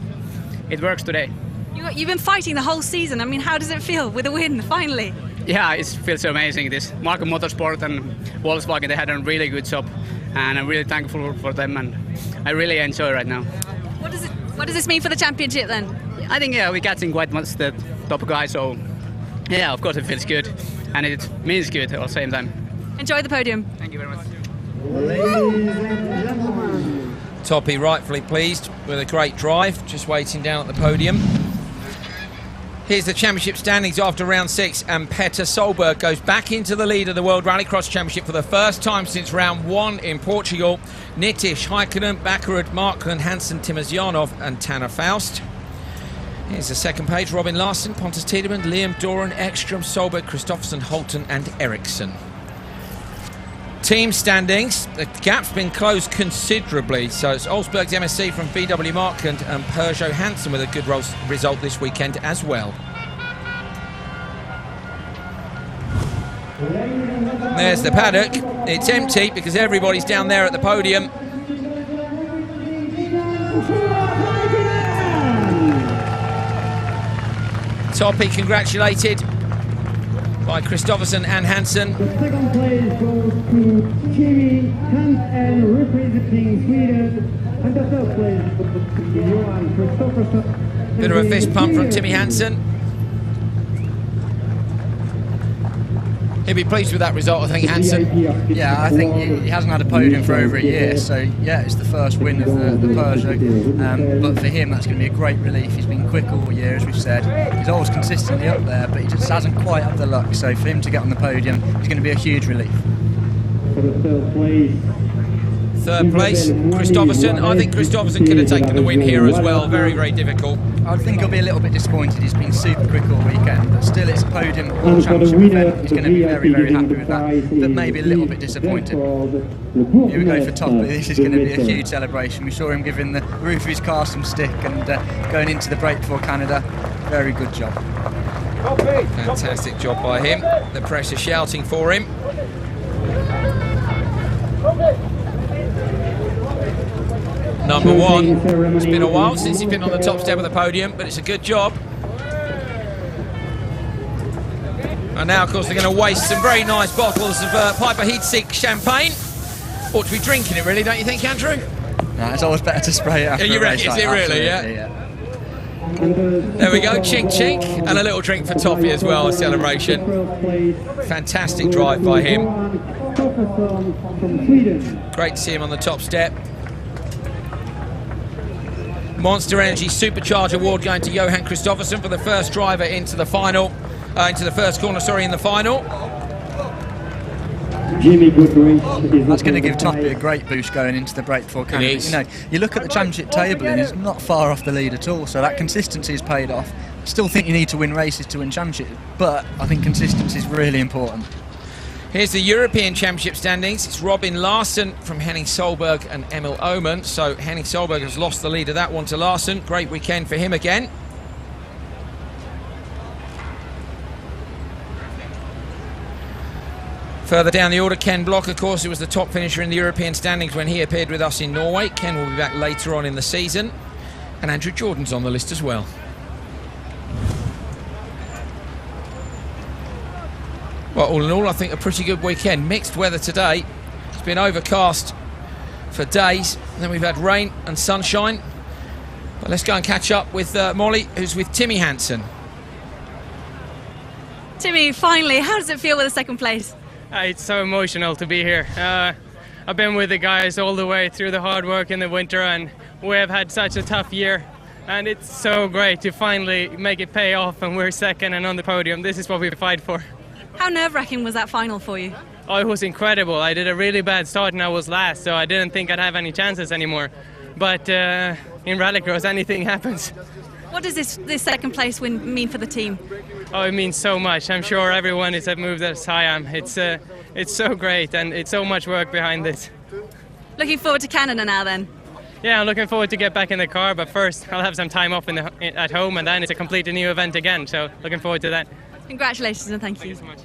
it works today. You've been fighting the whole season. I mean, how does it feel with a win, finally? Yeah, it feels so amazing. This Marco Motorsport and Volkswagen, they had a really good job, and I'm really thankful for them, and I really enjoy right now. What does this mean for the championship then? I think we're catching quite much the top guy, so yeah, of course it feels good, and it means good at the same time. Enjoy the podium. Thank you very much. Toppy rightfully pleased with a great drive, just waiting down at the podium. Here's the championship standings after round 6, and Petter Solberg goes back into the lead of the World Rallycross Championship for the first time since round 1 in Portugal. Nettish, Heikkinen, Baccarat, Markland, Hansen, Timosyanov and Tanner Faust. Here's the second page. Robin Larsson, Pontus Tiedemann, Liam Doran, Ekstrom, Solberg, Kristoffersen, Holton and Eriksson. Team standings, the gap's been closed considerably, so it's Olsberg's MSC from VW Markand and Peugeot Hansen with a good result this weekend as well. There's the paddock. It's empty because everybody's down there at the podium. Toppy congratulated by Kristoffersen and Hansen. The second place goes to Timmy Hansen representing Sweden, and the third place to Johan Kristoffersen. Bit of a fist pump from Timmy Hansen. He'll be pleased with that result, I think, Hansen. Yeah, I think he hasn't had a podium for over a year, so yeah, it's the first win of the Peugeot. But for him, that's going to be a great relief. He's been quick all year, as we've said. He's always consistently up there, but he just hasn't quite had the luck. So for him to get on the podium, it's going to be a huge relief. For the third place. Third place, Kristoffersen. I think Kristoffersen could have taken the win here as well. Very, very difficult. I think he'll be a little bit disappointed. He's been super quick all weekend, but still it's a podium World Championship event. He's going to be very, very happy with that, but maybe a little bit disappointed. Here we go for Toppy. This is going to be a huge celebration. We saw him giving the roof of his car some stick and going into the break before Canada. Very good job. Fantastic job by him. The press is shouting for him. Number one. It's been a while since he's been on the top step of the podium, but it's a good job. And now, of course, they're going to waste some very nice bottles of Piper Heatsink champagne. Ought to be drinking it, really, don't you think, Andrew? No, it's always better to spray it after you a race. Is it really, yeah? There we go, chink chink, and a little drink for Toppy as well, a celebration. Fantastic drive by him. Great to see him on the top step. Monster Energy Supercharge Award going to Johan Kristoffersen for the first driver into the final, into the first corner, sorry, in the final. That's going to give Toppy a great boost going into the break before Canada. You know, you look at the championship table and he's not far off the lead at all, so that consistency has paid off. Still think you need to win races to win championships, but I think consistency is really important. Here's the European Championship standings. It's Robin Larsson from Henning Solberg and Emil Oman. So Henning Solberg has lost the lead of that one to Larsson. Great weekend for him again. Further down the order, Ken Block, of course, who was the top finisher in the European standings when he appeared with us in Norway. Ken will be back later on in the season. And Andrew Jordan's on the list as well. Well, all in all, I think a pretty good weekend. Mixed weather today. It's been overcast for days. And then we've had rain and sunshine. But let's go and catch up with Molly, who's with Timmy Hansen. Timmy, finally, how does it feel with the second place? It's so emotional to be here. I've been with the guys all the way through the hard work in the winter, and we have had such a tough year. And it's so great to finally make it pay off, and we're second and on the podium. This is what we fight for. How nerve-wracking was that final for you? Oh, it was incredible. I did a really bad start and I was last, so I didn't think I'd have any chances anymore. But in Rallycross, anything happens. What does this second place win mean for the team? Oh, it means so much. I'm sure everyone is moved as I am. It's so great, and it's so much work behind this. Looking forward to Canada now, then? Yeah, I'm looking forward to get back in the car, but first I'll have some time off at home, and then it's a completely new event again, so looking forward to that. Congratulations and thank you. Thank you so much.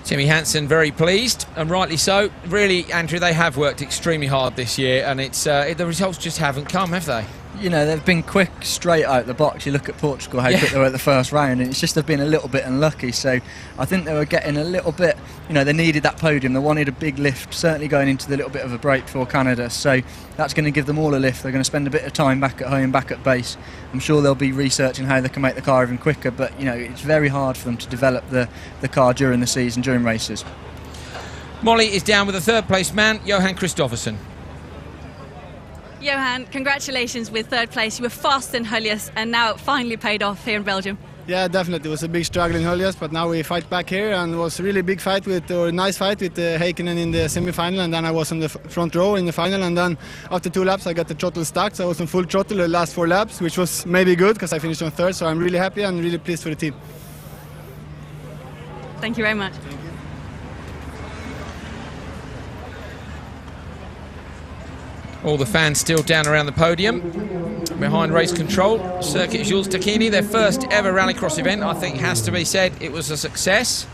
Timmy Hansen very pleased, and rightly so. Really, Andrew, they have worked extremely hard this year, and it's the results just haven't come, have they? You know, they've been quick straight out the box. You look at Portugal, how quick they were at the first round, and it's just they've been a little bit unlucky. So I think they were getting a little bit, you know, they needed that podium. They wanted a big lift, certainly going into the little bit of a break before Canada. So that's going to give them all a lift. They're going to spend a bit of time back at home, back at base. I'm sure they'll be researching how they can make the car even quicker, but, you know, it's very hard for them to develop the car during the season, during races. Molly is down with the third place man, Johan Kristoffersen. Johan, congratulations with third place. You were faster than Hullius, and now it finally paid off here in Belgium. Yeah, definitely. It was a big struggle in Höljes, but now we fight back here, and it was a really big fight nice fight with Heikkinen in the semi-final, and then I was on the front row in the final, and then after 2 laps I got the throttle stuck, so I was on full throttle the last 4 laps, which was maybe good because I finished on 3rd, so I'm really happy and really pleased for the team. Thank you very much. All the fans still down around the podium. Behind race control, Circuit Jules Tacchini, their first ever rallycross event, I think has to be said it was a success.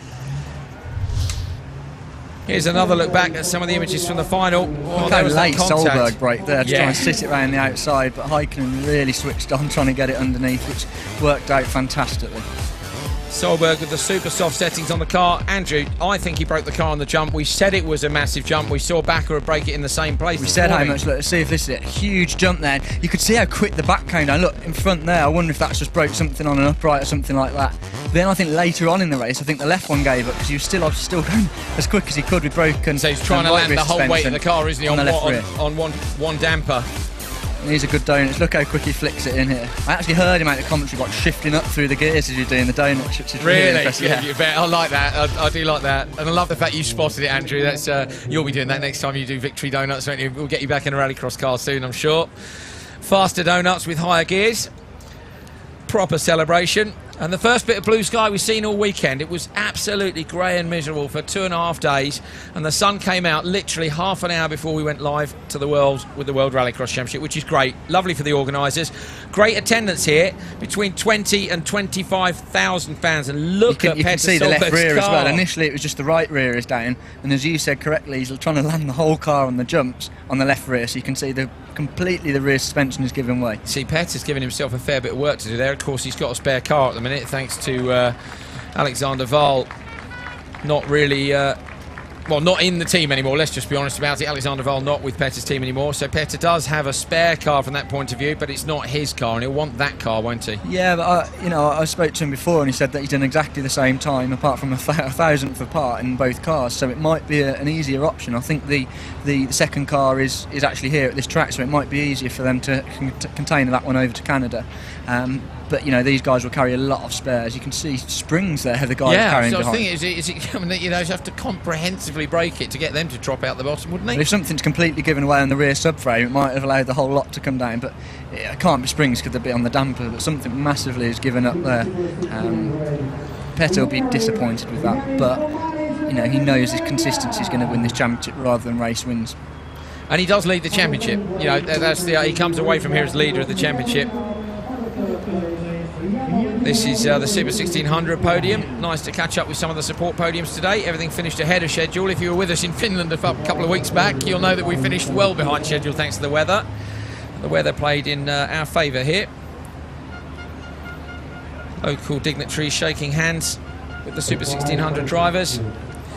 Here's another look back at some of the images from the final. Look how late Solberg broke there to try and sit it around the outside, but Heikkinen really switched on trying to get it underneath, which worked out fantastically. Solberg with the super soft settings on the car. Andrew, I think he broke the car on the jump. We said it was a massive jump. We saw Bakker break it in the same place. We said how much. Look, let's see if this is it. Huge jump there. You could see how quick the back came down. Look, in front there, I wonder if that's just broke something on an upright or something like that. Then I think later on in the race, I think the left one gave up because he was still going as quick as he could with broken. So he's trying to land the whole weight of the car, isn't he, on one damper. These are good donuts. Look how quick he flicks it in here. I actually heard him out of the commentary like shifting up through the gears as you're doing the donuts, which is really impressive. Yeah, you bet. I like that. I do like that, and I love the fact you spotted it, Andrew. That's you'll be doing that next time you do Victory Donuts, won't you? We'll get you back in a rallycross car soon, I'm sure. Faster donuts with higher gears. Proper celebration. And the first bit of blue sky we've seen all weekend, it was absolutely grey and miserable for 2.5 days, and the sun came out literally half an hour before we went live to the World with the World Rallycross Championship, which is great. Lovely for the organisers. Great attendance here, between 20 and 25,000 fans, and look at you can see the left rear as well. Initially it was just the right rear is down, and as you said correctly, he's trying to land the whole car on the jumps on the left rear, so you can see completely the rear suspension is giving way. See, Pett has given himself a fair bit of work to do there. Of course, he's got a spare car at the minute, thanks to Alexander Wahl not really, well, not in the team anymore, let's just be honest about it. Alexander Wahl not with Petter's team anymore, so Petter does have a spare car from that point of view, but it's not his car, and he'll want that car, won't he? Yeah, but I spoke to him before, and he said that he's done exactly the same time, apart from a thousandth apart in both cars, so it might be an easier option. I think the second car is actually here at this track, so it might be easier for them to contain that one over to Canada. But these guys will carry a lot of spares. You can see springs there. The guys carrying so behind. I think is it you have to comprehensively break it to get them to drop out the bottom, wouldn't they? But if something's completely given away on the rear subframe, it might have allowed the whole lot to come down. But it can't be springs because they'll be on the damper. But something massively is given up there. Petter will be disappointed with that. But he knows his consistency is going to win this championship rather than race wins. And he does lead the championship. He comes away from here as leader of the championship. This is the Super 1600 podium. Nice to catch up with some of the support podiums today. Everything finished ahead of schedule. If you were with us in Finland a couple of weeks back, you'll know that we finished well behind schedule thanks to the weather. The weather played in our favour here. Local dignitaries shaking hands with the Super 1600 drivers.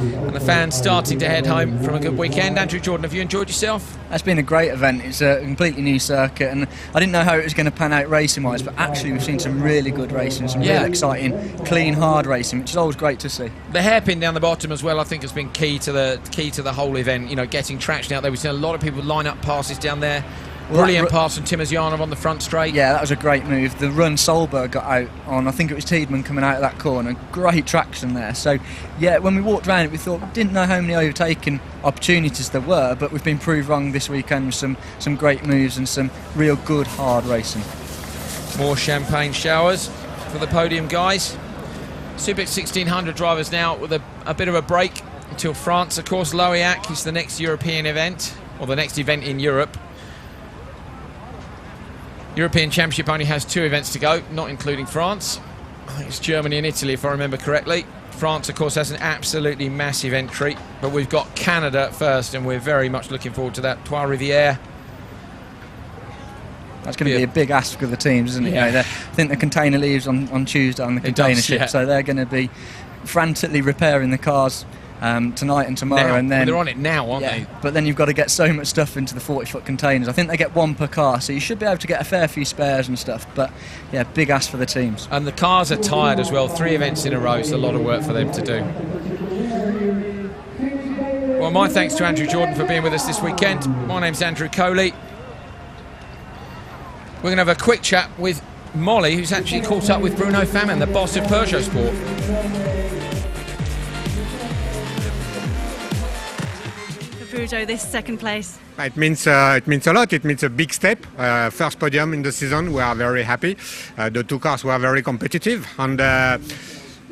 And the fans starting to head home from a good weekend. Andrew Jordan, have you enjoyed yourself? It's been a great event. It's a completely new circuit, and I didn't know how it was going to pan out racing-wise, but actually we've seen some really good racing, some really exciting, clean, hard racing, which is always great to see. The hairpin down the bottom as well, I think, has been key to the whole event. Getting traction out there. We've seen a lot of people line up passes down there. Brilliant pass from Timosyanov on the front straight. Yeah, that was a great move. The run Solberg got out on, I think it was Tiedemann coming out of that corner. Great traction there. So, yeah, when we walked around it, we thought, we didn't know how many overtaking opportunities there were, but we've been proved wrong this weekend with some great moves and some real good, hard racing. More champagne showers for the podium guys. Super 1600 drivers now with a bit of a break until France. Of course, Loiac is the next European event, or the next event in Europe. European Championship only has 2 events to go, not including France. I think it's Germany and Italy, if I remember correctly. France, of course, has an absolutely massive entry, but we've got Canada first, and we're very much looking forward to that. Trois Rivières. That's going to be a big ask for the teams, isn't it? I think the container leaves on Tuesday on the container ship, so they're going to be frantically repairing the cars tonight and tomorrow, and then they're on it now, aren't they? But then you've got to get so much stuff into the 40-foot containers. I think they get 1 per car, so you should be able to get a fair few spares and stuff. But yeah, big ask for the teams. And the cars are tired as well. 3 events in a row, it's a lot of work for them to do. Well, my thanks to Andrew Jordan for being with us this weekend. My name's Andrew Coley. We're going to have a quick chat with Molly, who's actually caught up with Bruno Famin, the boss of Peugeot Sport. For Peugeot, this second place. It means a lot. It means a big step. First podium in the season. We are very happy. The two cars were very competitive, and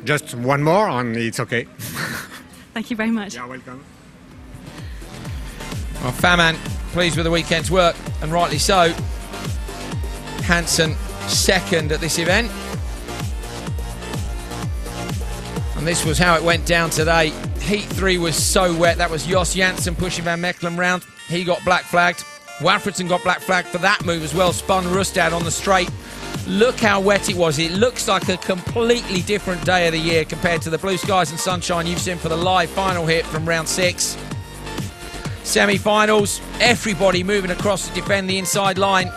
just one more, and it's okay. Thank you very much. You're welcome. Well, Faman pleased with the weekend's work, and rightly so. Hansen second at this event. And this was how it went down today. Heat 3 was so wet. That was Jos Janssen pushing Van Mechelen round. He got black flagged. Walfridson got black flagged for that move as well. Spun Rustad on the straight. Look how wet it was. It looks like a completely different day of the year compared to the blue skies and sunshine you've seen for the live final hit from round 6. Semi-finals, everybody moving across to defend the inside line.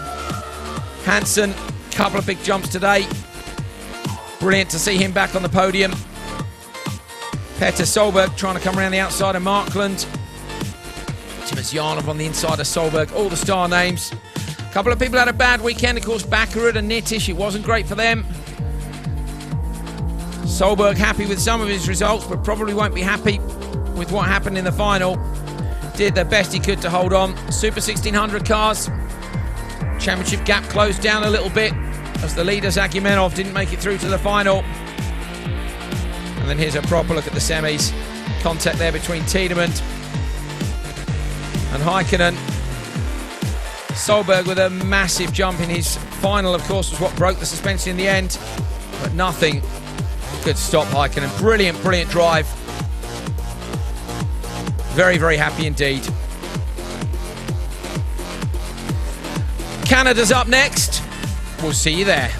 Hansen, couple of big jumps today. Brilliant to see him back on the podium. Petter Solberg trying to come around the outside of Markland. Timus Janov on the inside of Solberg. All the star names. A couple of people had a bad weekend. Of course, Bakkerud and Nittish. It wasn't great for them. Solberg happy with some of his results, but probably won't be happy with what happened in the final. Did the best he could to hold on. Super 1600 cars. Championship gap closed down a little bit as the leader Zakimenov didn't make it through to the final. And then here's a proper look at the semis. Contact there between Tiedemann and Heikkinen. Solberg with a massive jump in his final, of course, was what broke the suspension in the end. But nothing could stop Heikkinen. Brilliant, brilliant drive. Very, very happy indeed. Canada's up next. We'll see you there.